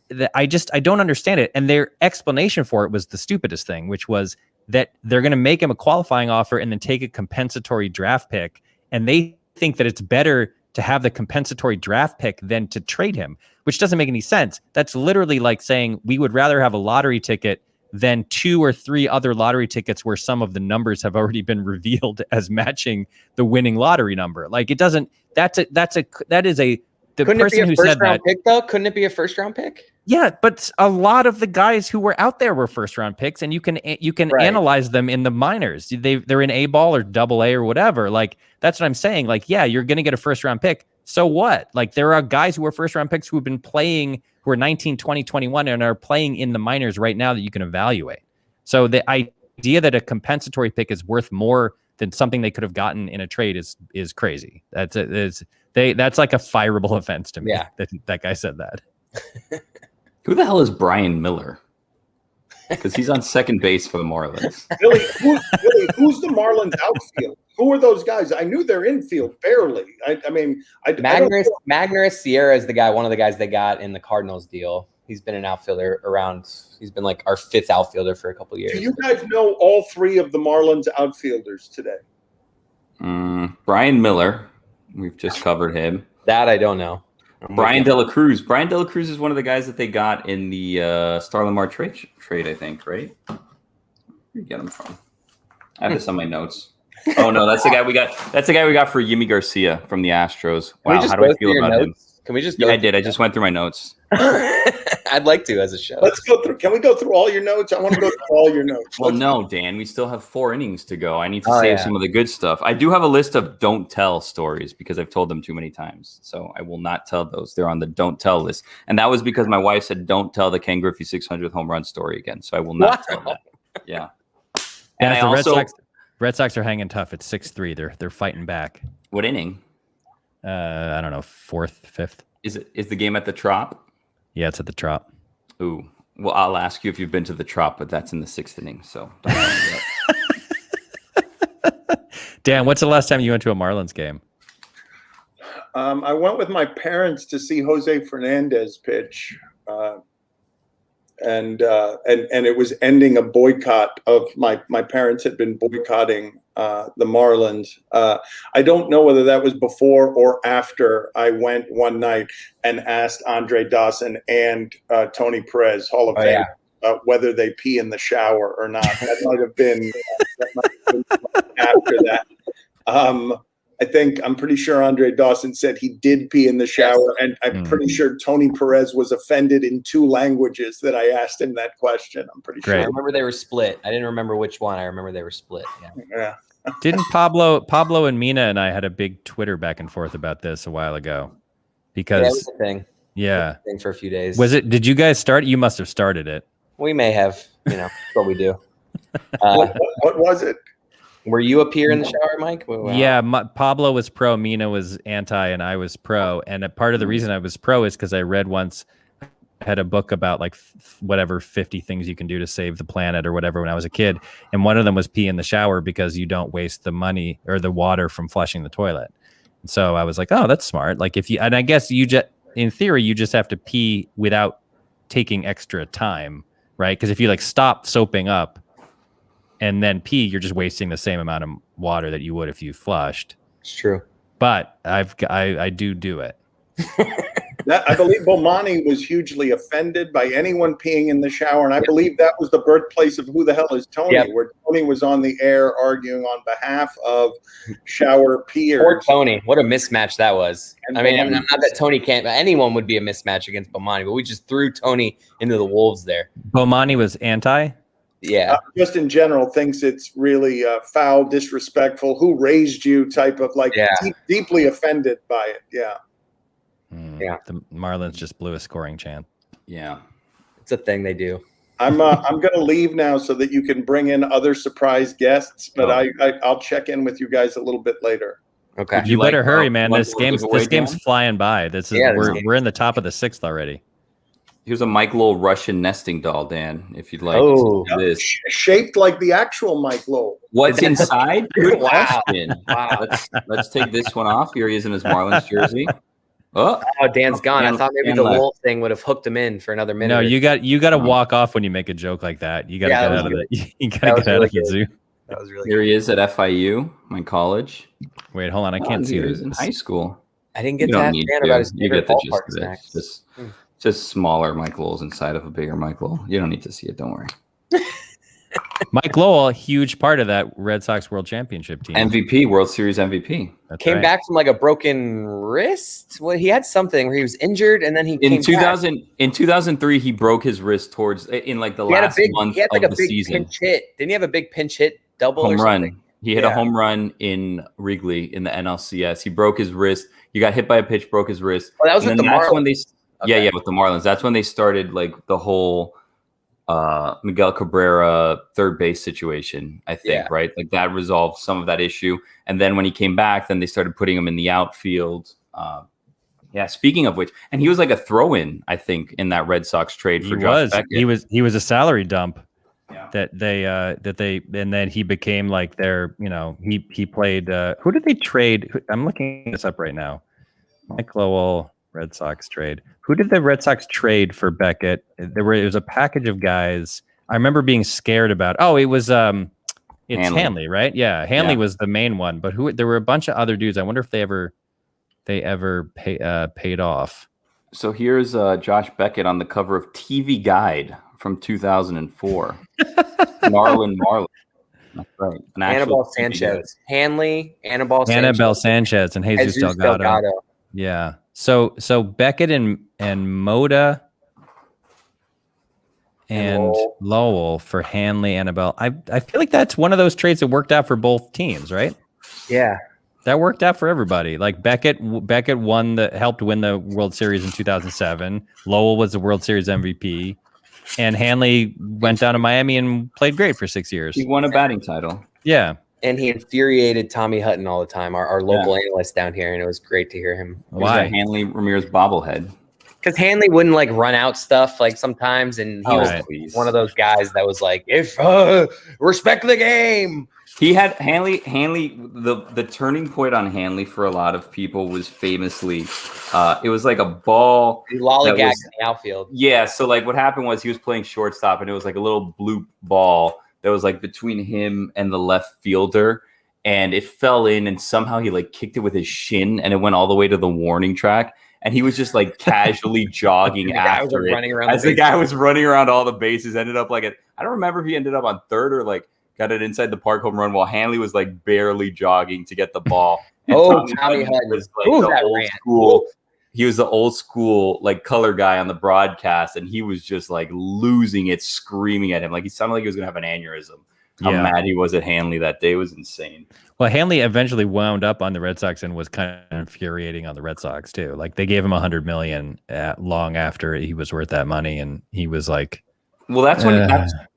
that I don't understand it. And their explanation for it was the stupidest thing, which was that they're going to make him a qualifying offer and then take a compensatory draft pick. And they think that it's better to have the compensatory draft pick than to trade him, which doesn't make any sense. That's literally like saying we would rather have a lottery ticket than 2 or 3 other lottery tickets where some of the numbers have already been revealed as matching the winning lottery number. Like, it doesn't, that is a, the couldn't person it be a who first said round that pick though? Couldn't it be a first round pick? Yeah, but a lot of the guys who were out there were first round picks, and you can analyze them in the minors. They're in A ball or double A or whatever. Like, that's what I'm saying. Like, yeah, you're going to get a first round pick. So what? Like, there are guys who are first round picks who have been playing, who are 19, 20, 21 and are playing in the minors right now that you can evaluate. So the idea that a compensatory pick is worth more than something they could have gotten in a trade is crazy. That's That's like a fireable offense to me. Yeah. That guy said that. Who the hell is Brian Miller? Because he's on second base for the Marlins. Billy, who's the Marlins outfield? Who are those guys? I knew their infield barely. Magnus Sierra is one of the guys they got in the Cardinals deal. He's been an outfielder around. He's been like our fifth outfielder for a couple of years. Do you guys know all three of the Marlins outfielders today? Brian Miller. We've just covered him. That I don't know. Brian De La Cruz. Brian De La Cruz is one of the guys that they got in the Starlin Mart trade, I think, right? Where did you get him from? I have this on my notes. Oh no, that's the guy we got. That's the guy we got for Yimi Garcia from the Astros. Wow, how do I feel about him? Can we just? Yeah, I did. I just went through my notes. I'd like to as a show. Let's go through. Can we go through all your notes? I want to go through all your notes. Well, no, Dan. We still have 4 innings to go. I need to save some of the good stuff. I do have a list of don't tell stories because I've told them too many times. So I will not tell those. They're on the don't tell list. And that was because my wife said don't tell the Ken Griffey 600th home run story again. So I will not tell that. Yeah. And I also Red Sox are hanging tough. It's 6-3. They're fighting back. What inning? I don't know, 4th, 5th. Is the game at the Trop? Yeah, it's at the Trop. Ooh. Well, I'll ask you if you've been to the Trop, but that's in the 6th inning. So don't tell me that. Dan, what's the last time you went to a Marlins game? I went with my parents to see Jose Fernandez pitch, and it was ending a boycott of my parents had been boycotting the Marlins. I don't know whether that was before or after I went one night and asked Andre Dawson and Tony Perez, Hall of Fame, whether they pee in the shower or not. That might have been after that. I'm pretty sure Andre Dawson said he did pee in the shower, and I'm pretty sure Tony Perez was offended in 2 languages that I asked him that question. I'm pretty sure. I remember they were split. I didn't remember which one. I remember they were split. Yeah. Didn't Pablo and Mina and I had a big Twitter back and forth about this a while ago? Because that was a thing. Yeah. It was a thing for a few days. Did you guys start? You must have started it. We may have. That's what we do. What was it? Were you a peer in the shower, Mike? Wow. Yeah, Pablo was pro, Mina was anti, and I was pro. And a part of the reason I was pro is because I read once, I had a book about like 50 things you can do to save the planet or whatever when I was a kid. And one of them was pee in the shower because you don't waste the money or the water from flushing the toilet. And so I was like, oh, that's smart. Like and I guess in theory, you just have to pee without taking extra time, right? Because if you like stop soaping up and then pee, you're just wasting the same amount of water that you would if you flushed. It's true. But I do it. I believe Bomani was hugely offended by anyone peeing in the shower, and I believe that was the birthplace of Who the Hell is Tony, where Tony was on the air arguing on behalf of shower peers. Poor Tony. What a mismatch that was. And not that Tony can't, anyone would be a mismatch against Bomani, but we just threw Tony into the wolves there. Bomani was anti? Yeah. Just in general, thinks it's really foul, disrespectful, who raised you type of deeply offended by it. Yeah. Yeah. The Marlins just blew a scoring chance. Yeah. It's a thing they do. I'm going to leave now so that you can bring in other surprise guests, but I'll check in with you guys a little bit later. Okay. You better hurry, man. This game's flying by. We're in the top of the 6th already. Here's a Mike Lowell Russian nesting doll, Dan, if you'd like to see this. Shaped like the actual Mike Lowell. What's inside? Good question. Wow. Let's take this one off. Here he is in his Marlins jersey. Oh, Dan's gone. I thought maybe the Lowell thing would have hooked him in for another minute. No, you got to walk off when you make a joke like that. You got to get out of it. You got to get out of the zoo. That was really Here he is at FIU, my college. Wait, hold on. I can't see this. In high school. I didn't get to ask Dan about his favorite ballpark snacks. Just smaller Mike Lowell's inside of a bigger Mike Lowell. You don't need to see it. Don't worry. Mike Lowell, a huge part of that Red Sox World Championship team. MVP, World Series MVP. Came back from like a broken wrist. Well, he had something where he was injured, and then he in 2003 he broke his wrist towards in like the last month of the season. Pinch hit. Didn't he have a big pinch hit double home or something? Run? He hit a home run in Wrigley in the NLCS. He broke his wrist. He got hit by a pitch, broke his wrist. Oh, that was with the Marlins. Yeah, with the Marlins. That's when they started like the whole Miguel Cabrera third base situation, I think, right? Like that resolved some of that issue. And then when he came back, then they started putting him in the outfield. Yeah. Speaking of which, and he was like a throw-in, I think, in that Red Sox trade for Josh Beckett. He was a salary dump. Yeah. That they and then he became like their, he played. Who did they trade? I'm looking this up right now. Mike Lowell, Red Sox trade. Who did the Red Sox trade for Beckett? It was a package of guys. I remember being scared about. Oh, it was it's Hanley, right? Yeah, Hanley was the main one. But there were a bunch of other dudes. I wonder if they ever paid off. So here's Josh Beckett on the cover of TV Guide from 2004. Marlins. That's right. Anibal Sanchez. Hanley, Anibal Sanchez, and Jesus Delgado. Yeah. So Beckett and Moda and Lowell for Hanley, Anibal. I feel like that's one of those trades that worked out for both teams, right? Yeah. That worked out for everybody. Like Beckett helped win the World Series in 2007. Lowell was the World Series MVP. And Hanley went down to Miami and played great for 6 years. He won a batting title. Yeah. And he infuriated Tommy Hutton all the time, our local analyst down here, and it was great to hear him. Why? Hanley Ramirez bobblehead. Because Hanley wouldn't like run out stuff like sometimes, and he was one of those guys that was like, "If respect the game." He had Hanley. The turning point on Hanley for a lot of people was famously, it was like a ball lollygagged in the outfield. Yeah, so like what happened was he was playing shortstop, and it was like a little bloop ball that was like between him and the left fielder, and it fell in, and somehow he like kicked it with his shin, and it went all the way to the warning track. And he was just like casually jogging after it. As the guy was running around all the bases, ended up like I don't remember if he ended up on third or like got it inside the park home run while Hanley was like barely jogging to get the ball. And Tommy Hutton was like the old school. He was the old school like color guy on the broadcast, and he was just like losing it, screaming at him. Like he sounded like he was gonna have an aneurysm. How mad he was at Hanley that day was insane. Well, Hanley eventually wound up on the Red Sox and was kind of infuriating on the Red Sox too. Like they gave him $100 million long after he was worth that money, and he was like, "Well, that's when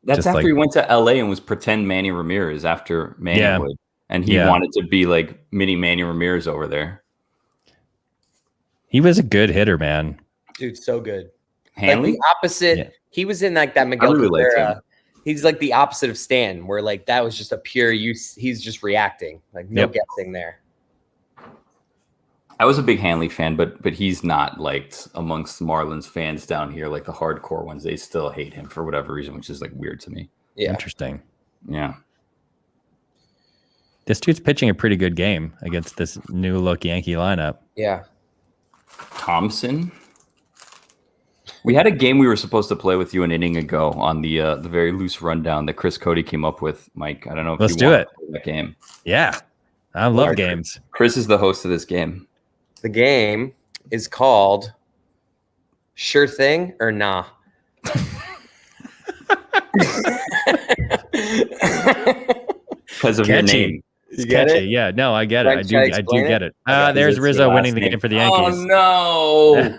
that's after he went to LA and was pretend Manny Ramirez after Manny would, and he wanted to be like mini Manny Ramirez over there." He was a good hitter, man. Dude, so good. Hanley, like the opposite. Yeah. He was in like that Miguel Cabrera. He's like the opposite of Stan, where like that was just a pure use. He's just reacting, like no guessing there. I was a big Hanley fan, but he's not liked amongst Marlins fans down here, like the hardcore ones. They still hate him for whatever reason, which is like weird to me. Yeah, interesting. Yeah, this dude's pitching a pretty good game against this new look Yankee lineup. Yeah, Thompson. We had a game we were supposed to play with you an inning ago on the very loose rundown that Chris Cody came up with, Mike. I don't know if Let's do it. That game. Yeah, I love games. Chris is the host of this game. The game is called Sure Thing or Nah. Because of your name. It's catchy. Yeah, no, I get it. I do get it. There's Rizzo winning the game for the Yankees. Oh no!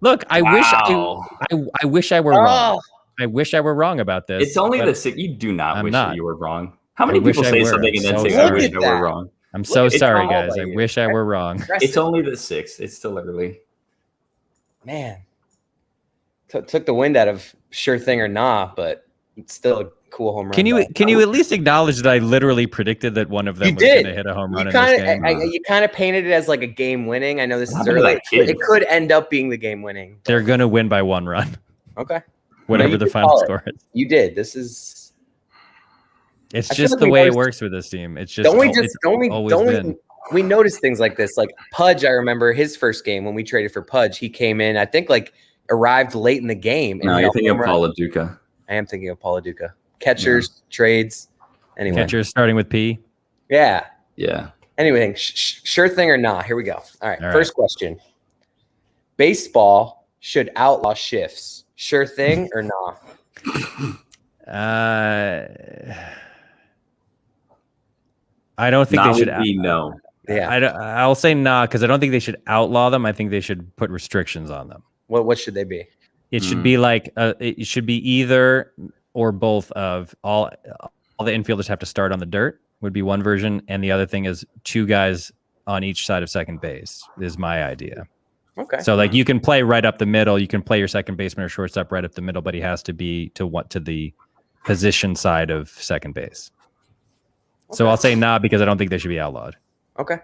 Look, I wish I were wrong. I wish I were wrong about this. It's only the sixth. You do not wish that you were wrong. How many people say something and then say, "I wish I were wrong"? I'm so sorry, guys. I wish I were wrong. It's only the 6th. It's still early. Man, took the wind out of Sure Thing or Nah, but it's still a cool home run. Can you at least acknowledge that I literally predicted that one of them was going to hit a home run in this game? You kind of painted it as like a game winning. I know this is early. It could end up being the game winning. They're going to win by 1 run. Okay. Whatever the final score is. You did. This is. It's just the way it works with this team. It's just we notice things like this. Like Pudge, I remember his first game when we traded for Pudge. He came in, I think, like arrived late in the game. No, you're thinking of Paula Duca. I am thinking of Paula Duca. Catchers, trades. Anyway, catchers starting with P. Yeah. Yeah. Anyway, Sure Thing or Nah. Here we go. All right. First question. Baseball should outlaw shifts. Sure Thing or Nah? I don't think they should. No. Yeah. I'll say nah because I don't think they should outlaw them. I think they should put restrictions on them. What should they be? It should be like it should be either or both of all the infielders have to start on the dirt would be one version, and the other thing is 2 guys on each side of second base is my idea. Okay. So like you can play right up the middle. You can play your second baseman or shortstop right up the middle, but he has to be to the position side of second base. Okay. So I'll say nah because I don't think they should be outlawed. Okay.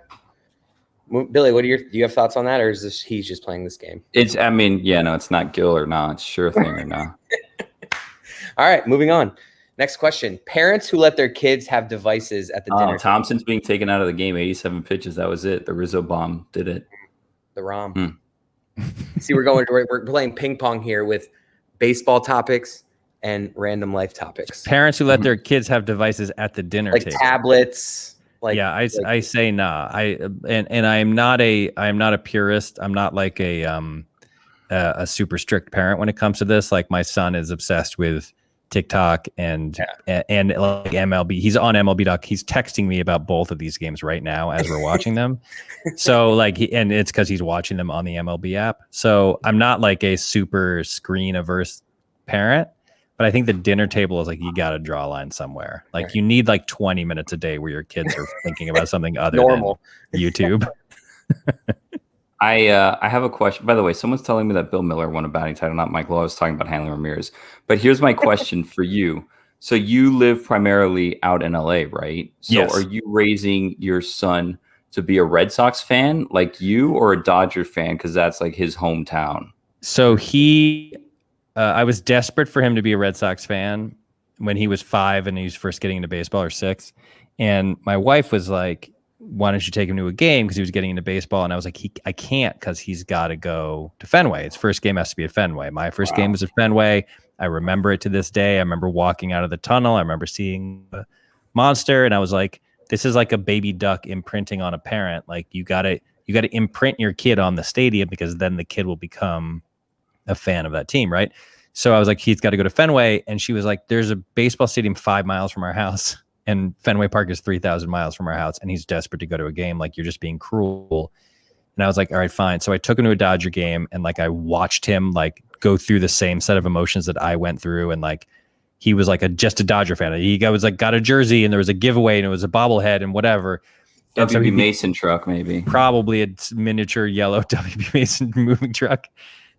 Billy, do you have thoughts on that, or is this he's just playing this game? It's not Gil or not. It's sure thing or not. All right, moving on. Next question. Parents who let their kids have devices at the dinner Thompson's being taken out of the game, 87 pitches. That was it. The Rizzo bomb did it. The ROM. See, we're playing ping pong here with baseball topics and random life topics. Parents who let their kids have devices at the dinner table. Like tablets. I say nah. I'm not a purist. I'm not like a super strict parent when it comes to this. Like my son is obsessed with TikTok and like MLB. He's on MLB. He's texting me about both of these games right now as we're watching them. So and it's because he's watching them on the MLB app. So I'm not like a super screen averse parent, but I think the dinner table is like, you got to draw a line somewhere. Like you need like 20 minutes a day where your kids are thinking about something other than YouTube. I have a question. By the way, someone's telling me that Bill Miller won a batting title, not Mike Lowe. I was talking about Hanley Ramirez. But here's my question for you. So you live primarily out in LA, right? So yes. Are you raising your son to be a Red Sox fan like you, or a Dodger fan because that's like his hometown? So I was desperate for him to be a Red Sox fan when he was 5 and he was first getting into baseball, or 6. And my wife was like, why don't you take him to a game? Because he was getting into baseball. And I was like, I can't, because he's got to go to Fenway. His first game has to be at Fenway. My first game was at Fenway. I remember it to this day. I remember walking out of the tunnel. I remember seeing the monster. And I was like, this is like a baby duck imprinting on a parent. Like you got to imprint your kid on the stadium, because then the kid will become a fan of that team. Right. So I was like, he's got to go to Fenway. And she was like, there's a baseball stadium 5 miles from our house. And Fenway Park is 3,000 miles from our house, and he's desperate to go to a game. Like, you're just being cruel. And I was like, all right, fine. So I took him to a Dodger game, and like I watched him like go through the same set of emotions that I went through. And like he was like just a Dodger fan. He got a jersey, and there was a giveaway, and it was a bobblehead and whatever. And WB Mason truck, maybe. Probably a miniature yellow WB Mason moving truck.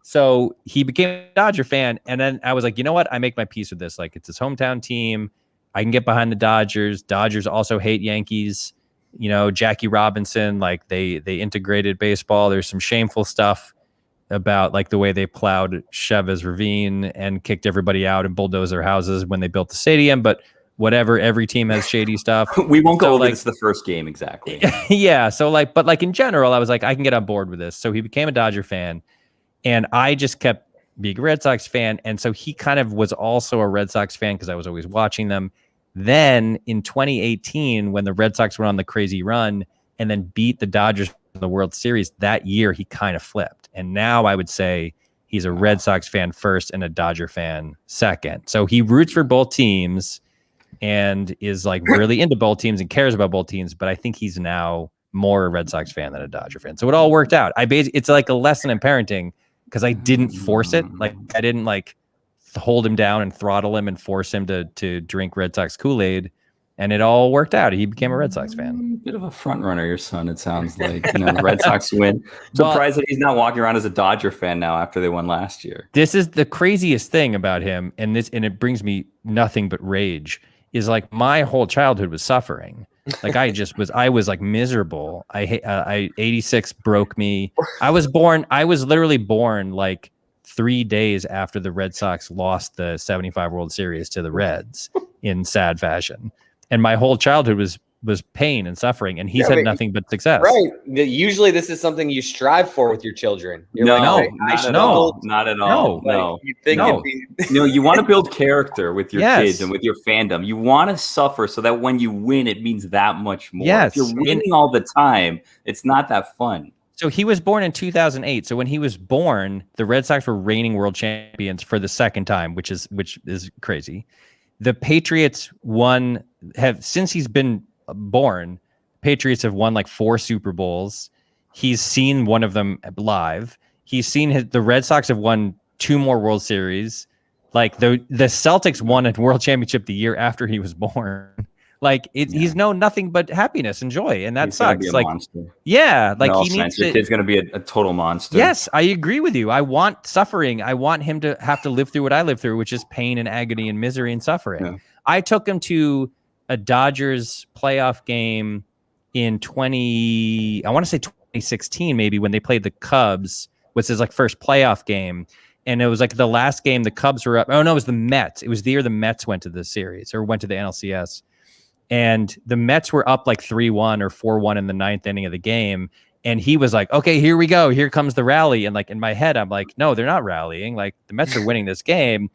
So he became a Dodger fan. And then I was like, you know what? I make my peace with this. Like, it's his hometown team. I can get behind the Dodgers. Dodgers also hate Yankees. You know, Jackie Robinson, like they integrated baseball. There's some shameful stuff about like the way they plowed Chavez Ravine and kicked everybody out and bulldozed their houses when they built the stadium. But whatever, every team has shady stuff. We won't go over this the first game exactly. Yeah. So like, but like in general, I was like, I can get on board with this. So he became a Dodger fan, and I just kept being a Red Sox fan. And so he kind of was also a Red Sox fan because I was always watching them. Then in 2018, when the Red Sox went on the crazy run and then beat the Dodgers in the World Series, that year he kind of flipped. And now I would say he's a Red Sox fan first and a Dodger fan second. So he roots for both teams and is like really into both teams and cares about both teams. But I think he's now more a Red Sox fan than a Dodger fan. So it all worked out. It's like a lesson in parenting, because I didn't force it. Like I didn't like hold him down and throttle him and force him to drink Red Sox Kool-Aid, and it all worked out. He became a Red Sox fan. Bit of a front runner, your son. It sounds like, the Red Sox win. Surprised that he's not walking around as a Dodger fan now after they won last year. This is the craziest thing about him, and it brings me nothing but rage. Is like my whole childhood was suffering. Like I was like miserable. 86 broke me. I was literally born like 3 days after the Red Sox lost the 75 World Series to the Reds in sad fashion. And my whole childhood was pain and suffering, and he's had nothing but success. Right. Usually this is something you strive for with your children. Not at all. You think you want to build character with your kids and with your fandom. You want to suffer so that when you win, it means that much more. Yes. If you're winning all the time, it's not that fun. So he was born in 2008. So when he was born, the Red Sox were reigning world champions for the second time, which is crazy. The Patriots since he's been born, Patriots have won like 4 Super Bowls. He's seen one of them live. He's seen the Red Sox have won 2 more World Series. Like the Celtics won a world championship the year after he was born. Like he's known nothing but happiness and joy, and that he's gonna sucks. be a Like, monster. yeah, like he needs Your to. kid's gonna be a total monster. Yes, I agree with you. I want suffering. I want him to have to live through what I live through, which is pain and agony and misery and suffering. Yeah. I took him to a Dodgers playoff game in 2016, maybe, when they played the Cubs, which is like first playoff game. And it was like the last game the Cubs were up. Oh, no, it was the Mets. It was the year the Mets went to the series or went to the NLCS. And the Mets were up like 3-1 or 4-1 in the ninth inning of the game. And he was like, okay, here we go. Here comes the rally. And like in my head, I'm like, no, they're not rallying. Like the Mets are winning this game.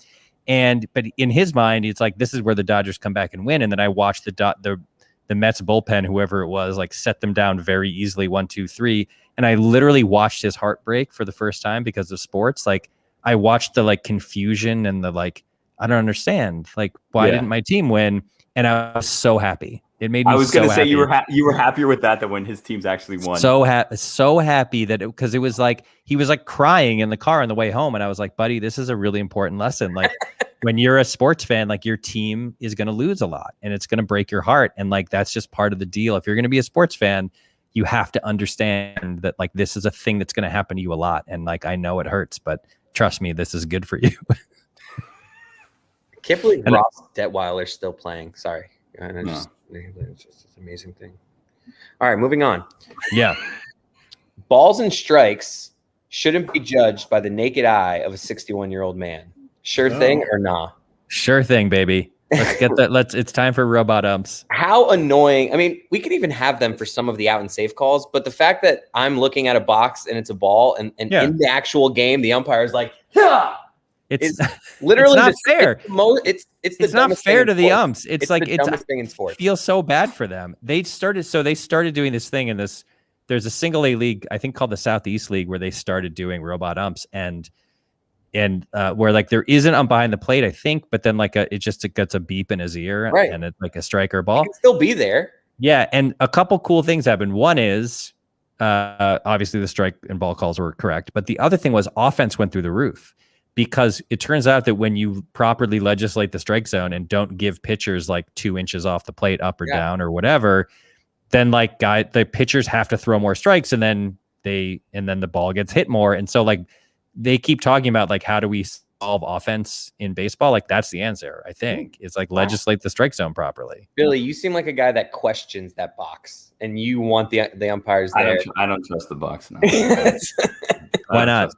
But in his mind, it's like, this is where the Dodgers come back and win. And then I watched the Mets bullpen, whoever it was, like set them down very easily, 1-2-3. And I literally watched his heart break for the first time because of sports. Like I watched the like confusion and the like, I don't understand. Like, why didn't my team win? And I was so happy. It made me. I was going to say you were happier with that when his teams actually won. So happy that because it was like he was like crying in the car on the way home, and I was like, buddy, this is a really important lesson. Like when you're a sports fan, like your team is going to lose a lot, and it's going to break your heart, and like that's just part of the deal. If you're going to be a sports fan, you have to understand that like this is a thing that's going to happen to you a lot, and like I know it hurts, but trust me, this is good for you. Can't believe Ross Detweiler's still playing. Sorry. It's just an amazing thing. All right, moving on. Yeah. Balls and strikes shouldn't be judged by the naked eye of a 61-year-old man. Sure thing or nah? Sure thing, baby. Let's get that. It's time for robot umps. How annoying. I mean, we could even have them for some of the out and safe calls, but the fact that I'm looking at a box and it's a ball and in the actual game, the umpire is like, It's literally it's not fair. It's not fair to the umps. It's like the dumbest thing in sports. Feels so bad for them. They started doing this thing in this. There's a single A league, I think called the Southeast League, where they started doing robot umps and where like there is an ump behind the plate, I think, but then like it gets a beep in his ear, right, and it's like a strike or ball. It can still be there. Yeah, and a couple cool things happened. One is obviously the strike and ball calls were correct, but the other thing was offense went through the roof. Because it turns out that when you properly legislate the strike zone and don't give pitchers like 2 inches off the plate, up or down or whatever, then like the pitchers have to throw more strikes, and then the ball gets hit more. And so like they keep talking about like how do we solve offense in baseball? Like that's the answer, I think. It's like legislate the strike zone properly. Billy, you seem like a guy that questions that box, and you want the umpires there. I don't trust the box now. Why not?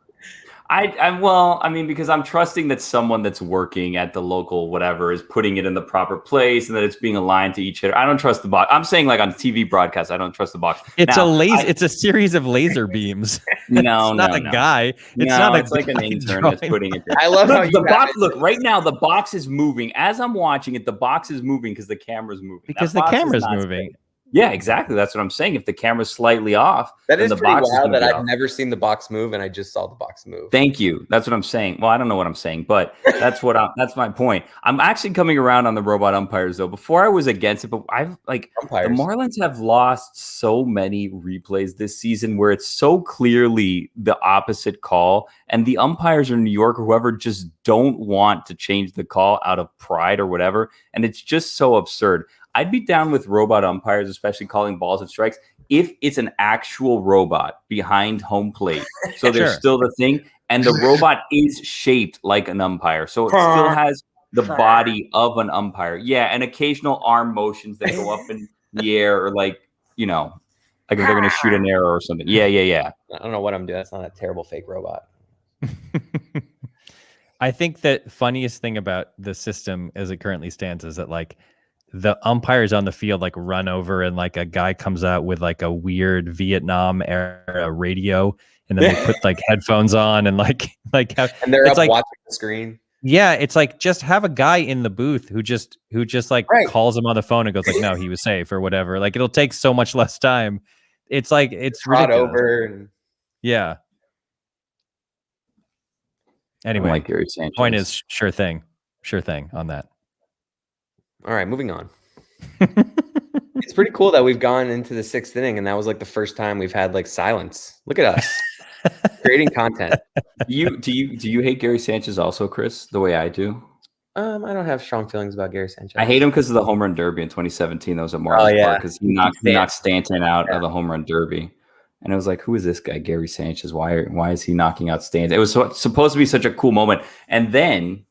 Because I'm trusting that someone that's working at the local whatever is putting it in the proper place and that it's being aligned to each hitter. I don't trust the box. I'm saying like on TV broadcaast, I don't trust the box. It's it's a series of laser beams. No, it's not a guy. It's like an intern that's putting it there. I love how the box. Look, right now the box is moving. As I'm watching it, the box is moving because the camera's moving. Because the camera's moving. Straight. Yeah, exactly. That's what I'm saying. If the camera's slightly off, that is the pretty box wild that I've off. never seen the box move, and I just saw the box move. Thank you. That's what I'm saying. Well, I don't know what I'm saying, but that's my point. I'm actually coming around on the robot umpires though. Before I was against it, but I've like umpires. The Marlins have lost so many replays this season where it's so clearly the opposite call, and the umpires in New York or whoever just don't want to change the call out of pride or whatever, and it's just so absurd. I'd be down with robot umpires, especially calling balls and strikes, if it's an actual robot behind home plate. So there's still the thing, and the robot is shaped like an umpire. So it still has the body of an umpire. Yeah, and occasional arm motions that go up in the air, or like if they're going to shoot an arrow or something. Yeah. I don't know what I'm doing. That's not a terrible fake robot. I think that funniest thing about the system as it currently stands is that like the umpires on the field like run over and like a guy comes out with like a weird Vietnam era radio, and then they put like headphones on and like and they're up like, watching the screen. Yeah, it's like just have a guy in the booth who just like calls him on the phone and goes like, no, he was safe or whatever. Like it'll take so much less time. It's like it's ridiculous. Over and... Yeah. Anyway, like Gary Sanchez. Point is sure thing on that. All right, moving on. It's pretty cool that we've gone into the 6th inning, and that was like the first time we've had like silence. Look at us creating content. Do you hate Gary Sanchez also, Chris, the way I do? I don't have strong feelings about Gary Sanchez. I hate him because of the home run derby in 2017. That was at Marlins Park because he knocked Stanton out of the home run derby. And I was like, who is this guy, Gary Sanchez? Why is he knocking out Stanton? It was supposed to be such a cool moment. And then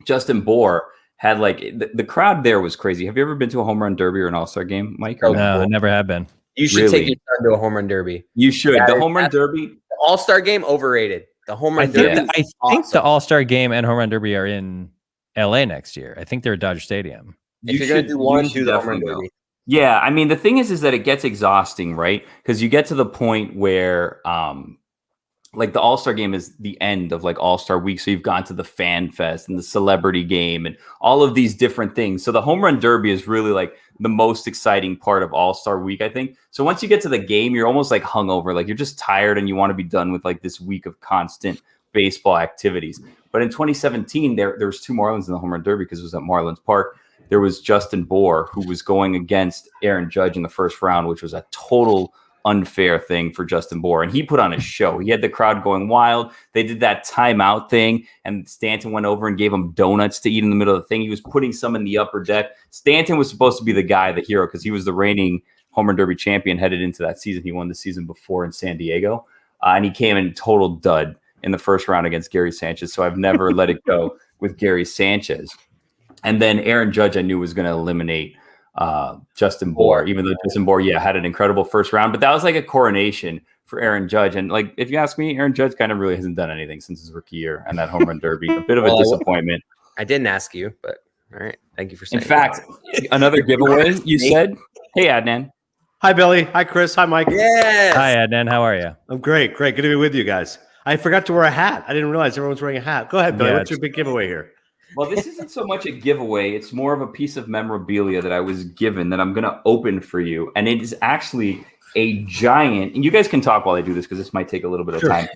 Justin Bour had like the crowd there was crazy. Have you ever been to a home run derby or an all-star game, Mike? No, I never have been. You should take your son to a home run derby. You should. The home run derby. The all-star game, overrated. The home run derby. I think the all-star game and home run derby are in LA next year. I think they're at Dodger Stadium. If you're going to do one, do the home run derby. Yeah, I mean, the thing is that it gets exhausting, right? Because you get to the point where, like, the All-Star game is the end of, like, All-Star week. So you've gone to the Fan Fest and the Celebrity Game and all of these different things. So the Home Run Derby is really, like, the most exciting part of All-Star week, I think. So once you get to the game, you're almost, like, hungover. Like, you're just tired and you want to be done with, like, this week of constant baseball activities. But in 2017, there was two Marlins in the Home Run Derby because it was at Marlins Park. There was Justin Bour, who was going against Aaron Judge in the first round, which was a total unfair thing for Justin Bour. And he put on a show. He had the crowd going wild. They did that timeout thing, and Stanton went over and gave him donuts to eat in the middle of the thing. He was putting some in the upper deck. Stanton was supposed to be the guy, the hero, because he was the reigning Home Run Derby champion headed into that season. He won the season before in San Diego, and he came in total dud in the first round against Gary Sanchez. So I've never let it go with Gary Sanchez. And then Aaron Judge, I knew was going to eliminate Justin Bour, even though Justin Bour, had an incredible first round. But that was like a coronation for Aaron Judge. And like, if you ask me, Aaron Judge kind of really hasn't done anything since his rookie year and that home run derby. A bit of a disappointment. I didn't ask you, but all right. Thank you for saying. In fact, another giveaway you said. Hey, Adnan. Hi, Billy. Hi, Chris. Hi, Mike. Yes. Hi, Adnan. How are you? I'm great. Good to be with you guys. I forgot to wear a hat. I didn't realize everyone's wearing a hat. Go ahead, Billy. What's your big giveaway here? Well, this isn't so much a giveaway. It's more of a piece of memorabilia that I was given that I'm going to open for you. And it is actually a giant, and you guys can talk while I do this because this might take a little bit of time.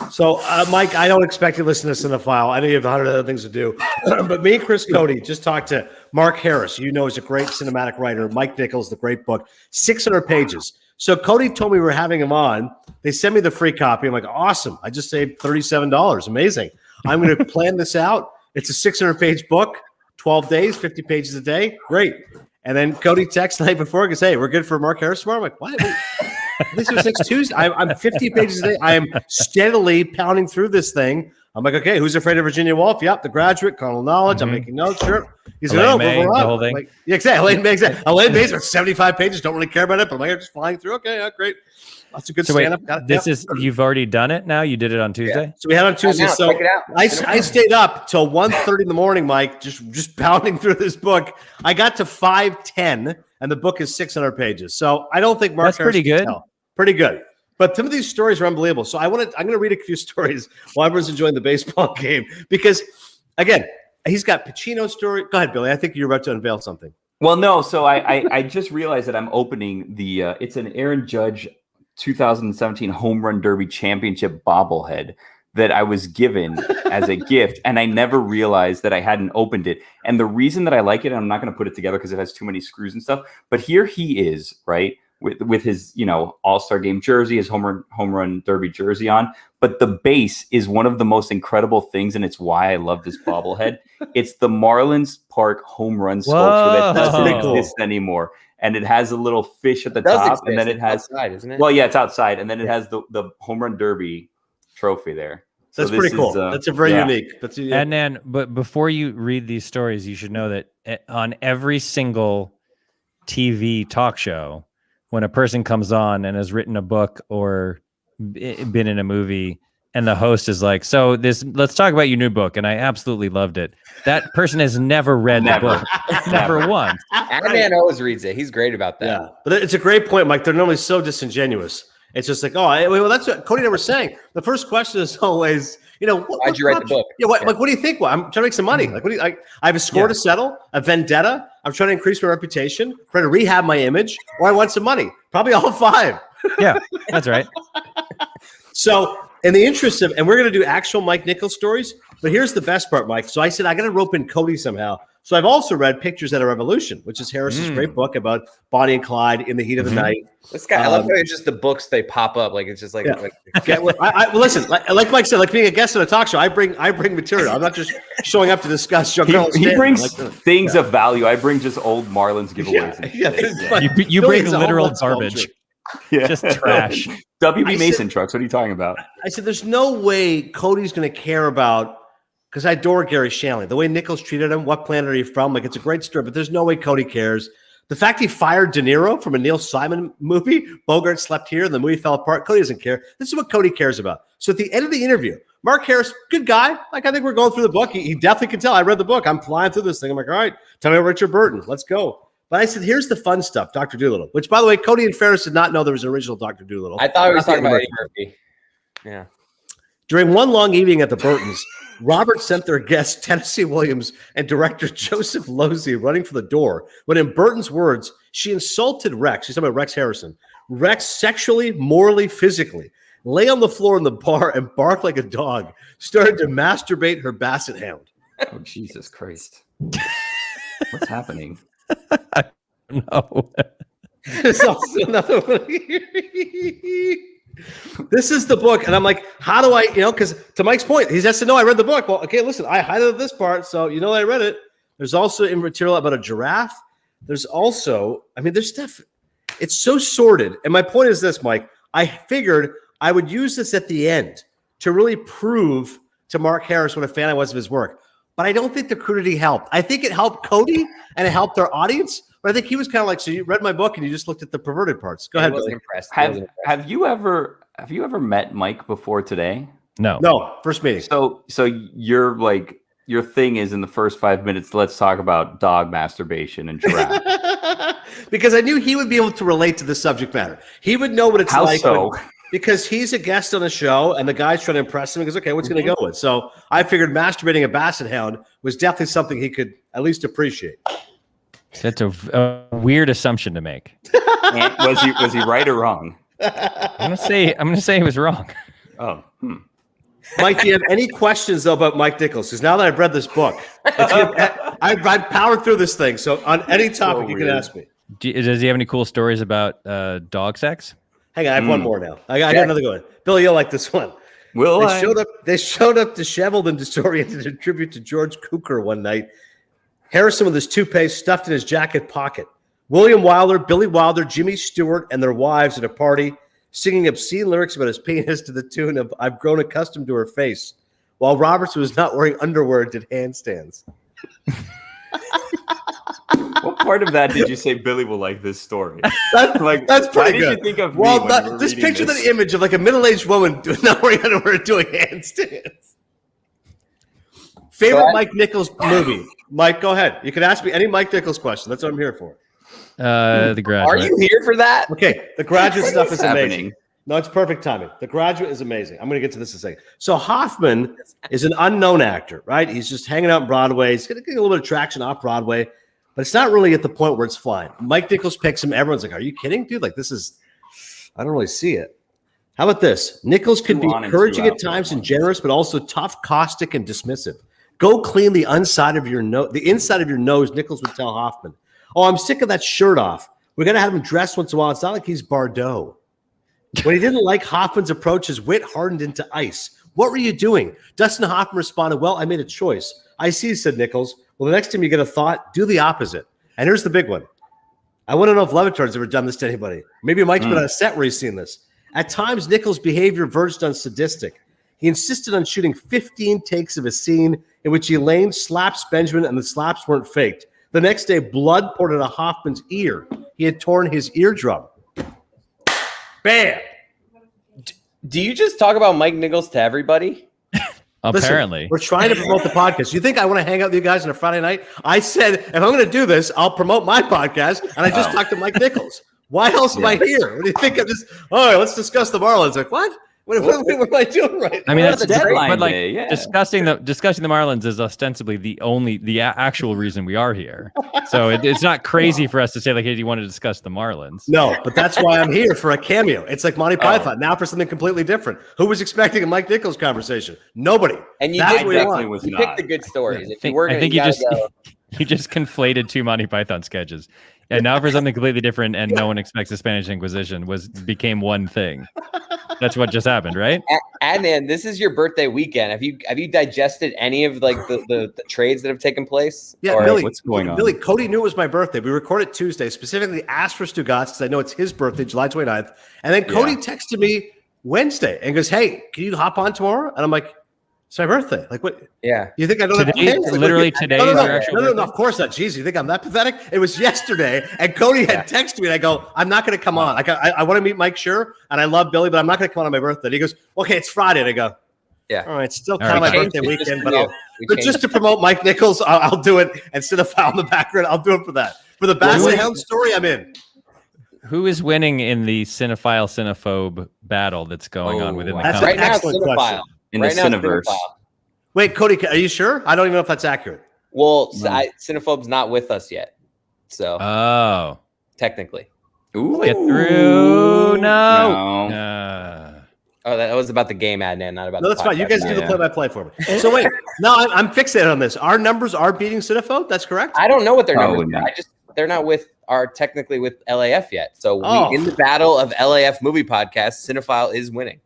So, Mike, I don't expect you to listen to this in the file. I know you have 100 other things to do. But me and Chris Cote just talked to Mark Harris. You know, he's a great cinematic writer. Mike Nichols, the great book, 600 pages. So Cote told me we were having him on. They sent me the free copy. I'm like, awesome. I just saved $37. Amazing. I'm going to plan this out. It's a 600-page book, 12 days, 50 pages a day. Great. And then Cote texts the night before and goes, hey, we're good for Mark Harris tomorrow. I'm like, what? At least it was next Tuesday. I'm 50 pages a day. I am steadily pounding through this thing. I'm like, okay, who's afraid of Virginia Woolf? Yep, The Graduate, Carnal Knowledge. I'm making notes. Sure. He's like, the whole thing. Like, yeah, exactly. Elaine May's got 75 pages. Don't really care about it, but I'm just flying through. Okay, yeah, great. That's a good stand-up. You've already done it now? You did it on Tuesday? Yeah. So we had it on Tuesday. So check it out. I stayed up till 1:30 in the morning, Mike, just pounding through this book. I got to 5:10, and the book is 600 pages. So I don't think Mark That's pretty good. Pretty good. But some of these stories are unbelievable. So I'm going to read a few stories while everyone's enjoying the baseball game. Because, again, he's got Pacino's story. Go ahead, Billy. I think you're about to unveil something. Well, no. So I just realized that I'm opening the it's an Aaron Judge 2017 Home Run Derby Championship bobblehead that I was given as a gift, and I never realized that I hadn't opened it. And the reason that I like it, and I'm not going to put it together because it has too many screws and stuff, but here he is, right, with his All-Star Game jersey, his home run derby jersey on. But the base is one of the most incredible things, and it's why I love this bobblehead. It's the Marlins Park home run sculpture that doesn't exist anymore. And it has a little fish at the top, and then it has outside, isn't it? Well, yeah, it's outside, and then it has the home run derby trophy there. So that's pretty cool. That's a very unique. And then, but before you read these stories, you should know that on every single TV talk show, when a person comes on and has written a book or been in a movie, and the host is like, so let's talk about your new book. And I absolutely loved it. That person has never read the book. Never once. Adnan always reads it. He's great about that. Yeah. But it's a great point, Mike. They're normally so disingenuous. It's just like, well, that's what Cote and I were saying. The first question is always, why'd you write the book? Yeah, what do you think? Well, I'm trying to make some money. Like, I have a score to settle, a vendetta. I'm trying to increase my reputation, trying to rehab my image, or I want some money. Probably all five. Yeah, that's right. So, in the interest of, and we're going to do actual Mike Nichols stories, but here's the best part, Mike. So I said, I got to rope in Cote somehow. So I've also read Pictures at a Revolution, which is Harris's great book about Bonnie and Clyde in the heat of the night. This guy, I love how it's just the books they pop up. Like it's just like, Listen, like Mike said, like being a guest on a talk show, I bring material. I'm not just showing up to discuss Giancarlo Stanton. He brings things of value. I bring just old Marlins giveaways. You bring literal garbage. Just trash. WB Mason trucks. What are you talking about? I said, there's no way Cody's going to care about, because I adore Gary Shanley. The way Nichols treated him, what planet are you from? Like, it's a great story, but there's no way Cody cares. The fact he fired De Niro from a Neil Simon movie, Bogart slept here, and the movie fell apart. Cody doesn't care. This is what Cody cares about. So at the end of the interview, Mark Harris, good guy. Like, I think we're going through the book. He definitely can tell. I read the book. I'm flying through this thing. I'm like, all right, tell me about Richard Burton. Let's go. But I said, here's the fun stuff, Dr. Doolittle, which, by the way, Cody and Ferris did not know there was an original Dr. Doolittle. I thought we were talking about Eddie Murphy. Yeah. During one long evening at the Burtons, Robert sent their guests Tennessee Williams and director Joseph Losey running for the door when, in Burton's words, she insulted Rex. She's talking about Rex Harrison. Rex sexually, morally, physically, lay on the floor in the bar and bark like a dog, started to masturbate her basset hound. Oh, Jesus Christ. What's happening? No. There's also another one. This is the book, and I'm like, how do I, because to Mike's point, he has to know I read the book. Well, okay, listen, I highlighted this part, so I read it. There's also in material about a giraffe. There's also, there's stuff. It's so sordid. And my point is this, Mike. I figured I would use this at the end to really prove to Mark Harris what a fan I was of his work. But I don't think the crudity helped. I think it helped Cody and it helped our audience. But I think he was kind of like, so you read my book and you just looked at the perverted parts. Go ahead. Wasn't impressed. Have you ever met Mike before today? No, first meeting. So you're like, your thing is in the first 5 minutes, let's talk about dog masturbation and giraffe. Because I knew he would be able to relate to the subject matter. He would know what it's like. So? Because he's a guest on the show and the guy's trying to impress him. He goes, okay, what's going to go with? So I figured masturbating a basset hound was definitely something he could at least appreciate. That's a weird assumption to make. Was he right or wrong? I'm gonna say he was wrong. Oh, Mike, do you have any questions though about Mike Nichols? Because now that I've read this book, I've powered through this thing. So on any topic, you can ask me. Does he have any cool stories about dog sex? Hang on, I have one more now. I got another good one. Billy, you'll like this one. They showed up disheveled and disoriented in tribute to George Cukor one night. Harrison with his toupee stuffed in his jacket pocket. William Wilder, Billy Wilder, Jimmy Stewart, and their wives at a party singing obscene lyrics about his penis to the tune of "I've grown accustomed to her face," while Roberts, who was not wearing underwear, did handstands. What part of that did you say Billy will like this story? That's pretty why good. Did you think of just picture the image of like a middle-aged woman not wearing underwear doing handstands. Favorite Mike Nichols movie? Mike, go ahead. You can ask me any Mike Nichols question. That's what I'm here for. The Graduate. Are you here for that? Okay, The Graduate stuff is happening? amazing. No, it's perfect timing. The Graduate is amazing. I'm going to get to this in a second. So Hoffman is an unknown actor, right? He's just hanging out on Broadway. He's going to get a little bit of traction off Broadway, but it's not really at the point where it's flying. Mike Nichols picks him. Everyone's like, are you kidding, dude? Like, this is – I don't really see it. How about this? Nichols can be encouraging at times and generous, but also tough, caustic, and dismissive. Go clean the inside of your nose. The inside of your nose, Nichols would tell Hoffman. Oh, I'm sick of that shirt off. We're going to have him dressed once in a while. It's not like he's Bardot. When he didn't like Hoffman's approach, his wit hardened into ice. What were you doing? Dustin Hoffman responded, well, I made a choice. I see, said Nichols. Well, the next time you get a thought, do the opposite. And here's the big one. I want to know if Levitard's ever done this to anybody. Maybe Mike's been on a set where he's seen this. At times, Nichols' behavior verged on sadistic. He insisted on shooting 15 takes of a scene in which Elaine slaps Benjamin and the slaps weren't faked. The next day, blood poured out of Hoffman's ear. He had torn his eardrum. Bam! Do you just talk about Mike Nichols to everybody? Apparently. Listen, we're trying to promote the podcast. You think I want to hang out with you guys on a Friday night? I said, if I'm going to do this, I'll promote my podcast, and I just talked to Mike Nichols. Why else am I here? What do you think? I'm just, all right, let's discuss the Marlins. Like, what? What am I doing right now? I mean, that's deadline but like day, yeah. discussing the Marlins is ostensibly the actual reason we are here. So it's not crazy for us to say like, hey, do you want to discuss the Marlins? No, but that's why I'm here for a cameo. It's like Monty Python now for something completely different. Who was expecting a Mike Nichols conversation? Nobody. And you That's did what definitely was you not. picked the good stories. If you were I going think to you just go, You just conflated two Monty Python sketches. And now for something completely different, and no one expects the Spanish Inquisition became one thing. That's what just happened, right? Adnan, this is your birthday weekend. Have you digested any of like the trades that have taken place? Yeah, or Billy, what's going on? Billy, Cody knew it was my birthday. We recorded Tuesday, specifically asked for Stugotz because I know it's his birthday, July 29th. And then Cody texted me Wednesday and goes, "Hey, can you hop on tomorrow?" And I'm like, "It's my birthday." Like, what? Yeah. You think I don't have Today, plans? Like, literally what- today No, is no, your no, actual no, no, birthday? of course not. Jeez, you think I'm that pathetic? It was yesterday, and Cody had texted me, and I go, "I'm not going to come on. Like, I want to meet Mike Schur, and I love Billy, but I'm not going to come on my birthday." And he goes, "Okay, it's Friday." And I go, Yeah. "All right, it's still All kind of right, my changed birthday it just weekend, for but you. We but changed just to promote Mike Nichols, I'll do it instead of foul in the background. I'll do it for that. For the Basset Hound story, I'm in." Who is winning in the cinephile cinephobe battle that's going on within the That's company? Right now, excellent Cinephile. question. In Right the now, Cineverse. Cinephile. Wait, Cody, are you sure? I don't even know if that's accurate. Well, No. Cinephobe's not with us yet, so Oh, technically. Ooh. get through. No. No. Oh, that was about the game, Adnan, not about. No, the that's fine. You podcast. guys do the Yeah. play-by-play for me. So wait, no, I'm fixated on this. Our numbers are beating Cinephobe. That's correct. I don't know what their Probably numbers are. not. They're not technically with LAF yet. So Oh. in the battle of LAF movie podcast, Cinephile is winning.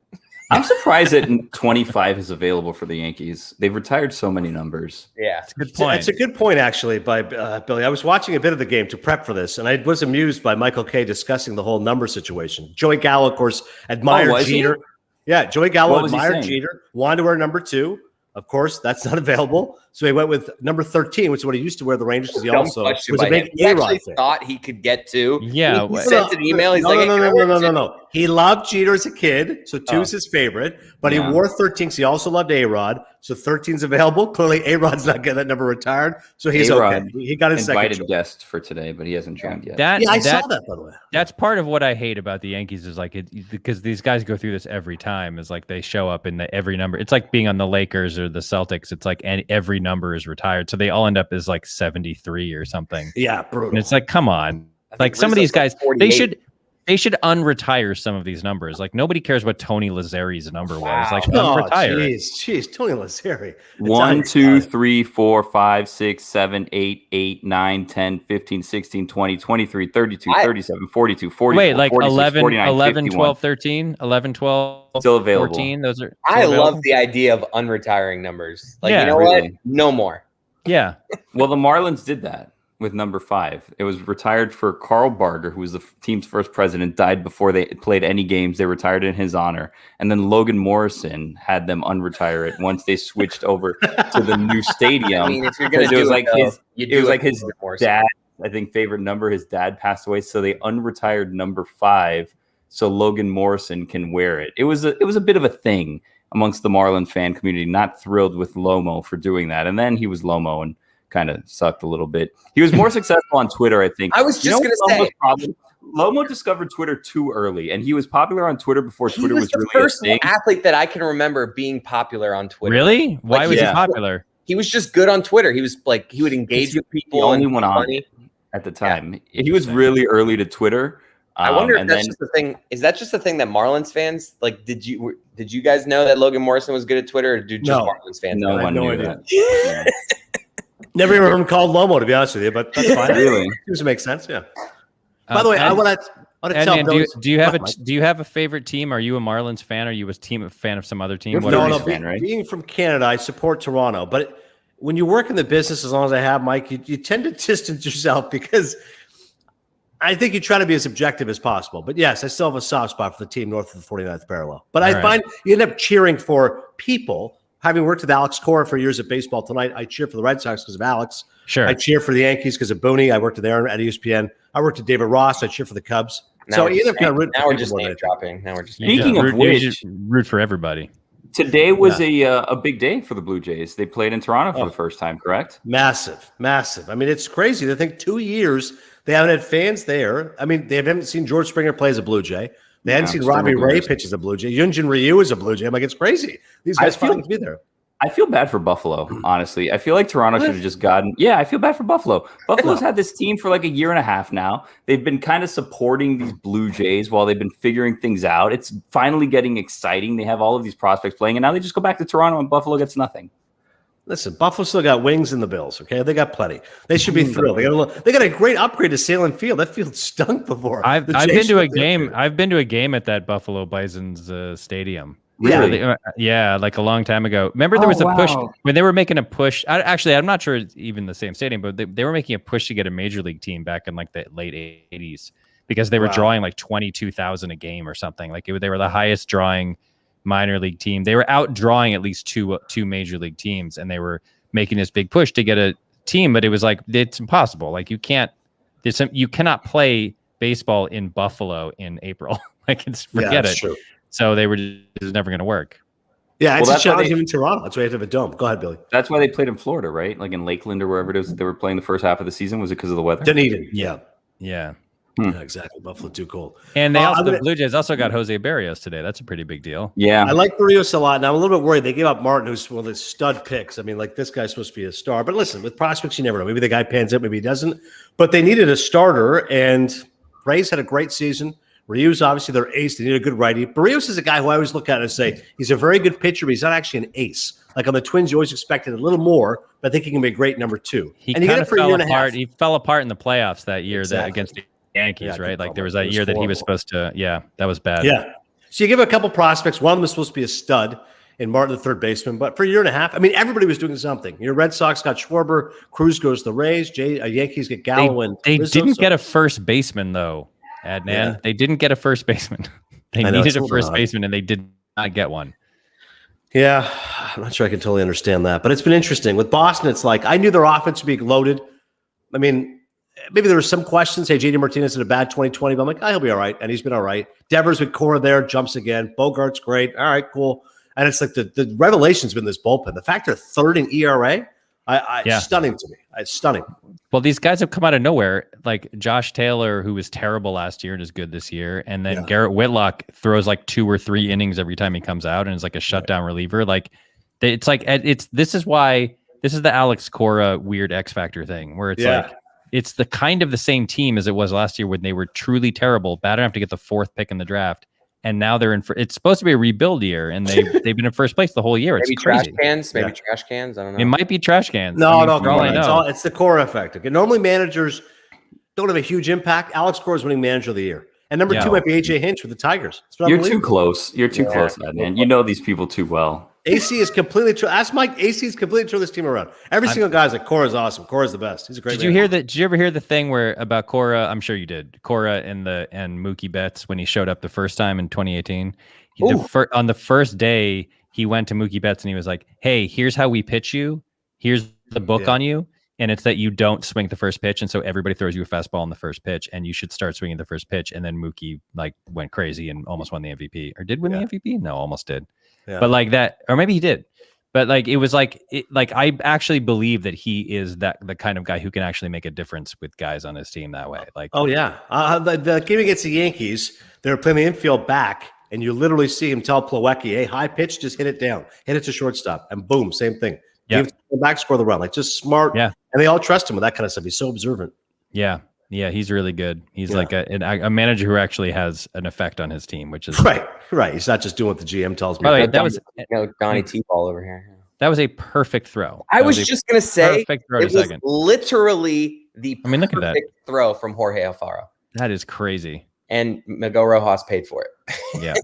I'm surprised that 25 is available for the Yankees. They've retired so many numbers. Yeah. Good point. It's a good point, actually, by Billy. I was watching a bit of the game to prep for this, and I was amused by Michael Kay discussing the whole number situation. Joey Gallo, of course, admired was he? Jeter. Yeah, Joey Gallo What was he admired saying? Jeter, wanted to wear number 2. Of course, that's not available. So he went with number 13, which is what he used to wear the Rangers because he Dumb also was question a by him. big He actually A-Rod fan. thought he could get to. Yeah, He wait. sent an email. He's no, like, no, "Hey, no, can I no, wear no, no, two?" no. He loved Jeter as a kid, so 2 is his favorite. But Yeah. he wore 13 because he also loved A-Rod. So 13's available. Clearly, A-Rod's not getting that number retired, so he's A-Rod okay. He got his second Invited choice. guest for today, but he hasn't joined yet. That, Yeah, I that, saw that, by the way. That's part of what I hate about the Yankees is like because these guys go through this every time. Is like they show up in every number. It's like being on the Lakers or the Celtics. It's like every number is retired, so they all end up as like 73 or something. Yeah, brutal. And it's like, come on, I think like some of Rizzo's these guys, like they 48. should unretire some of these numbers. Like nobody cares what Tony Lazzari's number was. Like Oh, unretire it. jeez, Tony Lazzari. 1, 2, 3, 4, 5, 6, 7, 8, 8, 9, 10, 15, 16, 20, 23, 32, 37, 42, 44, Wait, like 46, 11, 49, 11 51. 12, 13, 11, 12, Still available. 14. Those are I still love available? the idea of unretiring numbers. Like, Yeah, you know really. what? No more. Yeah. Well, the Marlins did that with number 5. It was retired for Carl Barger, who was the team's first president, died before they played any games. They retired in his honor. And then Logan Morrison had them unretire it once they switched over to the new stadium. I mean, if you're gonna Because it do was it, like though, his, you it do was like his with Morrison. dad, I think, favorite number. His dad passed away, so they unretired number 5 so Logan Morrison can wear it. It was a bit of a thing amongst the Marlins fan community, not thrilled with Lomo for doing that. And then he was Lomo and kind of sucked a little bit. He was more successful on Twitter, I think. I was just You know gonna what say. Lomo's problem? Lomo discovered Twitter too early, and he was popular on Twitter before He Twitter was was the really first a thing. athlete that I can remember being popular on Twitter. Really? Why Like, was he yeah. popular? He was just good on Twitter. He was like, he would engage He's with people. the only and one be on funny. it at the time. He was really early to Twitter. I wonder if and that's then just the thing. Is that just the thing that Marlins fans like? Did you guys know that Logan Morrison was good at Twitter, or do just No. Marlins fans? no know that? one no knew idea. that. Never even heard him called Lomo, to be honest with you, but that's fine. Really? Seems to make sense, yeah. By the way, I want to tell And Billy. do you have Mike. do you have a favorite team? Are you a Marlins fan? Are you a fan of some other team? You're What no, are no, you? fan, right? Being from Canada, I support Toronto, but when you work in the business, as long as I have, Mike, you tend to distance yourself because I think you try to be as objective as possible. But yes, I still have a soft spot for the team north of the 49th parallel. But I All right. find you end up cheering for people. Having worked with Alex Cora for years at Baseball Tonight, I cheer for the Red Sox because of Alex. Sure. I cheer for the Yankees because of Booney. I worked with Aaron at ESPN. I worked with David Ross. I cheer for the Cubs. Now we're either just kind of name- root now for we're people just more than name anything. dropping. Now we're just Speaking of root, which, root for everybody. today was a big day for the Blue Jays. They played in Toronto for the first time, correct? Massive. I mean, it's crazy. They think 2 years they haven't had fans there. I mean, they haven't seen George Springer play as a Blue Jay. They hadn't seen still Robbie Blue Ray Jays. pitch as a Blue Jay. Yunjin Ryu is a Blue Jay. I'm like, it's crazy. These guys finally to be there. I feel bad for Buffalo, honestly. I feel like Toronto should have just gotten. Yeah, I feel bad for Buffalo. Buffalo's had this team for like a year and a half now. They've been kind of supporting these Blue Jays while they've been figuring things out. It's finally getting exciting. They have all of these prospects playing, and now they just go back to Toronto and Buffalo gets nothing. Listen, Buffalo still got wings in the Bills. Okay, they got plenty. They should be thrilled. They got a great upgrade to Salem Field. That field stunk before. I've been to a game. I've been to a game at that Buffalo Bison's stadium. Really? Yeah, like a long time ago. Remember there was a push when they were making a push. Actually, I'm not sure it's even the same stadium, but they were making a push to get a major league team back in like the late 80s because they were drawing like 22,000 a game or something. Like they were the highest drawing minor league team. They were out drawing at least two major league teams, and they were making this big push to get a team, but it was like it's impossible. Like you cannot play baseball in Buffalo in April. Like forget it. True. So it was never going to work. Yeah, it's a challenge in Toronto. That's why you have to have a dome. Go ahead, Billy. That's why they played in Florida, right? Like in Lakeland or wherever it is that they were playing the first half of the season. Was it because of the weather? Dunedin. Yeah. Yeah. Yeah, exactly. Buffalo too cold. And the Blue Jays also got Jose Barrios today. That's a pretty big deal. Yeah. I like Barrios a lot. And I'm a little bit worried. They gave up Martin, who's one of the stud picks. I mean, like this guy's supposed to be a star. But listen, with prospects, you never know. Maybe the guy pans out, maybe he doesn't. But they needed a starter, and Rays had a great season. Rios, obviously, their ace. They need a good righty. Barrios is a guy who I always look at and say he's a very good pitcher, but he's not actually an ace. Like on the Twins, you always expected a little more, but I think he can be a great number two. He kind of fell apart. He fell apart in the playoffs that year against the Yankees, right? Like there was that year that he was supposed to. Yeah, that was bad. Yeah. So you give a couple prospects. One of them was supposed to be a stud in Martin, the third baseman, but for a year and a half, I mean, everybody was doing something. Your Red Sox got Schwarber, Cruz goes to the Rays, Yankees get Gallo. They didn't get a first baseman though. Adnan, they didn't get a first baseman. They needed a first baseman, and they did not get one. Yeah, I'm not sure I can totally understand that, but it's been interesting. With Boston, it's like I knew their offense would be loaded. I mean, maybe there were some questions. Hey, JD Martinez had a bad 2020, but I'm like, he'll be all right, and he's been all right. Devers with Cora there, jumps again. Bogart's great. All right, cool. And it's like the revelation's been this bullpen. The fact they're third in ERA, stunning to me. It's stunning. Well, these guys have come out of nowhere, like Josh Taylor, who was terrible last year and is good this year. And then Garrett Whitlock throws like 2 or 3 innings every time he comes out and is like a shutdown reliever. Like this is the Alex Cora weird X Factor thing where it's like, it's the kind of the same team as it was last year when they were truly terrible, bad enough to get the 4th pick in the draft. And now they're in. It's supposed to be a rebuild year, and they've been in first place the whole year. It's maybe crazy. Trash cans. I don't know. It might be trash cans. No, it's the Cora effect. Okay, normally managers don't have a huge impact. Alex Cora is winning manager of the year, and number 2 might be AJ Hinch with the Tigers. You're too close. You're too close, man. You know these people too well. AC is completely true. Ask Mike. AC is completely true this team around. Every single guy's like, Cora's awesome. Cora's the best. He's a great. Did you ever hear the thing where about Cora? I'm sure you did. Cora and Mookie Betts when he showed up the first time in 2018. On the first day, he went to Mookie Betts and he was like, "Hey, here's how we pitch you. Here's the book on you, and it's that you don't swing the first pitch, and so everybody throws you a fastball on the first pitch, and you should start swinging the first pitch." And then Mookie like went crazy and almost won the MVP, or did win the MVP? No, almost did. Yeah. But like that, or maybe he did. But like it was like I actually believe that he is the kind of guy who can actually make a difference with guys on his team that way. Like, oh yeah, the game against the Yankees, they were playing the infield back, and you literally see him tell Plawecki, "Hey, high pitch, just hit it down, hit it to shortstop," and boom, same thing. Yeah, back, score the run, like just smart. Yeah, and they all trust him with that kind of stuff. He's so observant. Yeah. Yeah, he's really good. He's like a manager who actually has an effect on his team, which is right. He's not just doing what the GM tells me. Right, that was Donnie T-ball over here. That was a perfect throw. I was just gonna say it was literally the perfect throw from Jorge Alfaro. That is crazy. And Miguel Rojas paid for it. Yeah.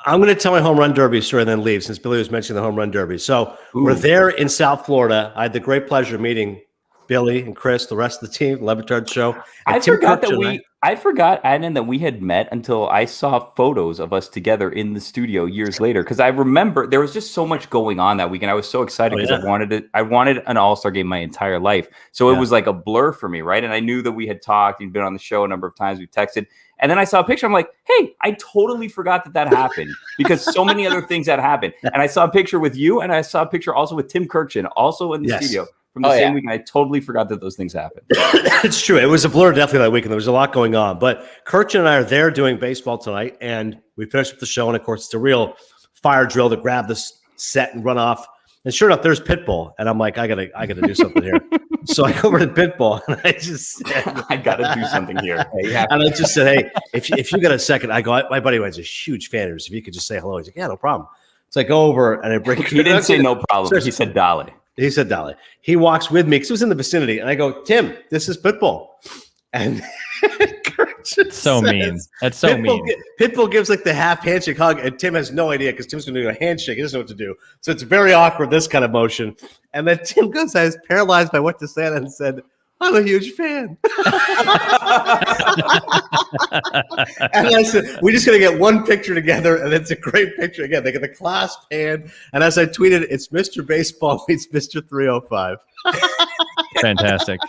I'm going to tell my home run derby story and then leave since Billy was mentioning the home run derby. So we're there in South Florida. I had the great pleasure of meeting Billy and Chris, the rest of the team, Batard show. I forgot, Adnan, that we had met until I saw photos of us together in the studio years later. Because I remember there was just so much going on that weekend. I was so excited because I wanted an All-Star game my entire life. So it was like a blur for me, right? And I knew that we had talked. You'd been on the show a number of times. We've texted. And then I saw a picture. I'm like, hey, I totally forgot that happened because so many other things had happened. And I saw a picture with you, and I saw a picture also with Tim Kirchin, also in the studio. From the same weekend, I totally forgot that those things happened. It's true. It was a blur definitely that weekend. There was a lot going on. But Kirchin and I are there doing baseball tonight, and we finished with the show. And, of course, it's a real fire drill to grab this set and run off. And sure enough, there's Pitbull. And I'm like, I gotta do something here. So I go over to Pitbull, and I just said, I got to do something here. And I just said, hey, if you got a second, I go, my buddy was a huge fan of yours. If you could just say hello. He's like, yeah, no problem. So I go over and I break. He didn't say no problem. He said Dolly. He said Dolly. He walks with me because he was in the vicinity, and I go, Tim, this is Pitbull. And so mean. That's so mean. Pitbull gives like the half handshake hug, and Tim has no idea because Tim's going to do a handshake. He doesn't know what to do. So it's very awkward, this kind of motion. And then Tim goes, I was paralyzed by what to say, and said, I'm a huge fan. And I said, we're just going to get one picture together, and it's a great picture. Again, they get the clasp hand. And as I tweeted, it's Mr. Baseball meets Mr. 305. Fantastic.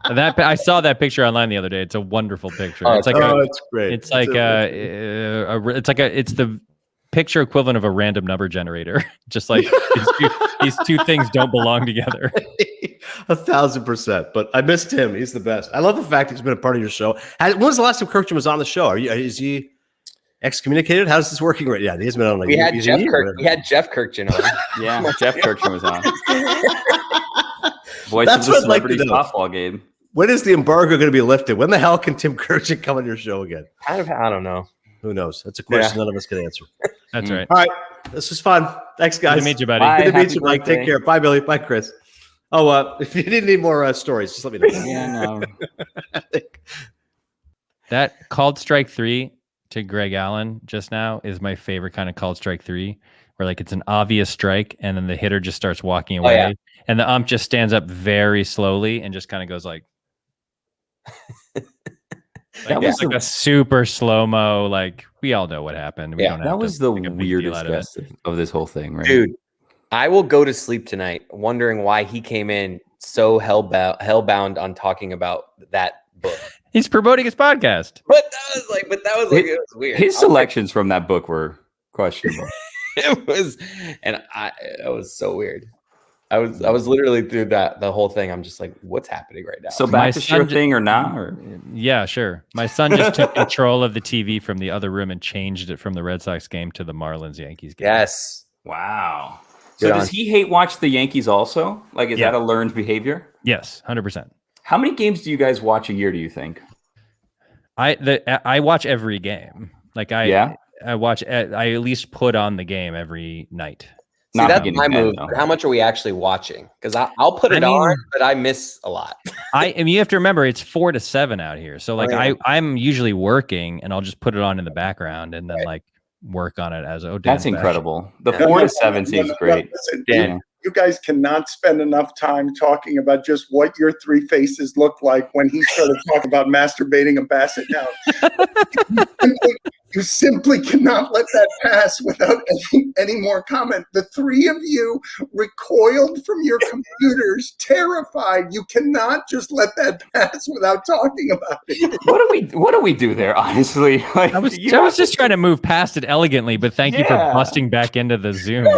I saw that picture online the other day. It's a wonderful picture. It's like it's great. It's like it's the picture equivalent of a random number generator. Just like these two things don't belong together. 1,000%. But I missed him. He's the best. I love the fact he's been a part of your show. When was the last time Kirkman was on the show? Is he excommunicated? How's this working right now? He's been on like we had Jeff Kirkman on. Yeah, Jeff Kirkman was on. Voice That's of the what I'd like to celebrity know. softball game. When is the embargo going to be lifted? When the hell can Tim Kirkman come on your show again? I don't know. Who knows? That's a question none of us can answer. That's right. All right. This was fun. Thanks, guys. Good to meet you, buddy. Bye. Good to meet Happy you, Mike. birthday. Take care. Bye, Billy. Bye, Chris. Oh, if you need more stories, just let me know. Yeah, no. That called strike 3 to Greg Allen just now is my favorite kind of called strike 3, where like it's an obvious strike and then the hitter just starts walking away and the ump just stands up very slowly and just kind of goes like That was like a super slow-mo, like we all know what happened. We don't have that to was the make a big deal weirdest out of it. guess of this whole thing, right? Dude, I will go to sleep tonight wondering why he came in so hellbound on talking about that book. He's promoting his podcast. But that was like it was weird. His selections from that book were questionable. It was so weird. I was literally through the whole thing. I'm just like, what's happening right now? So My back to son sure thing or not? Or? Yeah, sure. My son just took control of the TV from the other room and changed it from the Red Sox game to the Marlins Yankees game. Yes. Wow. Good So on. does he hate watch the Yankees also? Like, is that a learned behavior? Yes, 100%. How many games do you guys watch a year, do you think? I watch every game. Like I watch. I at least put on the game every night. See, that's my move. But how much are we actually watching? Because I'll put it on, but I miss a lot. I mean, you have to remember it's 4 to 7 out here. So like I'm usually working, and I'll just put it on in the background, and then like work on it as that's incredible. The 4 to 7 seems great. Listen, Dan. you guys cannot spend enough time talking about just what your three faces look like when he started talking about masturbating a basset hound. You simply cannot let that pass without any more comment. The three of you recoiled from your computers, terrified. You cannot just let that pass without talking about it. What do we do there, honestly? Like, I was just trying to move past it elegantly, but thank you for busting back into the Zoom.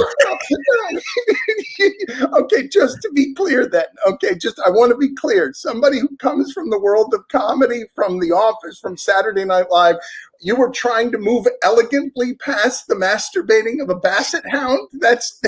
Okay, just to be clear then. Okay, I want to be clear. Somebody who comes from the world of comedy, from The Office, from Saturday Night Live, you were trying to move elegantly past the masturbating of a basset hound? That's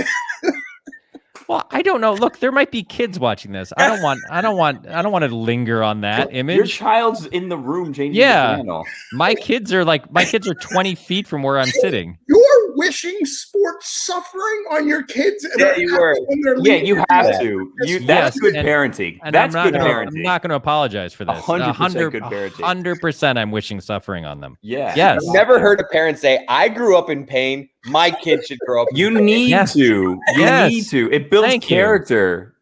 Well, I don't know. Look, there might be kids watching this. I don't want to linger on that image. Your child's in the room changing the channel. My kids are 20 feet from where I'm sitting. You're wishing sports suffering on your kids. And you were. You have to. That's good parenting. And That's I'm good parenting. I'm not going to apologize for this. 100% good parenting. 100% I'm wishing suffering on them. Yeah. Yes. I've never heard a parent say, I grew up in pain. My kid should grow up in You pain. need Yes. to. Yes. You need to. It builds Thank you. character.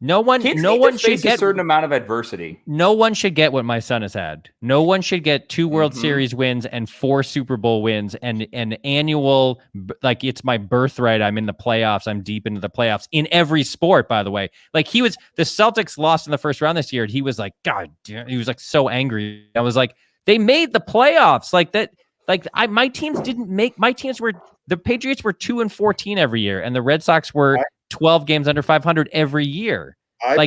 No one Kids no need one to should face get a certain amount of adversity. No one should get what my son has had. No one should get 2 World Series wins and 4 Super Bowl wins and an annual, like it's my birthright. I'm in the playoffs. I'm deep into the playoffs in every sport, by the way. Like the Celtics lost in the first round this year. And he was like, God damn, he was like so angry. I was like, they made the playoffs like that. Like my teams didn't make, the Patriots were 2-14 every year. And the Red Sox were 12 games under 500 every year.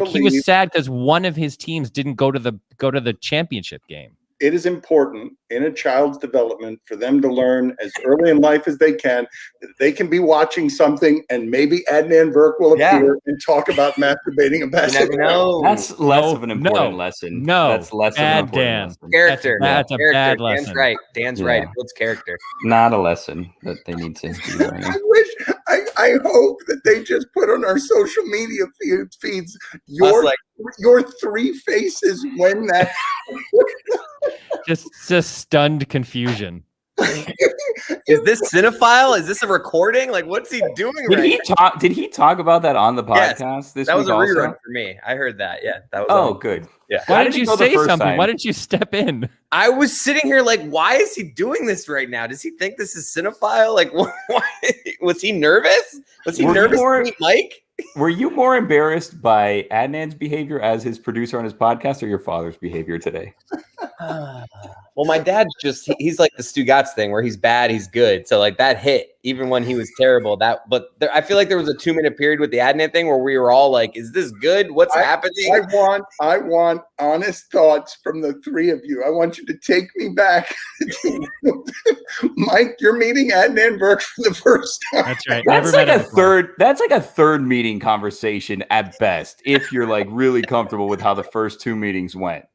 He was sad because one of his teams didn't go to the championship game. it is important in a child's development for them to learn as early in life as they can that they can be watching something and maybe Adnan Virk will appear and talk about masturbating and basketball. That's less of an important lesson. That's less of an important lesson. Character. That's a bad lesson. Dan's right. Dan's right. It builds character. Not a lesson that they need to be learning. I hope that they just put on our social media feeds your three faces when that just stunned confusion. Is this cinephile? Is this a recording? Like, what's he doing? Did he talk about that on the podcast? Yes, that was a rerun for me. I heard that. Yeah, that was. Good. Yeah. Why didn't you say something? Why didn't you step in? I was sitting here like, why is he doing this right now? Does he think this is cinephile? Like, why? Was he nervous? Was he nervous to meet Mike? Were you more embarrassed by Adnan's behavior as his producer on his podcast or your father's behavior today? Well, my dad's he's like the Stugatz thing where he's bad, he's good. So like that hit, even when he was terrible. I feel like there was a 2-minute period with the Adnan thing where we were all like, is this good? What's happening? I want honest thoughts from the three of you. I want you to take me back. Mike, you're meeting Adnan Virk for the first time. That's right. That's like a third meeting conversation at best, if you're like really comfortable with how the first 2 meetings went.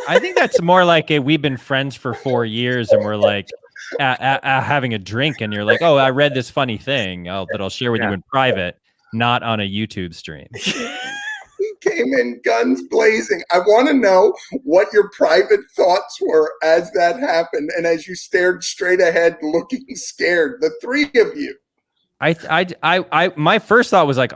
I think that's more like we've been friends for 4 years and we're like having a drink and you're like, oh, I read this funny thing that I'll share with you in private, not on a YouTube stream. He came in guns blazing. I want to know what your private thoughts were as that happened and as you stared straight ahead looking scared, the three of you. My first thought was like,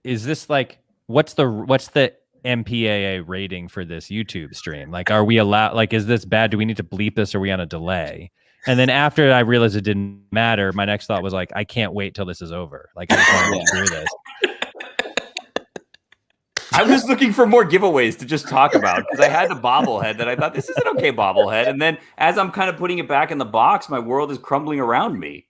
is this like, what's the MPAA rating for this YouTube stream? Like, are we allowed, like, is this bad? Do we need to bleep this? Or are we on a delay? And then after I realized it didn't matter, my next thought was like, I can't wait till this is over. Like, I just want to get through this. I was looking for more giveaways to just talk about because I had the bobblehead that I thought this is an okay bobblehead. And then as I'm kind of putting it back in the box, my world is crumbling around me.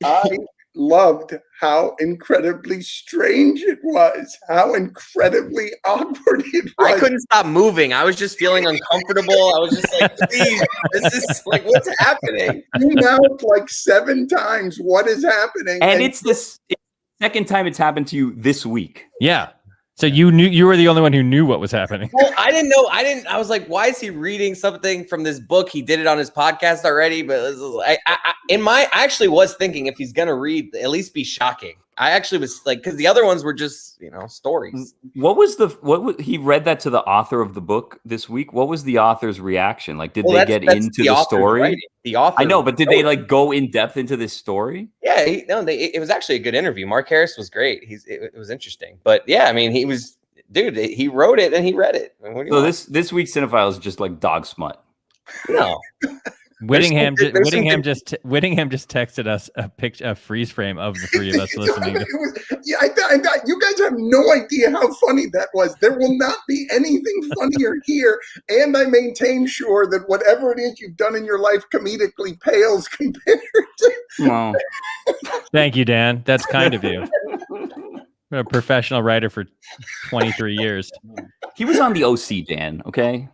I loved how incredibly strange it was, how incredibly awkward it was. I couldn't stop moving. I was just feeling uncomfortable. I was just like, please, this is like, what's happening? You know, like 7 times what is happening. And it's the second time it's happened to you this week. Yeah. So you were the only one who knew what was happening. Well, I didn't know. I was like, why is he reading something from this book? He did it on his podcast already. But I actually was thinking if he's going to read, at least be shocking. I actually was like, because the other ones were just, stories. He read that to the author of the book this week. What was the author's reaction? Like, did they get into the story? Writing. The author. I know, but did they like go in depth into this story? Yeah, it was actually a good interview. Mark Harris was great. It was interesting, but yeah, I mean, he wrote it and he read it. So this week's Cinephile is just like dog smut. No. Whittingham just texted us a freeze frame of the three of us listening. You guys have no idea how funny that was. There will not be anything funnier here. And I maintain, Schur, that whatever it is you've done in your life comedically pales compared to. Wow. Thank you, Dan. That's kind of you. I'm a professional writer for 23 years. He was on the OC, Dan. Okay.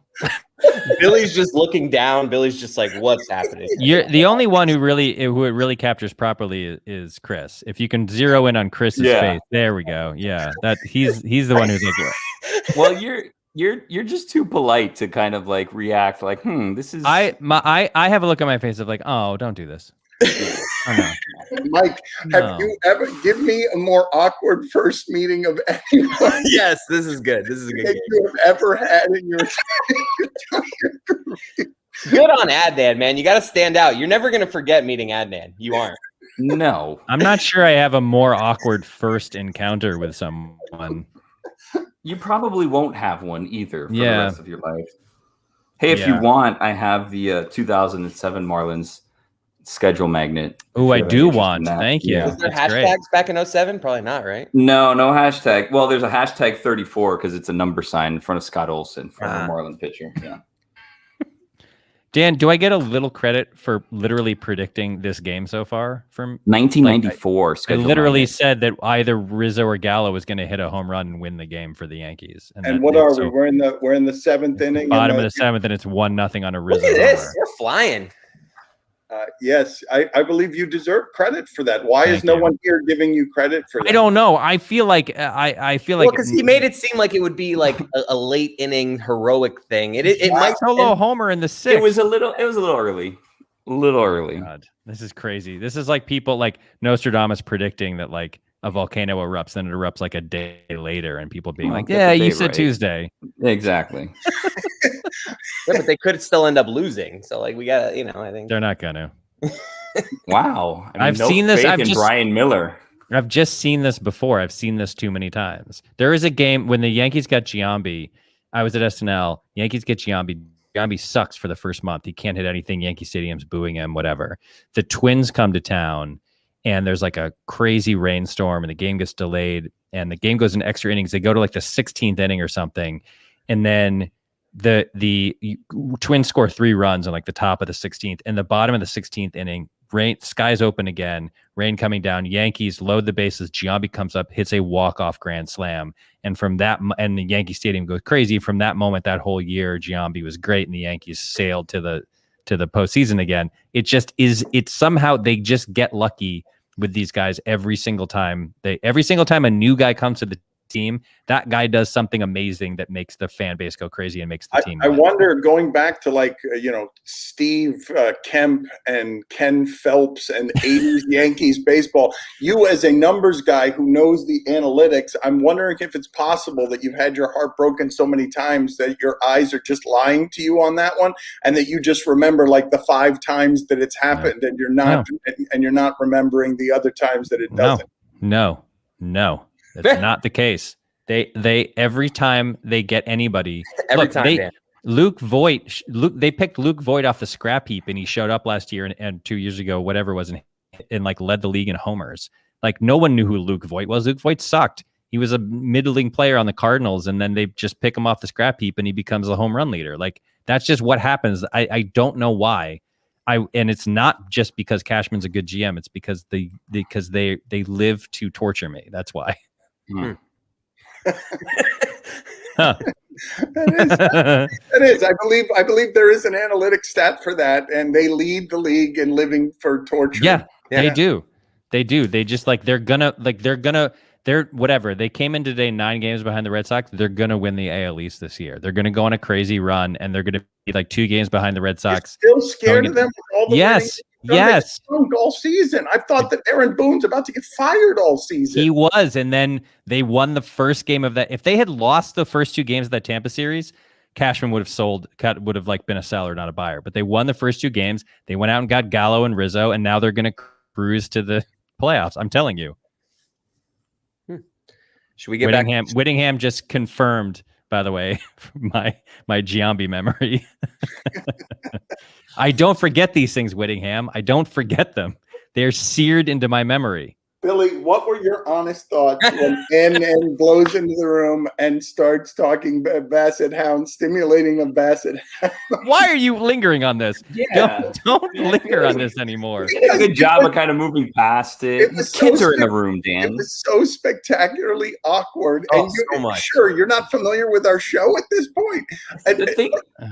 Billy's just looking down. Billy's just like, what's happening? You're the only one who it really captures properly is Chris. If you can zero in on Chris's face, there we go. Yeah, that he's the one who's like, well, you're just too polite to kind of like react like, this is. I have a look on my face of like, oh, don't do this. Oh, no. Mike, have you ever give me a more awkward first meeting of anyone? Yes, this is good. This is a good game you have ever had in your entire career. Good on Adnan, man. You got to stand out. You're never going to forget meeting Adnan. You aren't. No. I'm not sure I have a more awkward first encounter with someone. You probably won't have one either for the rest of your life. Hey, if you want, I have the 2007 Marlins schedule magnet. Oh, I do want. Thank you. Was there hashtags back in 07? Probably not, right? No hashtag. Well, there's a hashtag 34 because it's a number sign in front of Scott Olsen, former Marlin pitcher. Yeah. Dan, do I get a little credit for literally predicting this game so far? From 1994, I literally said that either Rizzo or Gallo was going to hit a home run and win the game for the Yankees. And what are we? We're in the 7th inning. Bottom of the 7th, and it's 1-0 on a Rizzo. Look at this. Homer. You're flying. Yes, I believe you deserve credit for that. Why is no one here giving you credit for that? I don't know. I feel like I feel like because he made it seem like it would be like a late inning heroic thing. It might solo homer in the 6th. It was a little early. A little early. God, this is crazy. This is like people like Nostradamus predicting that like a volcano erupts, then it erupts like a day later, and people being like, "Yeah, you said right. Tuesday." Exactly. Yeah, but they could still end up losing. So like we gotta, I think they're not gonna. Wow, I've seen this. Brian Miller. I've just seen this before. I've seen this too many times. There is a game when the Yankees got Giambi. I was at SNL. Yankees get Giambi. Giambi sucks for the first month. He can't hit anything. Yankee Stadium's booing him. Whatever. The Twins come to town, and there's like a crazy rainstorm, and the game gets delayed, and the game goes into extra innings. They go to like the 16th inning or something, and then the Twins score 3 runs on like the top of the 16th, and the bottom of the 16th inning, rain, skies open again, rain coming down. Yankees load the bases. Giambi comes up, hits a walk-off grand slam, and from that, and the Yankee Stadium goes crazy. From that moment, that whole year, Giambi was great, and the Yankees sailed to the postseason again. It just is. It's somehow they just get lucky with these guys every single time. Every single time a new guy comes to the team, that guy does something amazing that makes the fan base go crazy and makes the team. I wonder, going back to Steve Kemp and Ken Phelps and 80s Yankees baseball, you as a numbers guy who knows the analytics, I'm wondering if it's possible that you've had your heart broken so many times that your eyes are just lying to you on that one, and that you just remember like the 5 times that it's happened, and you're not remembering the other times that it doesn't. No. That's not the case. They every time they get anybody, Luke Voigt. They picked Luke Voigt off the scrap heap, and he showed up last year and 2 years ago, whatever it was, and like led the league in homers. Like no one knew who Luke Voigt was. Luke Voigt sucked. He was a middling player on the Cardinals, and then they just pick him off the scrap heap, and he becomes a home run leader. Like that's just what happens. I don't know why. And it's not just because Cashman's a good GM. It's because they live to torture me. That's why. That is. I believe there is an analytic stat for that, and they lead the league in living for torture. Yeah. They do. They just they're whatever. They came in today 9 games behind the Red Sox. They're gonna win the AL East this year. They're gonna go on a crazy run, and they're gonna be like 2 games behind the Red Sox. You're still scared of them with all the Yes. All season. I thought that Aaron Boone's about to get fired all season. He was, and then they won the first game of that. If they had lost the first 2 games of that Tampa series, Cashman would have like been a seller, not a buyer. But they won the first 2 games. They went out and got Gallo and Rizzo, and now they're going to cruise to the playoffs. I'm telling you. Should we get Whittingham, back? Whittingham just confirmed, by the way, my Giambi memory. I don't forget these things, Whittingham. I don't forget them. They're seared into my memory. Billy, what were your honest thoughts when NN blows into the room and starts talking Basset Hound, stimulating a Basset Hound? Why are you lingering on this? Yeah. Don't linger on this anymore. You did a good job of kind of moving past it. The kids are in the room, Dan. It was so spectacularly awkward. Oh, and so much. Sure, you're not familiar with our show at this point. And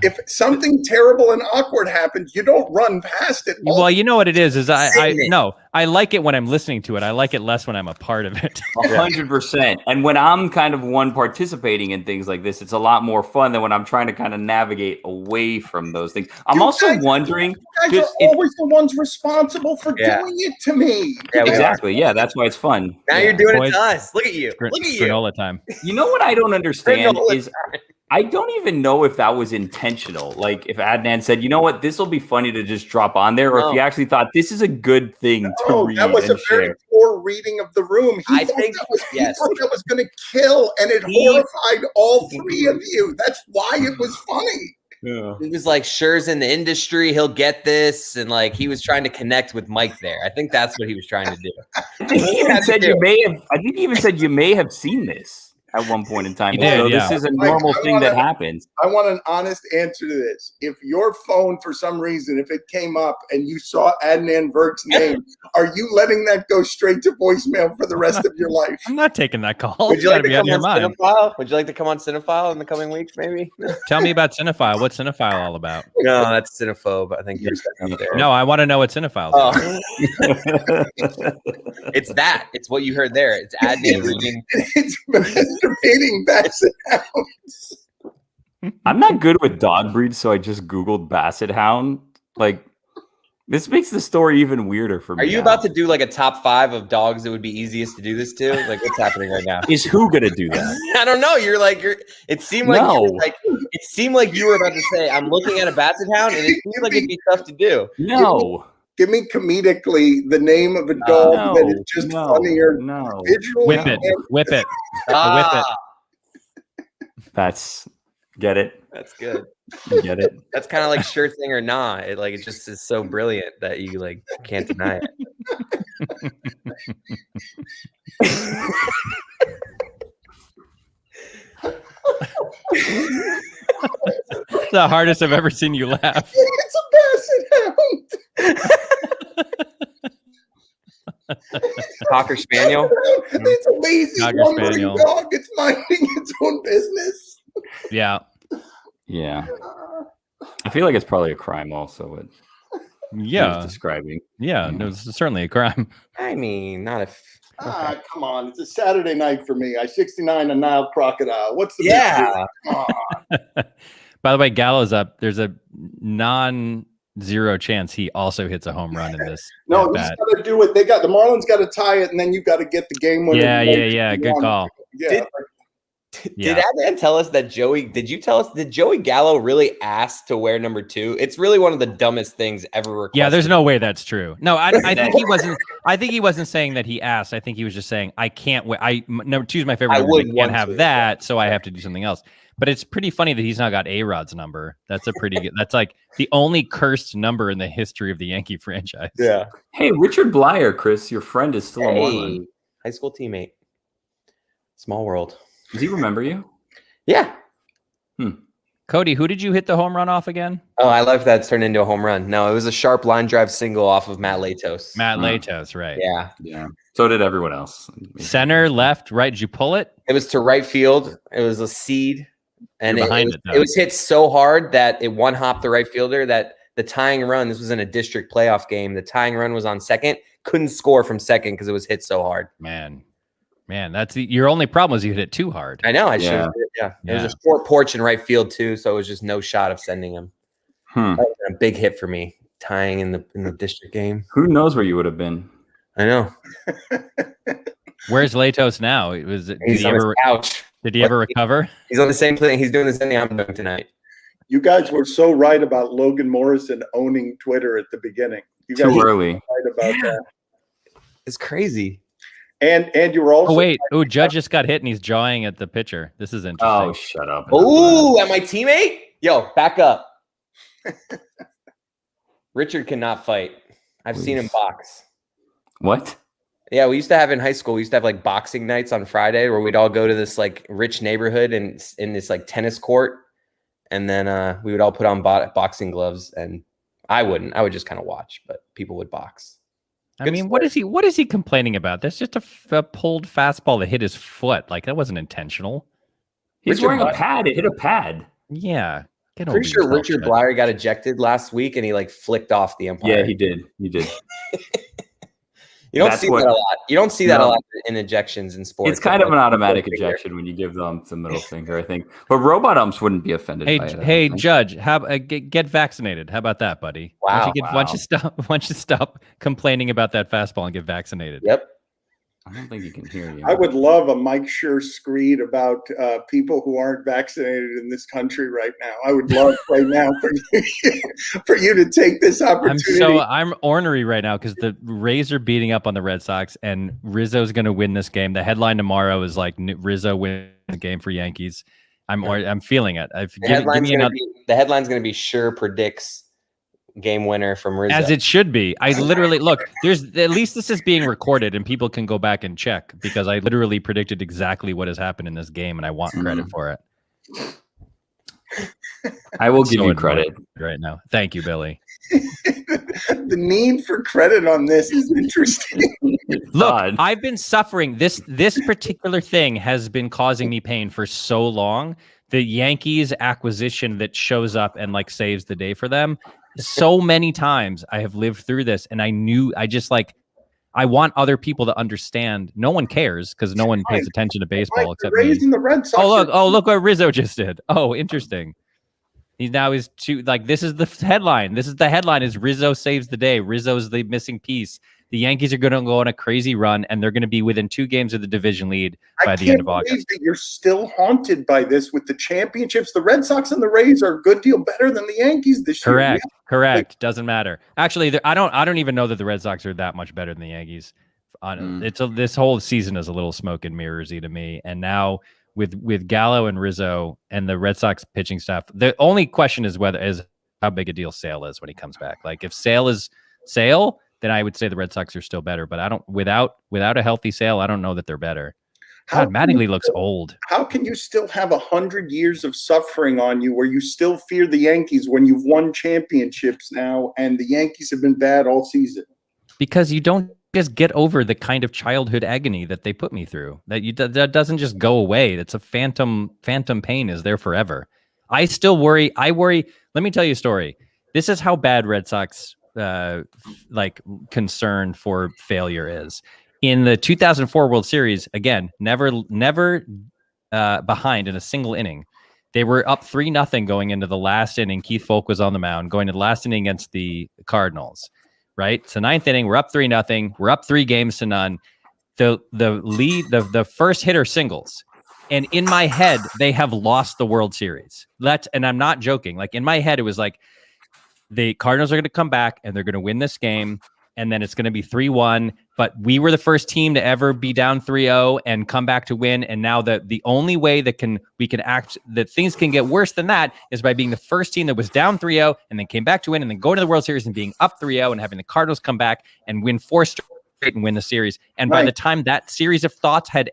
if something terrible and awkward happens, you don't run past it. Well, you know what it is I like it when I'm listening to it. I like it less when I'm a part of it. 100%. And when I'm kind of one participating in things like this, it's a lot more fun than when I'm trying to kind of navigate away from those things. I'm wondering. You guys are always the ones responsible for doing it to me. Yeah, exactly. Yeah, that's why it's fun. Now you're doing it to us. Look at you. Look at you. Granola time. You know what I don't understand is I don't even know if that was intentional. Like if Adnan said, you know what, this will be funny to just drop on there, or if he actually thought this is a good thing to read. That was a very poor reading of the room. He thought that was going to kill, and it horrified all 3 of you. That's why it was funny. Yeah. He was like, Schur's in the industry, he'll get this, and like he was trying to connect with Mike there. I think that's what he was trying to do. I think he even said you may have seen this. at one point in time. He did, So yeah. this is a normal thing that happens. I want an honest answer to this. If your phone, for some reason, if it came up and you saw Adnan Virk's name, are you letting that go straight to voicemail for the rest of your life? I'm not taking that call. Would you like to Be out come of your on mind. Cinephile? Would you like to come on Cinephile in the coming weeks, maybe? Tell me about Cinephile. What's Cinephile all about? No, that's Cinephobe. I think you're setting up there. No, I want to know what Cinephile is. Oh. It's that. It's what you heard there. It's Adnan reading. It's masturbating Basset Hounds. I'm not good with dog breeds, so I just Googled Basset Hound. Like, this makes the story even weirder for me. Are you about to do like a top 5 of dogs that would be easiest to do this to? Like, what's happening right now? Is who gonna do that? I don't know. It seemed like it seemed like you were about to say, I'm looking at a Basset Hound, and it seems like it'd be tough to do. No. Give me comedically the name of a dog that is just funnier. No. Visually Whip it. Whip it. Ah, That's get it. that's good. You get it. That's kind of like sure thing or nah. It just is so brilliant that you like can't deny it. It's the hardest I've ever seen you laugh. It's a Basset Hound. Cocker Spaniel. It's a lazy, Cocker lumbering Spaniel. dog. It's minding its own business. Yeah. Yeah. I feel like it's probably a crime also. What Yeah. he's describing. Yeah. No, it's certainly a crime. I mean, not if. Come on. It's a Saturday night for me. I 69 a Nile crocodile. What's the big Yeah. deal? Come on. By the way, Gallo's up. There's a non-zero chance he also hits a home run in this. No, at he's bat. got to do it. The Marlins got to tie it, and then you got to get the game winner. Yeah. Good call. Yeah. Yeah. Did Adnan tell us that did Joey Gallo really ask to wear number 2? It's really one of the dumbest things ever requested. Yeah, there's no way that's true. No, I think he wasn't. I think he wasn't saying that he asked. I think he was just saying, I can't wait. Number 2 is my favorite. I number. wouldn't I can't want have to. that, so I have to do something else. But it's pretty funny that he's not got A-Rod's number. That's a pretty good. That's like the only cursed number in the history of the Yankee franchise. Yeah. Hey, Richard Blyer, Chris, your friend is still a Marlin. High school teammate. Small world. Does he remember you? Yeah. Cody, who did you hit the home run off again? Oh, I love that it's turned into a home run. No, it was a sharp line drive single off of Matt Latos. Matt Latos, right? Yeah. Yeah. So did everyone else. Center, left, right. Did you pull it? It was to right field. It was a seed. And You're it behind was, it, though. it was hit so hard that it one-hopped the right fielder that the tying run, this was in a district playoff game, the tying run was on second, couldn't score from second because it was hit so hard. Man, that's your only problem was you hit it too hard. I know. I Yeah. should. Yeah. It was a short porch in right field too, so it was just no shot of sending him. That was a big hit for me, tying in the district game. Who knows where you would have been? I know. Where's Latos now? He's on his couch. Did he ever recover? He's on the same thing. He's doing the same thing I'm doing tonight. You guys were so right about Logan Morrison owning Twitter at the beginning. You guys Too were early. right about that. It's crazy. And you were also Oh wait, Judge just got hit and he's jawing at the pitcher. This is interesting. Oh, shut up. Oh, at my teammate? Yo, back up. Richard cannot fight. I've seen him box. What? Yeah, we used to have in high school, we used to have like boxing nights on Friday where we'd all go to this like rich neighborhood and in this like tennis court. And then we would all put on boxing gloves, and I wouldn't. I would just kind of watch, but people would box. I mean, what is he complaining about? That's just a pulled fastball that hit his foot. Like that wasn't intentional. He's wearing a pad. It hit a pad. Yeah. Pretty sure Richard Blyer got ejected last week and he like flicked off the umpire. Yeah, he did. He did. You don't see that a lot. You don't see that a lot in ejections in sports. It's kind of an automatic ejection when you give them the middle finger, I think. But robot umps wouldn't be offended by it. Hey, Judge, get vaccinated. How about that, buddy? Wow. Why don't you stop complaining about that fastball and get vaccinated? Yep. I don't think he can hear you. I would love a Mike Schur screed about people who aren't vaccinated in this country right now. I would love right now for you to take this opportunity. I'm ornery right now because the Rays are beating up on the Red Sox and Rizzo's going to win this game. The headline tomorrow is like Rizzo wins the game for Yankees. I'm feeling it. The headline's going to be Schur predicts game winner from Rizzo. As it should be. I literally look. There's at least this is being recorded and people can go back and check because I literally predicted exactly what has happened in this game, and I want credit for it. I will give you credit right now. Thank you, Billy. The need for credit on this is interesting. Look, I've been suffering. This particular thing has been causing me pain for so long. The Yankees acquisition that shows up and like saves the day for them. So many times I have lived through this, and I want other people to understand. No one cares because no one pays attention to baseball except me. The Red Sox look what Rizzo just did. Oh, interesting. This is the headline. This is the headline is Rizzo saves the day. Rizzo's the missing piece. The Yankees are going to go on a crazy run, and they're going to be within 2 games of the division lead by the end of August. I can't believe that you're still haunted by this with the championships. The Red Sox and the Rays are a good deal better than the Yankees this year. Correct. Doesn't matter. Actually, I don't even know that the Red Sox are that much better than the Yankees. This whole season is a little smoke and mirrorsy to me. And now with Gallo and Rizzo and the Red Sox pitching staff, the only question is how big a deal Sale is when he comes back. Like if Sale is Sale, then I would say the Red Sox are still better. But I don't without a healthy Sale, I don't know that they're better. God, Mattingly looks old. How can you still have 100 years of suffering on you where you still fear the Yankees when you've won championships now and the Yankees have been bad all season? Because you don't just get over the kind of childhood agony that they put me through. That doesn't just go away. That's a phantom pain is there forever. I still worry. Let me tell you a story. This is how bad Red Sox concern for failure is. In the 2004 World Series, again, never behind in a single inning. They were up 3-0 going into the last inning. Keith Folk was on the mound going to the last inning against the Cardinals. Right, so 9th inning, we're up 3-0. We're up 3-0. The first hitter singles, and in my head, they have lost the World Series. And I'm not joking. Like in my head, it was like the Cardinals are going to come back and they're going to win this game, and then it's going to be 3-1. But we were the first team to ever be down 3-0 and come back to win. And now the only way that we can act that things can get worse than that is by being the first team that was down 3-0 and then came back to win and then go to the World Series and being up 3-0 and having the Cardinals come back and win 4 straight and win the series. And by the time that series of thoughts had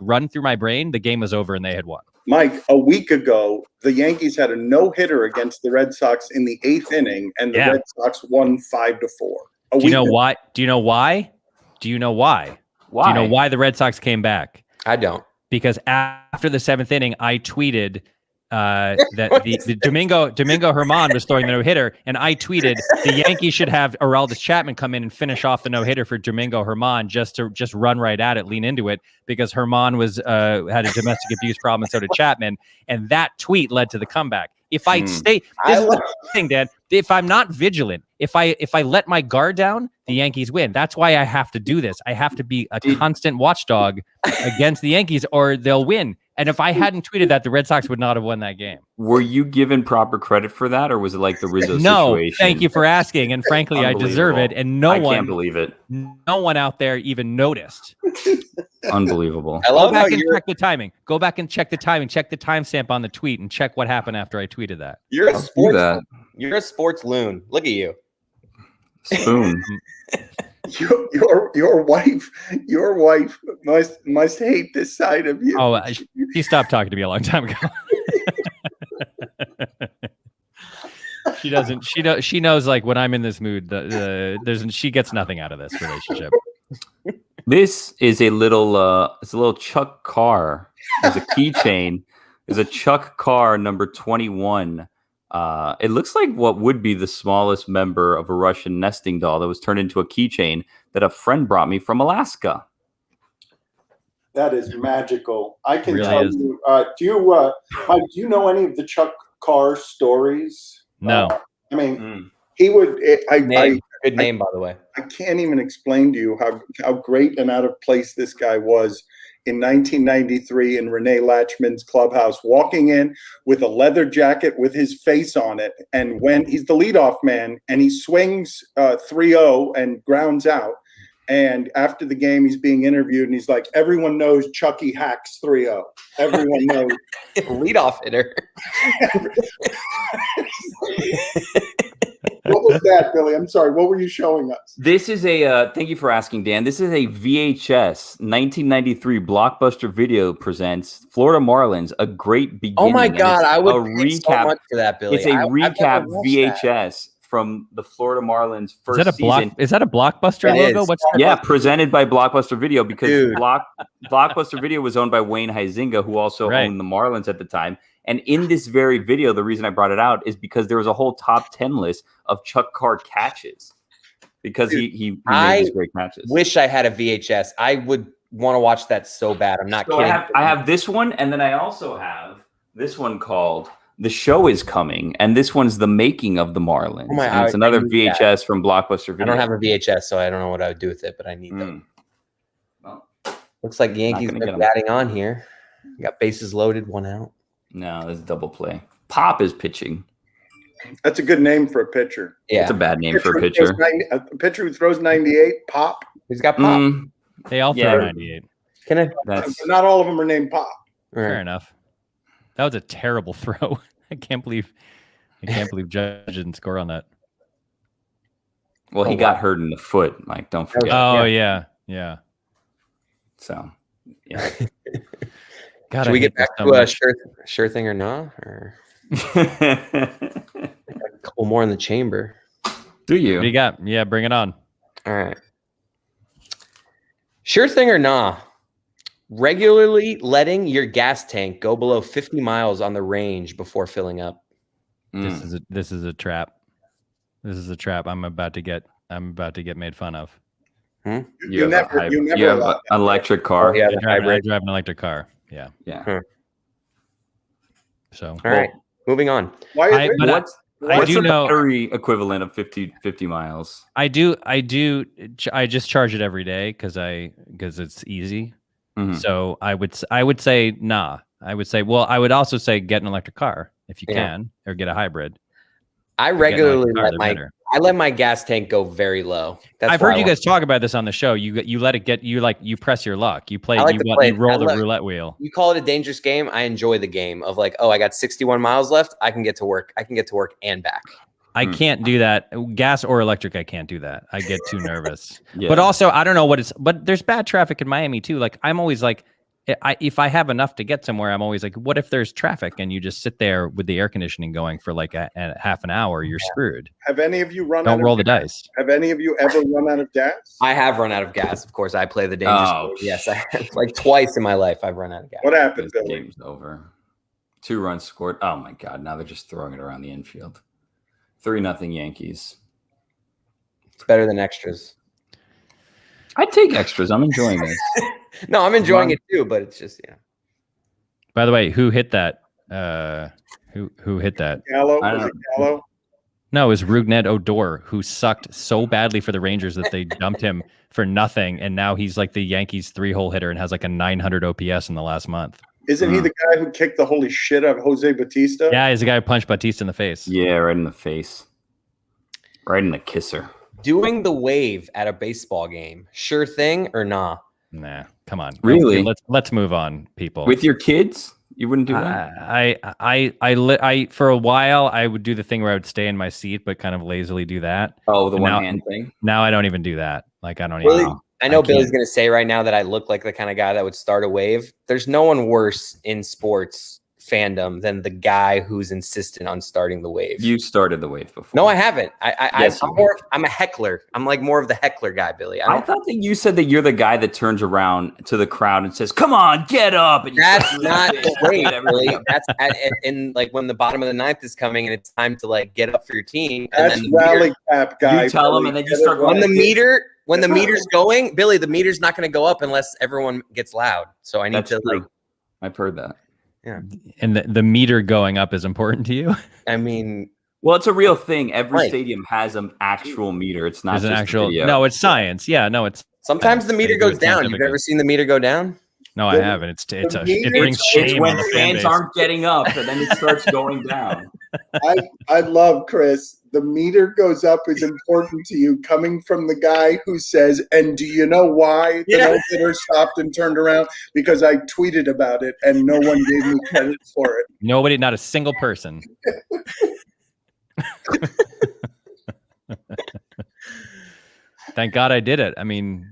run through my brain, the game was over and they had won. Mike, a week ago, the Yankees had a no-hitter against the Red Sox in the 8th inning, and the Red Sox won 5-4. Do you know why? Do you know why? Do you know why? Why? Do you know why the Red Sox came back? I don't. Because after the 7th inning, I tweeted that the Domingo Herman was throwing the no-hitter, and I tweeted the Yankees should have Aroldis Chapman come in and finish off the no-hitter for Domingo Herman just to run right at it, lean into it, because Herman had a domestic abuse problem and so did Chapman, and that tweet led to the comeback. If I stay, this is the thing, Dan. If I'm not vigilant, if I let my guard down, the Yankees win. That's why I have to do this. I have to be a constant watchdog against the Yankees, or they'll win. And if I hadn't tweeted that, the Red Sox would not have won that game. Were you given proper credit for that, or was it like the Rizzo no, situation? Thank you for asking. And frankly, I deserve it. And I can't believe it. No one out there even noticed. Unbelievable. I love Go back and check the timing. Go back and check the timing. Check the timestamp on the tweet and check what happened after I tweeted that. You're a sports loon. Look at you. Spoon. Your wife must hate this side of you. Oh, she stopped talking to me a long time ago. She doesn't. She knows like when I'm in this mood. She gets nothing out of this relationship. This is a little Chuck Carr. There's a keychain. There's a Chuck Carr number 21. It looks like what would be the smallest member of a Russian nesting doll that was turned into a keychain that a friend brought me from Alaska. That is magical. I can really tell is. you. Mike, do you know any of the Chuck Carr stories? No. I mean, he would. Good name, by the way. I can't even explain to you how great and out of place this guy was in 1993 in Renee Latchman's clubhouse, walking in with a leather jacket with his face on it. And when he's the leadoff man and he swings 3-0 and grounds out. And after the game, he's being interviewed and he's like, everyone knows Chucky hacks 3-0. Everyone knows. Leadoff hitter. What was that, Billy? I'm sorry. What were you showing us? This is a thank you for asking, Dan. This is a VHS 1993 Blockbuster Video presents Florida Marlins, a great beginning. Oh my God, I would pay so much for that, Billy. It's a recap VHS that. from the Florida Marlins first season. Is that a Blockbuster It logo? is. Presented by Blockbuster Video because Dude. Blockbuster Video was owned by Wayne Huizenga, who also owned the Marlins at the time. And in this very video, the reason I brought it out is because there was a whole top 10 list of Chuck Card catches because he made these great catches. Wish I had a VHS. I would want to watch that so bad. I'm not kidding. I have this one, and then I also have this one called The Show Is Coming, and this one's The Making of the Marlins. Oh my, and it's another VHS from Blockbuster Video. I don't have a VHS, so I don't know what I would do with it, but I need them. Well, looks like Yankees are batting on here. Got bases loaded, 1 out. No, that's double play. Pop is pitching. That's a good name for a pitcher. Yeah, it's a bad name for a pitcher. A pitcher who throws 98, Pop. He's got Pop. They all throw 98. Not all of them are named Pop. Fair enough. That was a terrible throw. I can't believe Judge didn't score on that. Well, he got hurt in the foot, Mike. Don't forget. Oh yeah. So, yeah. God, should we get back to a sure thing or not? Or a couple more in the chamber. Do you? What do you got? Yeah, bring it on. All right. Sure thing or nah? Regularly letting your gas tank go below 50 miles on the range before filling up. This is a trap. This is a trap. I'm about to get made fun of. You never have an electric car. Oh, yeah, I drive an electric car. Yeah. So all right, moving on. What's the battery equivalent of 50 miles? I just charge it every day because it's easy. Mm-hmm. So I would say nah. I would also say get an electric car if you can, or get a hybrid. I regularly let my gas tank go very low. I've heard you guys talk about this on the show. You let it get you press your luck. You play. You roll the roulette wheel. You call it a dangerous game. I enjoy the game of like, I got 61 miles left. I can get to work. And back. I can't do that. Gas or electric, I can't do that. I get too nervous. But also, I don't know but there's bad traffic in Miami too. Like I'm always like, if I have enough to get somewhere, I'm always like, what if there's traffic and you just sit there with the air conditioning going for like a half an hour? You're screwed. Have any of you Don't roll the dice. Have any of you ever run out of gas? I have run out of gas. Of course, I play the dangerous game. Yes, I have. Like twice in my life, I've run out of gas. What happened, This Billy? game's over. 2 runs scored. Oh my God! Now they're just throwing it around the infield. 3-0 Yankees. It's better than extras. I take extras. I'm enjoying this. No, I'm enjoying it too, but it's just By the way, who hit that? Who hit that? Gallo? Was it Gallo? No, it was Rougned Odor, who sucked so badly for the Rangers that they dumped him for nothing, and now he's like the Yankees 3-hole hitter and has like a 900 OPS in the last month. Isn't he the guy who kicked the holy shit out of Jose Bautista? Yeah, he's the guy who punched Bautista in the face. Yeah, right in the face. Right in the kisser. doing the wave at a baseball game. Sure thing or nah? Nah, come on. Really? Let's move on, people. With your kids? You wouldn't do that? I for a while I would do the thing where I would stay in my seat but kind of lazily do that. Oh, the one hand thing. Now I don't even do that. Like I don't really? even. I know Billy's going to say right now that I look like the kind of guy that would start a wave. There's no one worse in sports fandom than the guy who's insistent on starting the wave. You started the wave before. No, I haven't. I'm a heckler. I'm like more of the heckler guy, Billy. I thought that you said that you're the guy that turns around to the crowd and says, "Come on, get up." And that's not the wave, Billy. That's in like when the bottom of the ninth is coming and it's time to like get up for your team. And that's rally cap guy. You tell them, and then you start going. When the meter's going, Billy, the meter's not going to go up unless everyone gets loud. So I need I've heard that. Yeah. And the meter going up is important to you? I mean, well, it's a real thing. Every stadium has an actual meter. It's not just an actual video. No, it's science. Yeah, no, it's sometimes the meter goes down. You've ever seen the meter go down? No, I haven't. It brings shame when on the fans aren't getting up, and then it starts going down. I love Chris. The meter goes up is important to you, coming from the guy who says, "And do you know why the no-hitter stopped and turned around? Because I tweeted about it, and no one gave me credit for it." Nobody, not a single person. Thank God I did it. I mean,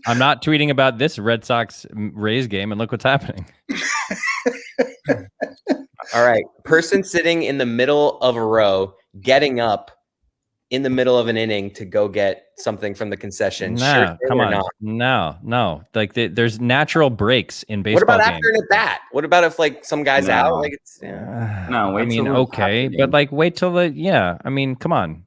I'm not tweeting about this Red Sox Rays game, and look what's happening. All right. Person sitting in the middle of a row, getting up in the middle of an inning to go get something from the concession. Nah, come on. No. Like there's natural breaks in baseball. What about games. after an at bat? What about if like some guy's out? Like it's no. Wait, I mean, okay, but like wait till the I mean, come on.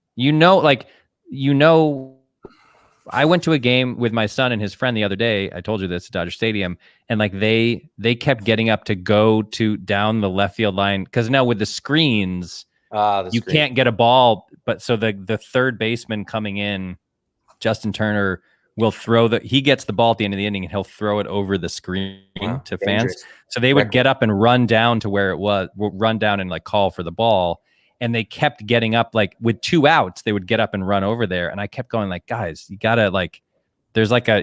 I went to a game with my son and his friend the other day. I told you this at Dodger Stadium, and like they kept getting up to go to down the left field line because now with the screens, you can't get a ball. But so the third baseman coming in, Justin Turner, will he gets the ball at the end of the inning and he'll throw it over the screen to fans. So they would get up and run down to where it was, run down and like call for the ball. And they kept getting up, like with 2 outs, they would get up and run over there. And I kept going like, guys, you gotta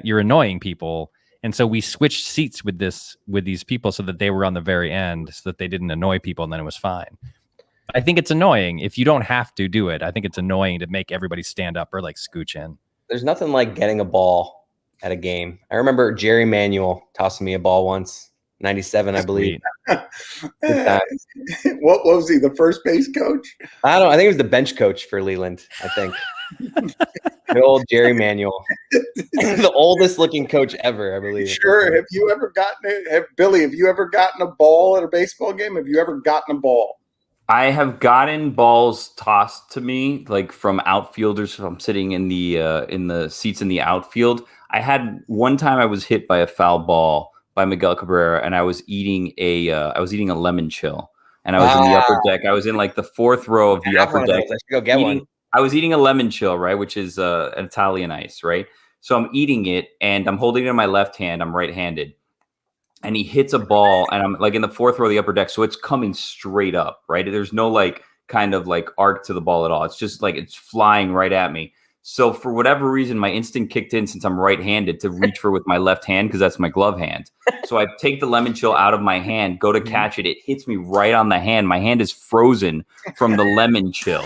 you're annoying people. And so we switched seats with these people so that they were on the very end so that they didn't annoy people and then it was fine. I think it's annoying if you don't have to do it. I think it's annoying to make everybody stand up or like scooch in. There's nothing like getting a ball at a game. I remember Jerry Manuel tossing me a ball once, 97, I believe. What was he, the first base coach? I don't know. I think he was the bench coach for Leland, I think. The old Jerry Manuel. The oldest looking coach ever, I believe. Sure. Have you ever gotten a ball at a baseball game? Have you ever gotten a ball? I have gotten balls tossed to me, like from outfielders. If I'm sitting in the seats in the outfield. I had one time I was hit by a foul ball by Miguel Cabrera, and I was eating a lemon chill, and I was in the upper deck. I was in like the 4th row of the upper deck. Let's go get one. I was eating a lemon chill, right, which is an Italian ice, right? So I'm eating it, and I'm holding it in my left hand. I'm right-handed. And he hits a ball, and I'm like in the 4th row of the upper deck, so it's coming straight up, right? There's no like kind of like arc to the ball at all. It's just like it's flying right at me. So for whatever reason, my instinct kicked in since I'm right-handed to reach for with my left hand because that's my glove hand. So I take the lemon chill out of my hand, go to catch it. It hits me right on the hand. My hand is frozen from the lemon chill.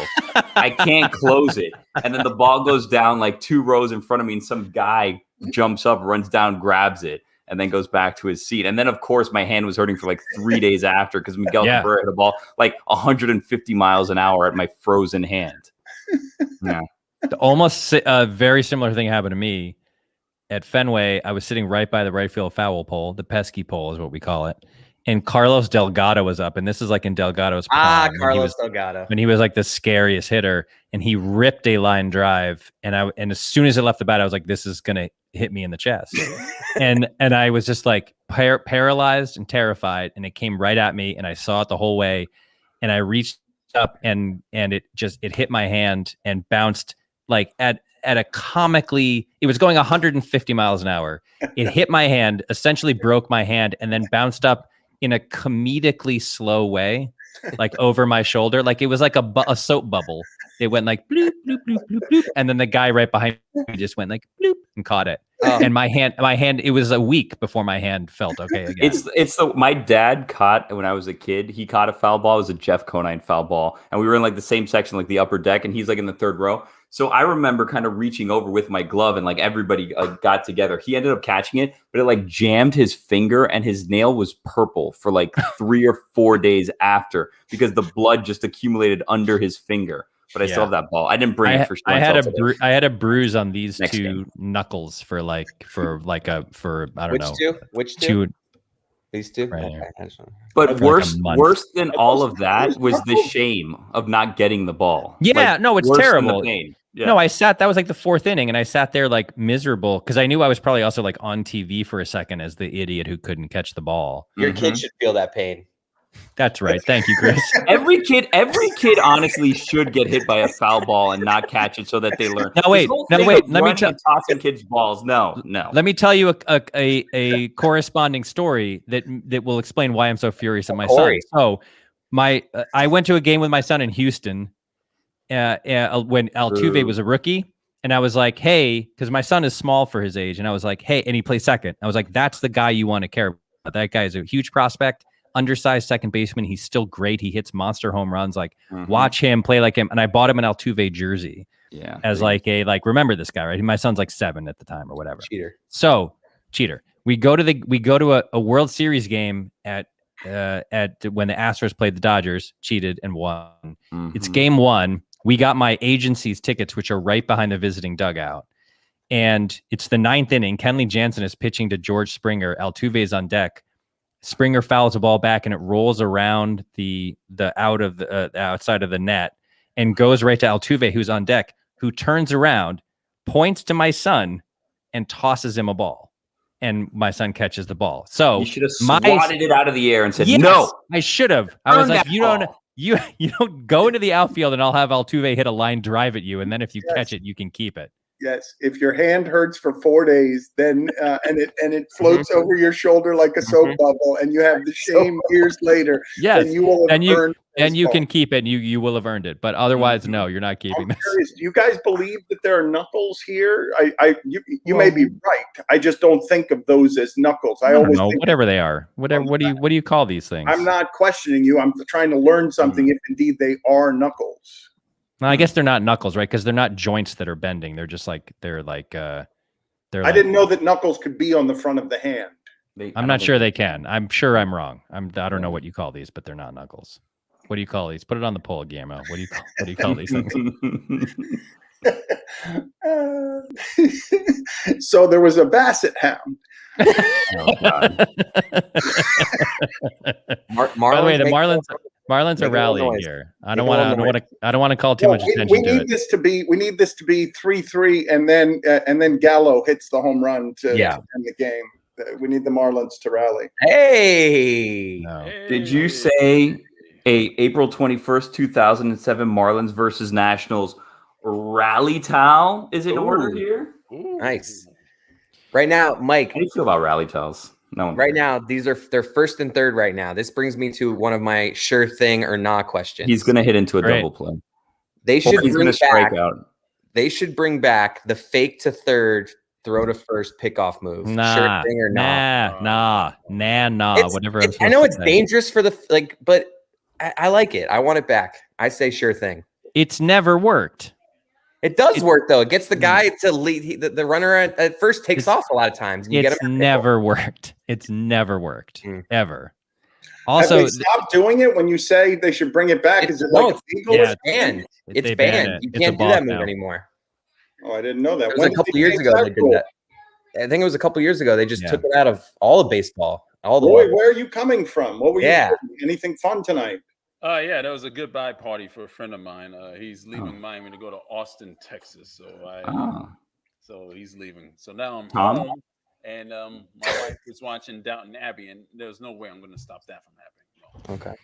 I can't close it. And then the ball goes down like 2 rows in front of me, and some guy jumps up, runs down, grabs it, and then goes back to his seat. And then, of course, my hand was hurting for like 3 days after because Miguel Cabrera hit a ball like 150 miles an hour at my frozen hand. Yeah. Almost a very similar thing happened to me at Fenway. I was sitting right by the right field foul pole. The pesky pole is what we call it. And Carlos Delgado was up. And this is like in Delgado's prime. Carlos Delgado. And he was like the scariest hitter. And he ripped a line drive. And as soon as it left the bat, I was like, this is going to hit me in the chest. and I was just like paralyzed and terrified. And it came right at me. And I saw it the whole way. And I reached up and it hit my hand and bounced like at a comically, it was going 150 miles an hour. It hit my hand, essentially broke my hand, and then bounced up in a comedically slow way, like over my shoulder. Like it was like a soap bubble. It went like bloop, bloop, bloop, bloop, bloop. And then the guy right behind me just went like bloop and caught it. And my hand, it was a week before my hand felt okay again. My dad caught, when I was a kid, he caught a foul ball. It was a Jeff Conine foul ball. And we were in like the same section, like the upper deck, and he's like in the 3rd row. So I remember kind of reaching over with my glove and like everybody got together. He ended up catching it, but it like jammed his finger and his nail was purple for like 3 or 4 days after because the blood just accumulated under his finger. But I still have that ball. I didn't bring it for sure. I had a bruise on these two knuckles for I don't know. Which two? These two? Right okay. But worse than all of that was the shame of not getting the ball. Yeah, like, no, it's terrible. Yeah. No, that was like the 4th inning, and I sat there like miserable because I knew I was probably also like on TV for a second as the idiot who couldn't catch the ball. Your kid should feel that pain. That's right. Thank you, Chris. Every kid honestly should get hit by a foul ball and not catch it so that they learn. No, wait. Let me tossing kids balls. No. Let me tell you a corresponding story that will explain why I'm so furious at my son. So, I went to a game with my son in Houston when Altuve was a rookie, and I was like, hey, because my son is small for his age, and I was like, hey, and he plays second. I was like, that's the guy you want to care about. That guy is a huge prospect. Undersized second baseman. He's still great. He hits monster home runs. Like watch him play like him. And I bought him an Altuve jersey. as like remember this guy, right? My son's like 7 at the time or whatever. Cheater. So cheater. We go to a World Series game at when the Astros played the Dodgers, cheated and won. It's game 1. We got my agency's tickets, which are right behind the visiting dugout. And it's the 9th inning. Kenley Jansen is pitching to George Springer. Altuve's on deck. Springer fouls the ball back and it rolls around the outside of the net and goes right to Altuve, who's on deck, who turns around, points to my son, and tosses him a ball. And my son catches the ball. So you should have swatted it out of the air and said, "No, I should have." I was like, "You don't go into the outfield, and I'll have Altuve hit a line drive at you, and then if you catch it, you can keep it." Yes, if your hand hurts for 4 days, then and it floats over your shoulder like a soap bubble, and you have the shame years later. Yes, then you will have earned. And you can keep it. And you will have earned it. But otherwise, no, you're not keeping this. Curious, do you guys believe that there are knuckles here? You may be right. I just don't think of those as knuckles. I always know, whatever they are. Whatever. What do you call these things? I'm not questioning you. I'm trying to learn something. If indeed they are knuckles. Well, I guess they're not knuckles, right? Because they're not joints that are bending. They're just like I didn't know that knuckles could be on the front of the hand. I'm not sure they can. I'm sure I'm wrong. I don't know what you call these, but they're not knuckles. What do you call these? Put it on the poll, Guillermo. What do you call these things? So there was a basset hound. Oh, God. By the way, the Marlins are rallying here. I don't want to call too much attention we to need it. We need this to be 3-3, and then Gallo hits the home run to end the game. We need the Marlins to rally. Hey, No. Did you say April 21st, 2007 Marlins versus Nationals rally towel is in order here? Nice. Right now, Mike. How do you feel about rally towels? No. Right now, they're 1st and 3rd right now. This brings me to one of my sure thing or not questions. He's going to hit into a double play. They should bring back. Out. They should bring back the fake to 3rd, throw to 1st pickoff move. Nah, sure thing or not? Nah. Whatever. I know it's dangerous for but I like it. I want it back. I say sure thing. It's never worked. It does work though. It gets the guy to lead. The runner at first takes off a lot of times. It's never worked. It's never worked ever. Also, have they stopped doing it when you say they should bring it back? Is it like illegal? Yeah, it's banned. It's banned. You can't do that move anymore. Oh, I didn't know that. It was a couple years ago they did that. I think it was a couple years ago. They just took it out of all of baseball. Roy, where are you coming from? What were you doing? Anything fun tonight? Yeah, that was a goodbye party for a friend of mine. He's leaving Miami to go to Austin, Texas. So he's leaving. So now I'm home, and my wife is watching Downton Abbey, and there's no way I'm going to stop that from happening. No. Okay.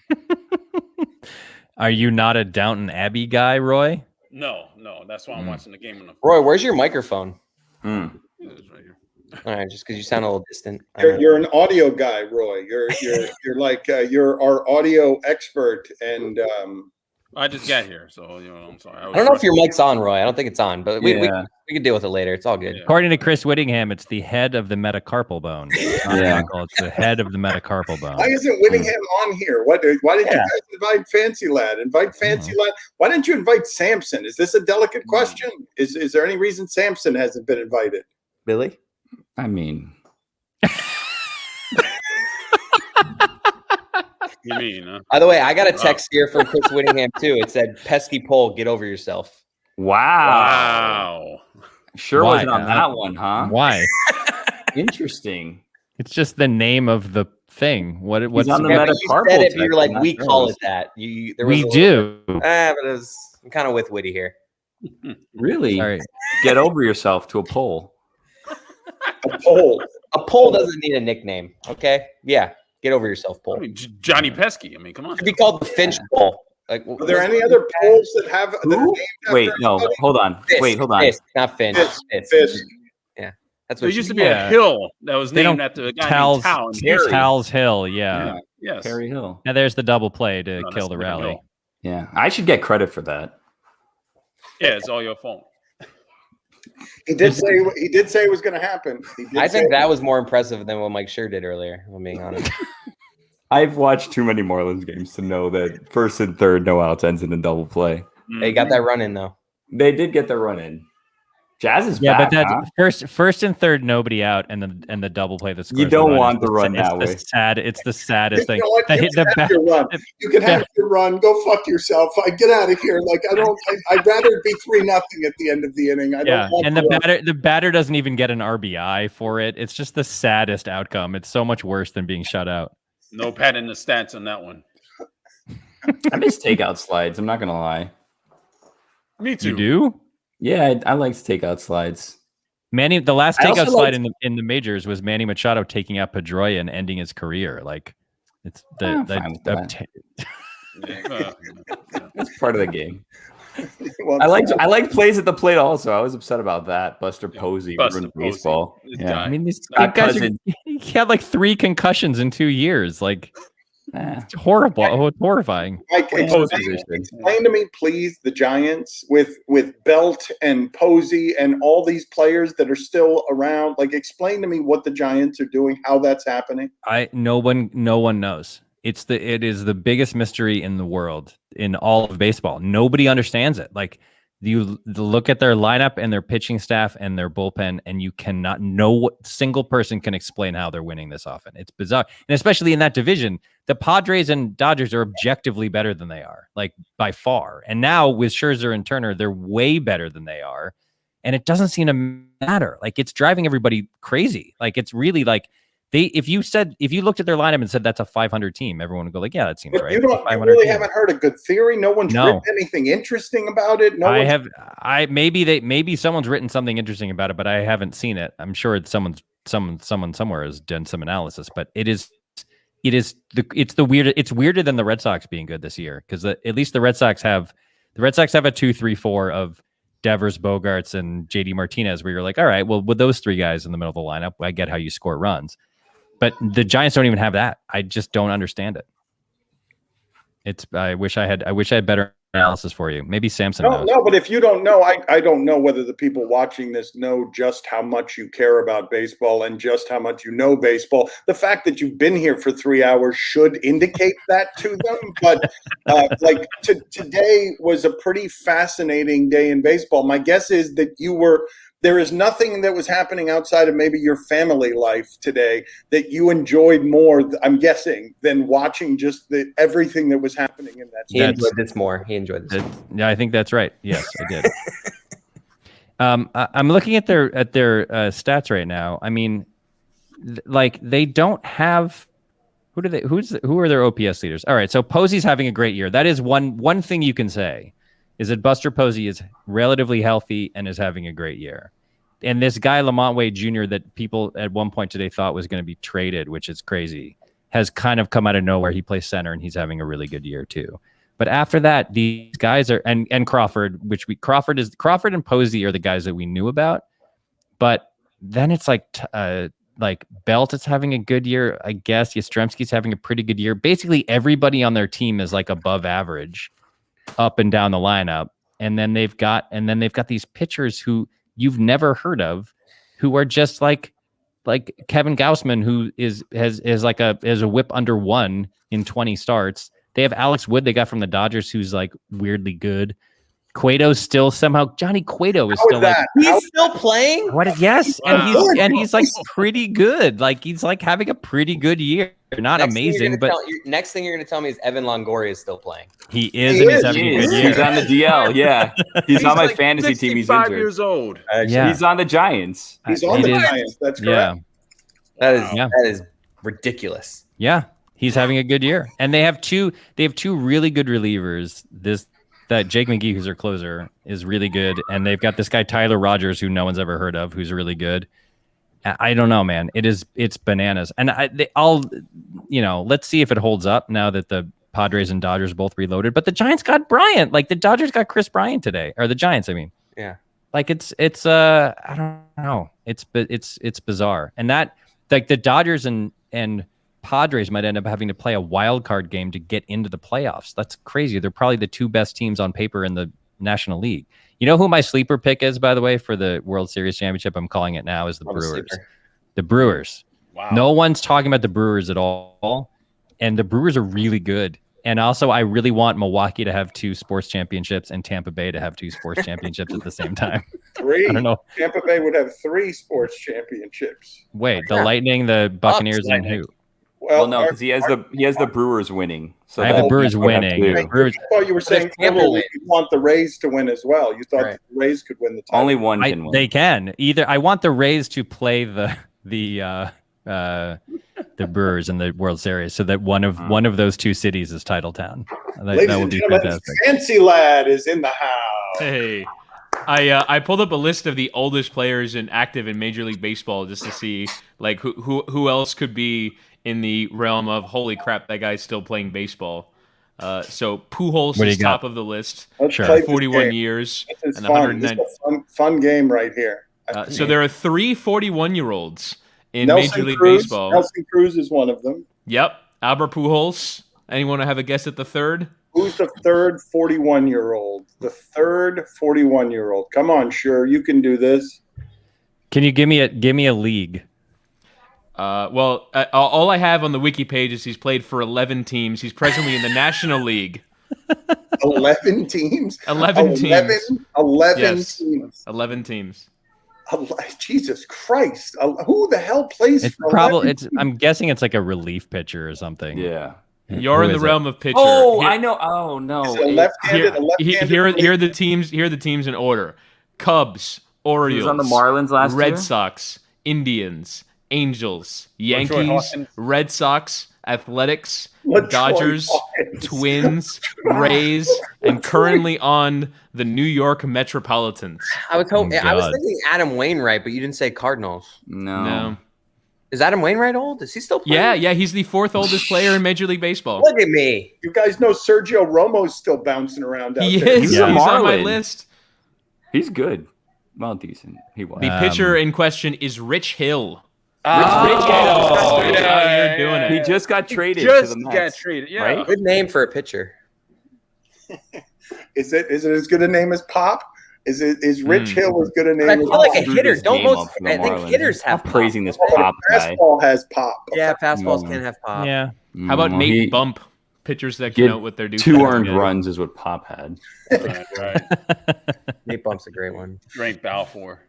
Are you not a Downton Abbey guy, Roy? No. That's why I'm watching the game on the. Roy, where's your microphone? It's right here. All right, just because you sound a little distant. You're an audio guy, Roy. You're you're our audio expert, and I just got here, so I'm sorry. I don't know if your mic's on, Roy. I don't think it's on, but we can deal with it later. It's all good. Yeah. According to Chris Whittingham, it's the head of the metacarpal bone. It's the head of the metacarpal bone. Why isn't Whittingham on here? Why didn't you guys invite Fancy Lad? Invite Fancy Lad. Why didn't you invite Samson? Is this a delicate question? Is there any reason Samson hasn't been invited? Billy? I mean, You mean? Huh? By the way, I got a text here from Chris Whittingham too. It said, "Pesky Pole, get over yourself." Wow. Sure wasn't on that one, huh? Why? Interesting. It's just the name of the thing. What's on the metacarpal? You said you're like, we call it that. We do. But I'm kind of with Whitty here. Really? Sorry. Get over yourself to a pole. A pole. A pole doesn't need a nickname. Okay. Yeah. Get over yourself, pole. I mean, Johnny Pesky. I mean, come on. It should be called the Finch pole. Like, are there any other poles that have? Wait, no. Hold on. Fisk, Wait, hold on. Fisk, not Finch. Fisk. Yeah, that's what there used to be a hill that was named after a guy named Tal. Tal's Hill. Yeah. Yes. Perry Hill. Now there's the double play to kill the rally. Hill. Yeah, I should get credit for that. Yeah, it's all your fault. He did say it was going to happen. I think that was more impressive than what Mike Schur did earlier. If I'm being honest. I've watched too many Marlins games to know that 1st and 3rd no outs ends in a double play. They got that run in though. They did get the run in. Jazz is Yeah, back, but huh? that's first and third, nobody out, and the double play. That's You don't want the run that way. It's the saddest thing. You can have your run. You can have your run. Go fuck yourself. I get out of here. Like I'd rather it be 3-0 at the end of the inning. I don't want and the batter doesn't even get an RBI for it. It's just the saddest outcome. It's so much worse than being shut out. No patting the stats on that one. I miss takeout slides. I'm not gonna lie. Me too. You do? Yeah, I like takeout slides. Manny, the last takeout slide in the majors was Manny Machado taking out Pedroia and ending his career. Like, it's That's part of the game. Well, I like plays at the plate also. I was upset about that. Buster Posey ruined baseball. Yeah, I mean, these guys he had like 3 concussions in 2 years. Like, it's horrible. It's horrifying. Mike, explain to me, please, the Giants with Belt and Posey and all these players that are still around. Like, explain to me what the Giants are doing, how that's happening. No one knows. It is the biggest mystery in the world, in all of baseball. Nobody understands it. Like, you look at their lineup and their pitching staff and their bullpen, and you cannot know what single person can explain how they're winning this often. It's bizarre. And especially in that division, the Padres and Dodgers are objectively better than they are, like by far. And now with Scherzer and Turner, they're way better than they are. And it doesn't seem to matter. Like, it's driving everybody crazy. Like, it's really like, if you looked at their lineup and said that's a 500 team, everyone would go like, yeah, that seems right. You really haven't heard a good theory. No one's written anything interesting about it. Maybe someone's written something interesting about it, but I haven't seen it. I'm sure someone somewhere has done some analysis, but it's weirder than the Red Sox being good this year, because at least the Red Sox have a 2-3-4 of Devers, Bogarts, and JD Martinez, where you're like, all right, well, with those 3 guys in the middle of the lineup, I get how you score runs. But the Giants don't even have that. I just don't understand it. I wish I had better analysis for you. Maybe Samson knows. No, but if you don't know, I don't know whether the people watching this know just how much you care about baseball and just how much you know baseball. The fact that you've been here for 3 hours should indicate that to them. But today was a pretty fascinating day in baseball. My guess is that there is nothing that was happening outside of maybe your family life today that you enjoyed more, I'm guessing, than watching just everything that was happening in that. He enjoyed this more. Yeah, I think that's right. Yes, I did. I'm looking at their stats right now. I mean, like, they don't have who are their OPS leaders? All right, so Posey's having a great year. That is one thing you can say, is that Buster Posey is relatively healthy and is having a great year. And this guy, Lamont Wade Jr., that people at one point today thought was going to be traded, which is crazy, has kind of come out of nowhere. He plays center, and he's having a really good year too. But after that, these guys are, and Crawford, Crawford and Posey are the guys that we knew about. But then it's like Belt is having a good year, I guess. Yastrzemski's having a pretty good year. Basically, everybody on their team is like above average, up and down the lineup. And then they've got these pitchers who you've never heard of, who are just like Kevin Gausman, who is a whip under 1 in 20 starts. They have Alex Wood they got from the Dodgers, who's like weirdly good. Cueto's still somehow Johnny Cueto is still like he's still playing. Yes, and he's like pretty good. Like, he's like having a pretty good year. Not amazing, but next thing you're going to tell me is Evan Longoria is still playing. He is. He's having a good year. He's on the DL. Yeah, he's on my fantasy team. He's 5 years old. Yeah, he's on the Giants. He's on the Giants. That's correct. Yeah. That is ridiculous. Yeah, he's having a good year, and they have two really good relievers. That Jake McGee, who's their closer, is really good, and they've got this guy Tyler Rogers, who no one's ever heard of, who's really good. I don't know, man. It's bananas, and let's see if it holds up now that the Padres and Dodgers both reloaded. But the Giants got Bryant, like the Dodgers got Chris Bryant today, or the Giants, I mean. Yeah. Like it's I don't know. It's bizarre, and that, like, the Dodgers and Padres might end up having to play a wild card game to get into the playoffs. That's crazy. They're probably the 2 best teams on paper in the National League. You know who my sleeper pick is, by the way, for the World Series championship? I'm calling it now, is the Brewers. The Brewers. Wow. No one's talking about the Brewers at all, and the Brewers are really good. And also, I really want Milwaukee to have 2 sports championships and Tampa Bay to have 2 sports championships at the same time. 3. I don't know. Tampa Bay would have 3 sports championships. Wait, the Lightning, the Buccaneers, and who? Well, no, because he has the Brewers winning. So I have the Brewers winning. I thought you were saying you want the Rays to win as well. You thought the Rays could win the title. Only one can win. They can. Either I want the Rays to play the Brewers in the World Series, so that one of those 2 cities is title town. That would be fantastic. Fancy Lad is in the house. Hey, I pulled up a list of the oldest players active in Major League Baseball just to see like who else could be in the realm of holy crap, that guy's still playing baseball. So Pujols is top of the list. Sure. 41 years and 109. Fun game right here. So there are 3 41-year-olds in Nelson Major League Cruz, Baseball. Nelson Cruz is one of them. Yep. Albert Pujols. Anyone have a guess at the third? Who's the third 41-year-old? The third 41-year-old. Come on, Schur, you can do this. Can you give me a league? Well, all I have on the wiki page is he's played for 11 teams. He's presently in the National League. 11 teams? 11 teams. 11 Yes. teams. 11 teams. Jesus Christ. Who the hell plays It's for probably 11 I'm guessing it's like a relief pitcher or something. Yeah. You're in the realm of pitcher. Oh, Here- I know. Oh no. Is it a left-handed Here are the teams in order: Cubs, Orioles, He was on the Marlins last year? Red Sox, Indians, Angels, Yankees, Red Sox, Athletics, Dodgers, Twins, Rays, and currently on the New York Metropolitans. I was hoping. I was God. thinking Adam Wainwright, but you didn't say Cardinals. No. Is Adam Wainwright old? Is he still playing? Yeah, he's the 4th oldest player in Major League Baseball. Look at me. You guys know Sergio Romo's still bouncing around out He there. is. He's He's a on my Marlin. list. He's good. Well, decent. He was. The pitcher in question is Rich Hill. Rich Hill. You're doing it. He just got traded to Just the got Mets. traded. Yeah. Right? Good name for a pitcher. Is it as good a name as Pop? Is Rich Hill as good a name I as feel like a Screwed hitter. this Don't game most. up for the I think Marlins. hitters have Stop praising this Pop? Pop guy. Fastball has Pop. Yeah, fastballs No. can have pop. Yeah. How about No, Nate he- Bump? Pitchers that Get can out with their 2 earned runs is what Pop had. Right. Nate Bump's a great one. Grant Balfour.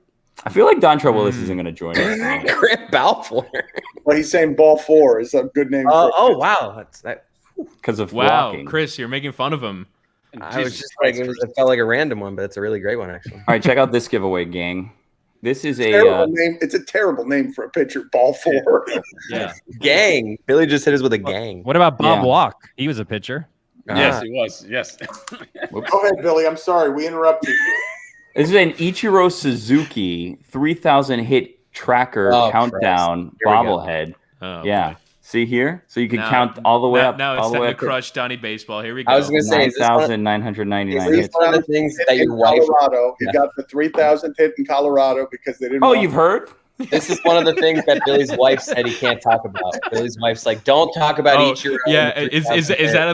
I feel like Dontrell Willis isn't going to join us. Grant Balfour. Well, he's saying ball 4 is a good name. Oh wow, that's that. Because of Wow, blocking. Chris, you're making fun of him. I was just like, it felt like a random one, but it's a really great one actually. All right, check out this giveaway, gang. This is a terrible name. It's a terrible name for a pitcher. Ball 4. Yeah. Gang. Billy just hit us with a gang. What about Bob Yeah. Walk? He was a pitcher. Yes, it was. Yes. Go ahead, Billy. I'm sorry. We interrupted you. This is an Ichiro Suzuki 3,000 hit tracker countdown bobblehead. Oh, Yeah. boy. See here? So you can Now- count all the way up. Now all it's the way time up to crush Donnie Baseball. Here we go. I was going to say, is this one 9,999 is hits. one of the things that In your wife? Colorado, he got the 3,000 hit in Colorado because they didn't. Oh, want you've heard? This is one of the things that Billy's wife said he can't talk about. Billy's wife's like, don't talk about Ichiro. Yeah, is that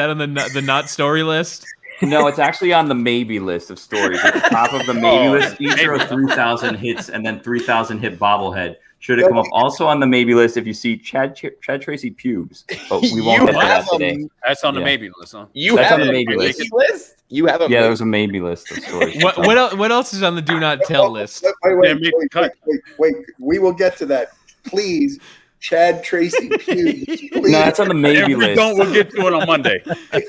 on the not story list? No, it's actually on the maybe list of stories. At the top of the maybe list, Ichiro 3,000 hits and then 3,000 hit bobblehead. Should have come up also on the maybe list if you see Chad Tracy pubes. But we won't get to that today. That's on the Yeah. maybe list, huh? You That's have on the a maybe maybe list? You have a Yeah, there was a maybe list of stories. What else is on the do not tell list? Wait. We will get to that. Please, Chad Tracy Pugh. No, that's on the maybe If we list. don't, we'll get to it on Monday.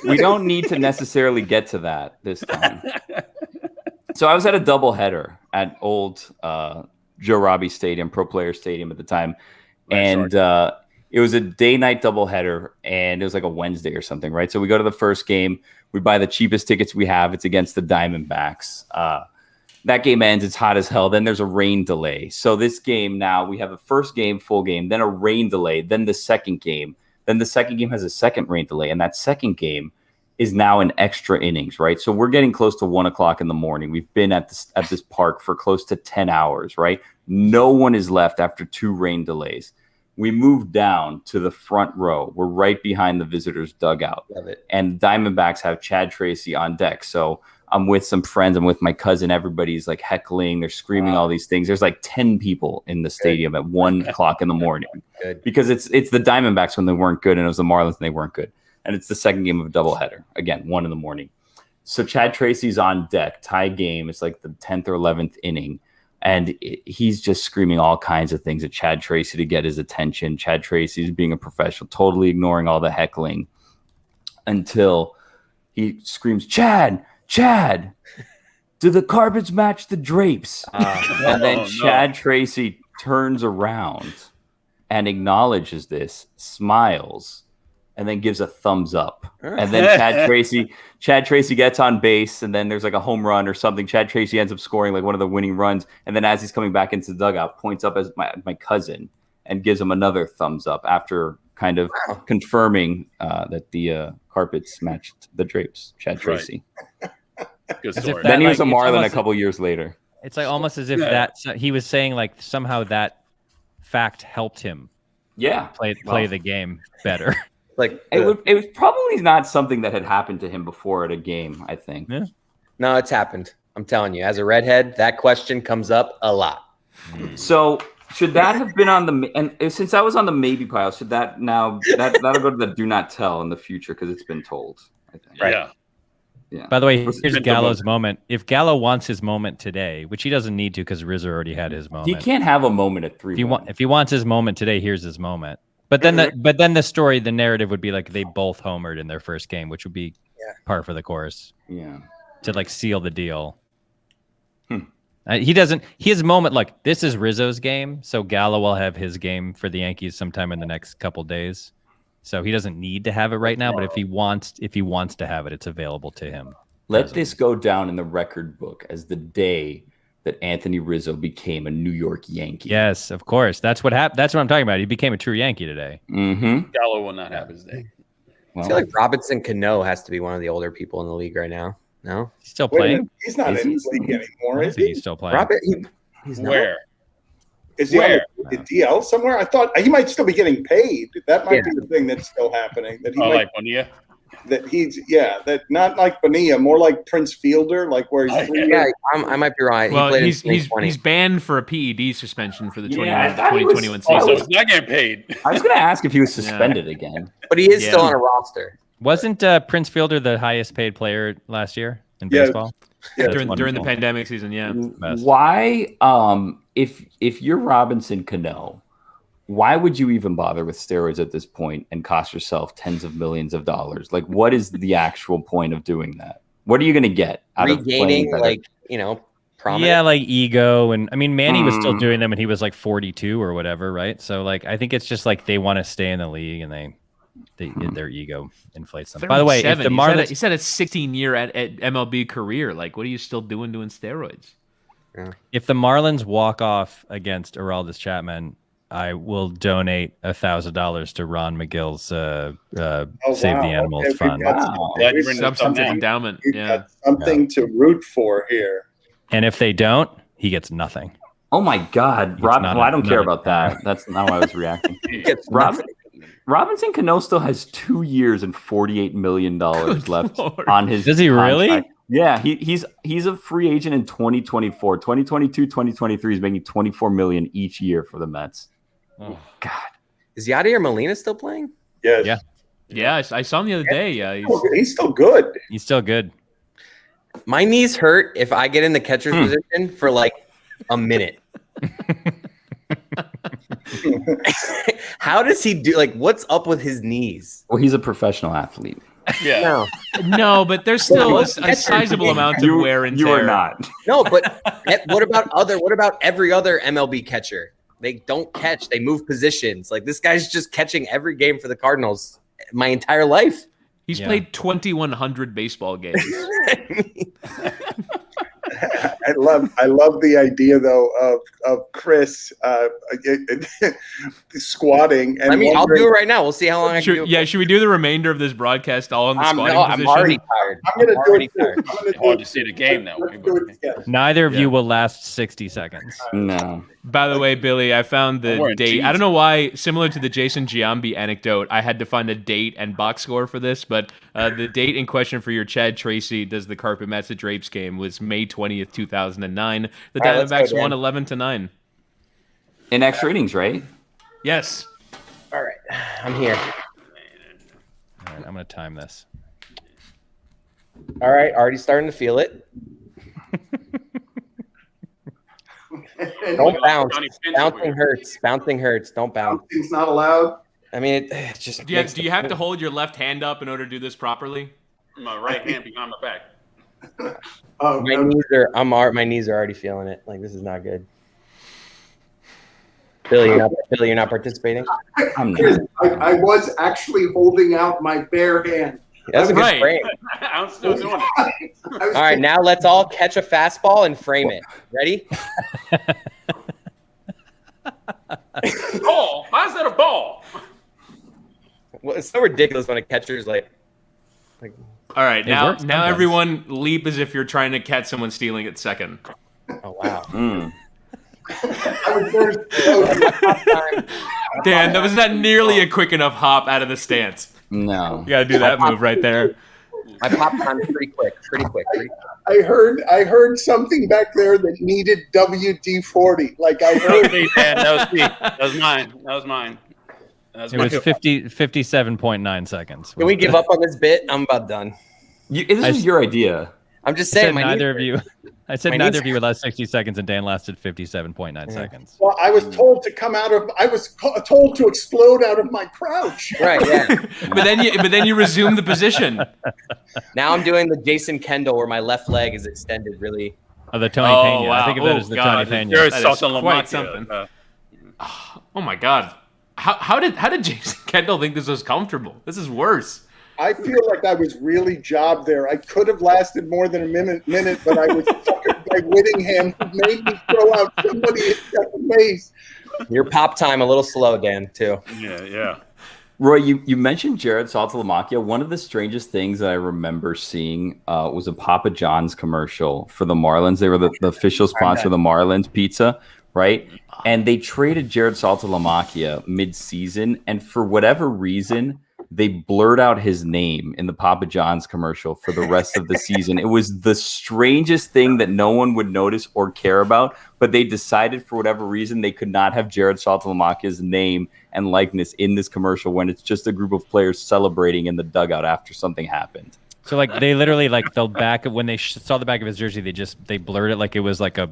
We don't need to necessarily get to that this time. So I was at a doubleheader at old Joe Robbie Stadium, Pro Player Stadium at the time. And it was a day-night doubleheader, and it was like a Wednesday or something, right? So we go to the first game. We buy the cheapest tickets we have. It's against the Diamondbacks. That game ends. It's hot as hell. Then there's a rain delay. So this game now, we have a first game, full game, then a rain delay, then the second game. Then the second game has a second rain delay, and that second game is now in extra innings, right? So we're getting close to 1 o'clock in the morning. We've been at this park for close to 10 hours, right? No one is left after 2 rain delays. We move down to the front row. We're right behind the visitors' dugout. Love it. And Diamondbacks have Chad Tracy on deck. So I'm with some friends. I'm with my cousin. Everybody's like heckling. They're screaming all these things. There's like 10 people in the stadium at 1 o'clock in the morning. Good. Because it's the Diamondbacks when they weren't good, and it was the Marlins when they weren't good. and it's the second game of a doubleheader. Again, 1 a.m. So Chad Tracy's on deck, tie game. It's like the 10th or 11th inning. And he's just screaming all kinds of things at Chad Tracy to get his attention. Chad Tracy's being a professional, totally ignoring all the heckling until he screams, Chad, do the carpets match the drapes? And then Chad Tracy turns around and acknowledges this, smiles, and then gives a thumbs up. And then Chad Tracy gets on base, and then there's like a home run or something. Chad Tracy ends up scoring like one of the winning runs. And then as he's coming back into the dugout, points up as my cousin and gives him another thumbs up after kind of confirming that the carpets matched the drapes. Chad Tracy. Good story. Then he was a Marlin a couple years later. It's like almost as if he was saying like somehow that fact helped him play the game better. Like it was probably not something that had happened to him before at a game, I think. Yeah. No, it's happened. I'm telling you, as a redhead, that question comes up a lot. So should that have been on the, and since I was on the maybe pile, should that now that'll go to the do not tell in the future because it's been told, I think. Right. Yeah. By the way, here's Gallo's moment. If Gallo wants his moment today, which he doesn't need to because Rizzo already had his moment. He can't have a moment at 3-1. If he wants his moment today, here's his moment. But then the narrative would be like they both homered in their first game, which would be par for the course. Yeah. To like seal the deal. He doesn't. His moment, like this is Rizzo's game, so Gallo will have his game for the Yankees sometime in the next couple days. So he doesn't need to have it right now, but if he wants to have it, it's available to him. Let this go down in the record book as the day that Anthony Rizzo became a New York Yankee. Yes, of course. That's what happened. That's what I'm talking about. He became a true Yankee today. Mm-hmm. Gallo will not have his day. I feel like Robinson Cano has to be one of the older people in the league right now. No, he's still playing. He's not in the league anymore. Is he? He's still playing. Robert, he's Where? Is he on the DL somewhere? I thought he might still be getting paid. That might be the thing that's still happening. That he might, like Bonilla? That he's that not like Bonilla, more like Prince Fielder, like where he's I might be right. Well, he's banned for a PED suspension for the 2021 season. So he's not getting paid. I was going to ask if he was suspended again, but he is still on a roster. Wasn't Prince Fielder the highest paid player last year in baseball? Yeah, during the pandemic season, Why, if you're Robinson Cano, why would you even bother with steroids at this point and cost yourself tens of millions of dollars? Like, what is the actual point of doing that? What are you going to get out regaining, of prominence? Yeah, like ego, and I mean, Manny was still doing them, and he was like 42 or whatever, right? So, like, I think it's just like they want to stay in the league, and their ego inflates them. By the way, if the Marlins, he said a 16-year at MLB career. Like, what are you still doing steroids? Yeah. If the Marlins walk off against Aroldis Chapman, I will donate $1,000 to Ron McGill's Save the Animals Fund. Some endowment. Got something to root for here. And if they don't, he gets nothing. Oh my God, Rob! Well, I don't care about that. That's not how I was reacting. Robinson Cano still has 2 years and $48 million left on his. Does he really? Contract. Yeah, he's a free agent in 2024, 2022, 2023. He's making $24 million each year for the Mets. Oh God, is Yadier Molina still playing? Yes. Yeah. I saw him the other day. Yeah, he's still good. He's still good. My knees hurt if I get in the catcher's position for like a minute. How does he do? Like, what's up with his knees? Well, he's a professional athlete. Yeah. No, but there's still a sizable amount of wear and tear. You are not. No, but what about every other MLB catcher? They don't catch. They move positions. Like, this guy's just catching every game for the Cardinals my entire life. He's played 2,100 baseball games. I love the idea though of Chris squatting. And I'll do it right now. We'll see how long I can do it. Yeah, should we do the remainder of this broadcast all in the squatting position? I'm already tired. I'm already tired. It's hard to see the game now. Neither of you will last 60 seconds. No. By the way, Billy, I found the date. I don't know why, similar to the Jason Giambi anecdote, I had to find a date and box score for this, but the date in question for your Chad Tracy does the carpet match the drapes game was May 20th, 2009. The Diamondbacks won 11-9. In extra innings, right? Yes. All right. I'm here. All right, I'm going to time this. All right, already starting to feel it. Don't bounce. Bouncing hurts. Bouncing hurts. Don't bounce. Bouncing's not allowed. I mean, it just. Do you have to hold your left hand up in order to do this properly? My right hand behind my back. My knees are already feeling it. Like, this is not good. Billy, you're not participating? I'm not. I was actually holding out my bare hand. That's a good frame. I'm still doing it. All right, now let's all catch a fastball and frame it. Ready? Ball? How's that a ball? Well, it's so ridiculous when a catcher's like All right, now everyone leap as if you're trying to catch someone stealing at second. oh wow. Dan, that was not nearly a quick enough hop out of the stance. No. You got to do that move right there. My pop time is pretty quick. I heard something back there that needed WD-40. Like I heard. That was mine. It was 57.9 seconds. Can we give up on this bit? I'm about done. This is your idea. I'm just saying. Neither of you would last 60 seconds, and Dan lasted 57.9 seconds. Well, I was told to come out of. I was told to explode out of my crouch. Right. Yeah. but then you resume the position. Now I'm doing the Jason Kendall where my left leg is extended really. Oh, the Tony Pena. Wow. I think of that as the Tony Pena. That is quite something. Oh my God. How did Jason Kendall think this was comfortable? This is worse. I feel like I was really jobbed there. I could have lasted more than a minute, but I was suckered by Whittingham, who made me throw out somebody at second base. Your pop time a little slow, Dan, too. Yeah. Roy, you mentioned Jared Saltalamacchia. One of the strangest things that I remember seeing was a Papa John's commercial for the Marlins. They were the official sponsor of the Marlins pizza, right? And they traded Jared Saltalamacchia mid-season, and for whatever reason, they blurred out his name in the Papa John's commercial for the rest of the season. It was the strangest thing that no one would notice or care about, but they decided for whatever reason they could not have Jared Saltalamacchia's name and likeness in this commercial when it's just a group of players celebrating in the dugout after something happened. So like they literally like the back of when they saw the back of his jersey, they blurred it like it was like a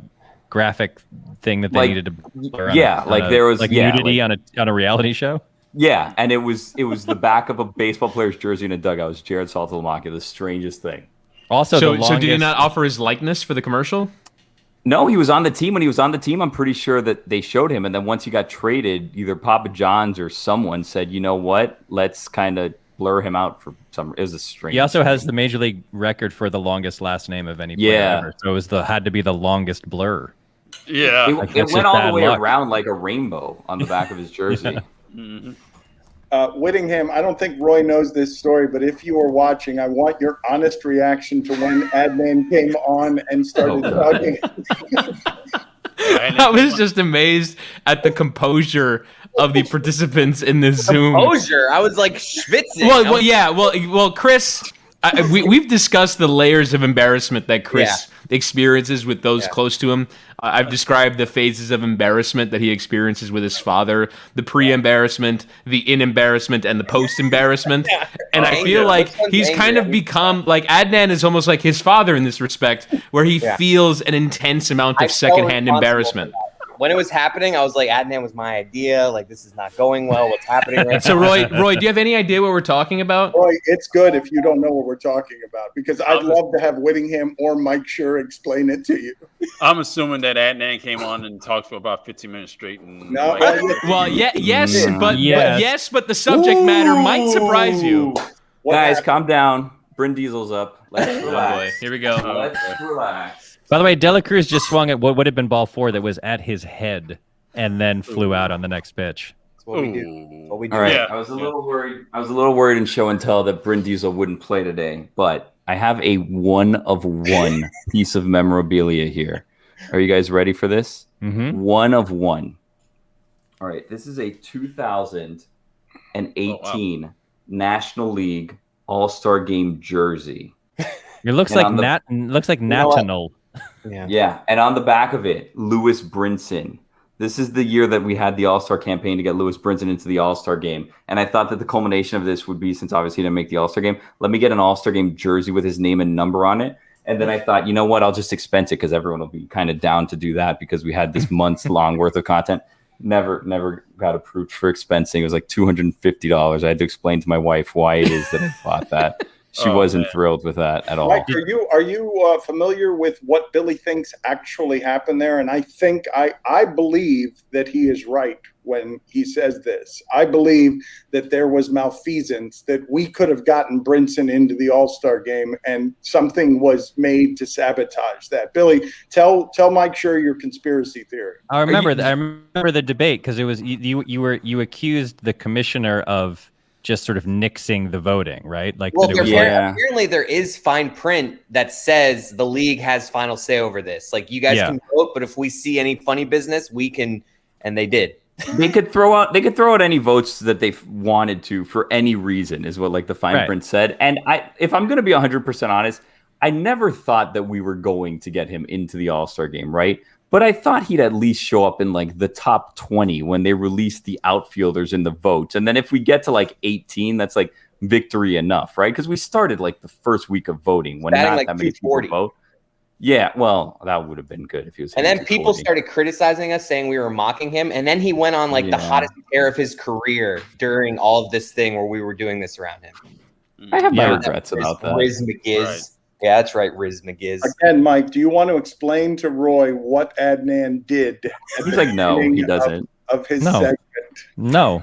graphic thing that they needed to blur. There was nudity on a reality show. Yeah, and it was the back of a baseball player's jersey in a dugout. It was Jared Saltalamacchia, the strangest thing. Also, so did he not offer his likeness for the commercial? No, he was on the team. When he was on the team, I'm pretty sure that they showed him. And then once he got traded, either Papa John's or someone said, you know what, let's kind of blur him out for some. It was a strange. He also has the major league record for the longest last name of any player ever. So it had to be the longest blur. Yeah, it went all the way around like a rainbow on the back of his jersey. Yeah. Mm-hmm. Whittingham, I don't think Roy knows this story, but if you are watching, I want your honest reaction to when Adnan came on and started talking. I was just amazed at the composure of the participants in this Zoom. Composure? I was like schwitzing. Well, Chris, we've discussed the layers of embarrassment that Chris experiences with those close to him. I've described the phases of embarrassment that he experiences with his father, the pre-embarrassment, the in-embarrassment, and the post-embarrassment. And I feel like he's kind of become, like Adnan is almost like his father in this respect, where he feels an intense amount of secondhand embarrassment. When it was happening, I was like, Adnan was my idea. Like, this is not going well. What's happening right So, now? Roy, do you have any idea what we're talking about? Roy, it's good if you don't know what we're talking about, because I'd love to have Whittingham or Mike Schur explain it to you. I'm assuming that Adnan came on and talked for about 15 minutes straight. And yes, but the subject matter might surprise you. Guys, calm down. Bryn Diesel's up. Let's relax. Here we go. Let's relax. By the way, Dela Cruz just swung at what would have been ball 4 that was at his head and then flew out on the next pitch. That's what we do. All right. Yeah. I was a little worried in show and tell that Bryn Diesel wouldn't play today, but I have a 1-of-1 piece of memorabilia here. Are you guys ready for this? Mm-hmm. 1-of-1. All right. This is a 2018 National League All-Star Game jersey. It looks like National. Yeah, and on the back of it, Lewis Brinson, This is the year that we had the All-Star campaign to get Lewis Brinson into the All-Star game. And I thought that the culmination of this would be, since obviously he didn't make the All-Star game, let me get an All-Star game jersey with his name and number on it. And then I thought, you know what, I'll just expense it because everyone will be kind of down to do that because we had this month's long worth of content. Never got approved for expensing. It was like $250. I had to explain to my wife why it is that I bought that. She wasn't thrilled with that at all. Mike, are you familiar with what Billy thinks actually happened there? And I think I believe that he is right when he says this. I believe that there was malfeasance, that we could have gotten Brinson into the All-Star game and something was made to sabotage that. Billy, tell Mike Schur your conspiracy theory. I remember the debate because it was you accused the commissioner of just sort of nixing the voting, right? Like, well, apparently there is fine print that says the league has final say over this. Like, you guys can vote, but if we see any funny business, we can. And they did. They could throw out any votes that they wanted to for any reason, is what like the fine print said. And if I'm going to be 100% honest, I never thought that we were going to get him into the All-Star game, right? But I thought he'd at least show up in like the top 20 when they released the outfielders in the votes. And then if we get to like 18, that's like victory enough, right? Because we started like the first week of voting when not like that many people vote. Yeah, well, that would have been good if he was. And then people started criticizing us, saying we were mocking him. And then he went on like the hottest air of his career during all of this thing where we were doing this around him. I have my regrets about that. Riz McGiz. Right. Yeah, that's right, Riz McGiz. Again, Mike, do you want to explain to Roy what Adnan did? He's like, no, he doesn't. Of his segment. No.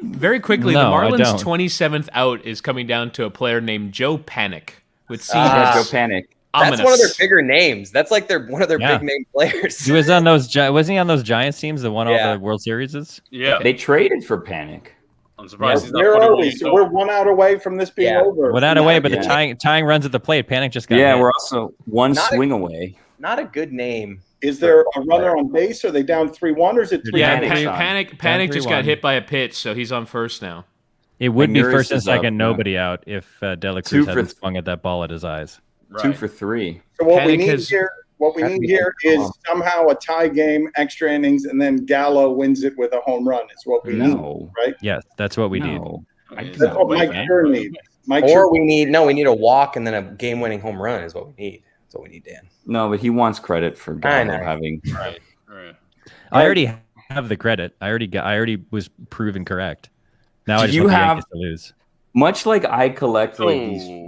Very quickly, the Marlins' 27th out is coming down to a player named Joe Panic. With Joe Panic. That's one of their bigger names. That's like one of their big name players. He was on those. Wasn't he on those Giants teams that won all the World Series? Yeah, they traded for Panic. I'm surprised he's not. Where are we? So we're 1 out away from this being over. 1 out away, but the tying runs at the plate. Panic just got. Yeah, we're also one swing away. Not a good name. Is there a runner on base? Are they down 3-1 or is it 3-1? Yeah, Panic just got hit by a pitch, so he's on first now. It would be first and second, nobody out if De La Cruz hadn't swung at that ball at his eyes. Right. 2 for 3. So what we need here is somehow a tie game, extra innings, and then Gallo wins it with a home run. Is what we need, right? Yes, that's what we need. That's what Mike Schur needs. We need a walk and then a game-winning home run. Is what we need. That's what we need, Dan. No, but he wants credit for Gallo having. Right. I already have the credit. I already was proven correct. Now I just want the Yankees to lose. Much like I collect like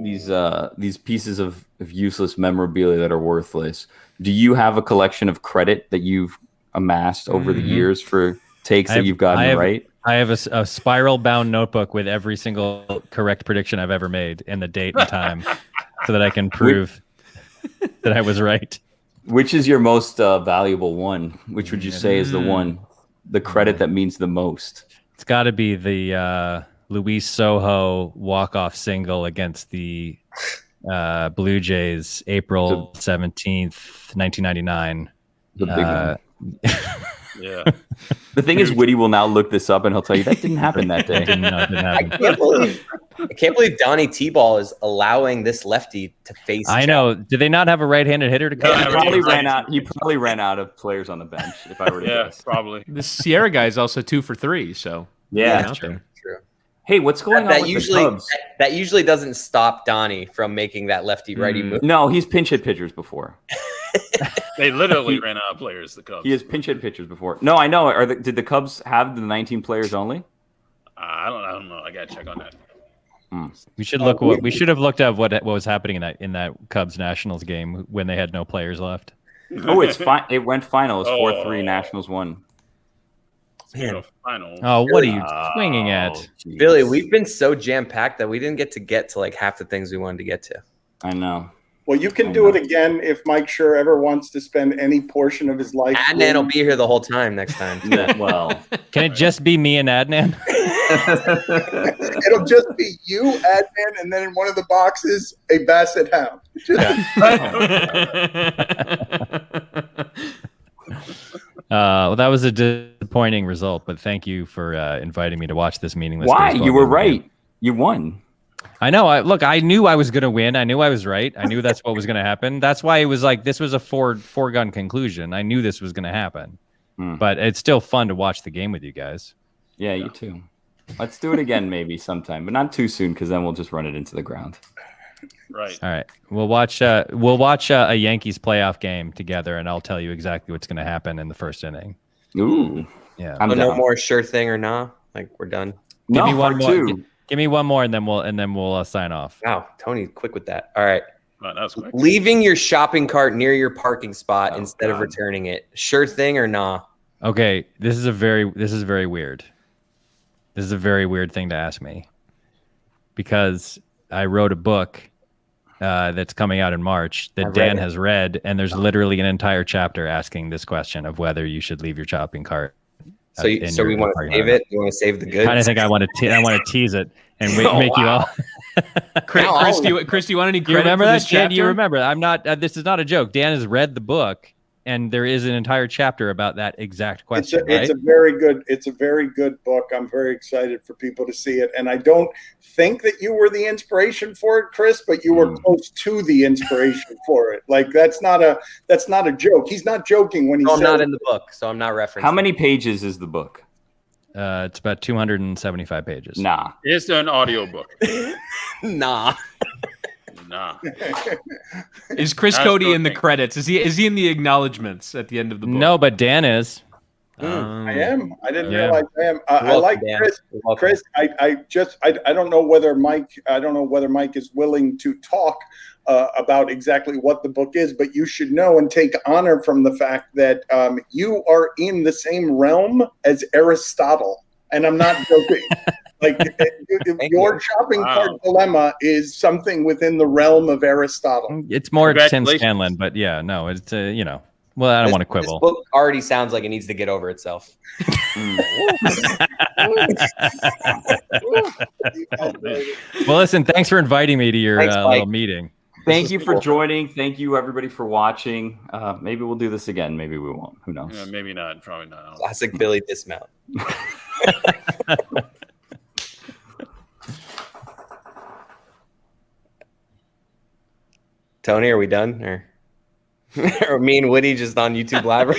these pieces of useless memorabilia that are worthless, do you have a collection of credit that you've amassed over the years for takes that you've gotten right? I have a spiral-bound notebook with every single correct prediction I've ever made and the date and time so that I can prove that I was right. Which is your most valuable one? Which would you say is the credit that means the most? It's got to be the Luis Sojo walk-off single against the Blue Jays, April 17th, 1999. The big one. Yeah. The thing is, Woody will now look this up and he'll tell you that didn't happen that day. Didn't happen. I can't believe Donnie T-Ball is allowing this lefty to face. I know. Did they not have a right-handed hitter to come? He probably ran out of players on the bench. If I were to guess, probably. The Sierra guy is also 2 for 3. So that's true. Hey, what's going on with the Cubs? That usually doesn't stop Donnie from making that lefty-righty move. No, he's pinch hit pitchers before. They literally ran out of players, the Cubs. He has pinch hit pitchers before. No, I know. Did the Cubs have the 19 players only? I don't know. I gotta check on that. We should look. We should have looked up what was happening in that Cubs Nationals game when they had no players left. Oh, it's fine. It went final. It was 4-3. Nationals won. Final. Oh, what are you swinging at, Billy? We've been so jam packed that we didn't get to like half the things we wanted to get to. I know. Well, you can do it again if Mike Schur ever wants to spend any portion of his life. Adnan will be here the whole time next time. Well, can it just be me and Adnan? It'll just be you, Adnan, and then in one of the boxes, a basset hound. Well, that was a disappointing result, but thank you for inviting me to watch this meaningless. Why? You were right. You won. I know. I knew I was going to win. I knew I was right. I knew that's what was going to happen. That's why it was like this was a foregone conclusion. I knew this was going to happen. But it's still fun to watch the game with you guys. Yeah, you too. Let's do it again maybe sometime, but not too soon because then we'll just run it into the ground. Right. All right. We'll watch a Yankees playoff game together, and I'll tell you exactly what's going to happen in the first inning. Ooh. Yeah. No more sure thing or nah. Like we're done. Give me one more. Give me one more, and then we'll sign off. Wow, Tony, quick with that. All right. Wow, that was quick. Leaving your shopping cart near your parking spot instead of returning it. Sure thing or nah? Okay, this is very weird. This is a very weird thing to ask me because I wrote a book that's coming out in March that Dan has read, and there's literally an entire chapter asking this question of whether you should leave your shopping cart. So we want to save it. You want to save the goods? Kind of think I want to tease it and make you all. Chris, do you want any credit? You remember for that? this chapter? Dan, you remember? I'm not. This is not a joke. Dan has read the book, and there is an entire chapter about that exact question. It's a very good book. I'm very excited for people to see it. And I don't think that you were the inspiration for it, Chris, but you were close to the inspiration for it. Like that's not a joke. He's not joking when he says I'm not in the book, so I'm not referencing. How many pages is the book? It's about 275 pages. Nah. It's an audio book. Nah. Is Chris Cody in the credits? Is he in the acknowledgments at the end of the book? No, but Dan is. I am. I didn't realize I am. I like Chris. Chris, I don't know whether Mike is willing to talk about exactly what the book is, but you should know and take honor from the fact that you are in the same realm as Aristotle, and I'm not joking. Like your shopping cart dilemma is something within the realm of Aristotle. It's more Tim Scanlon, but yeah, no, it's Well, I don't want to quibble. This book already sounds like it needs to get over itself. Well, listen, thanks for inviting me to your little meeting. Thank you for joining. Thank you, everybody, for watching. Maybe we'll do this again. Maybe we won't. Who knows? Yeah, maybe not. Probably not. Classic Billy dismount. Tony, are we done? Or me and Woody just on YouTube Live?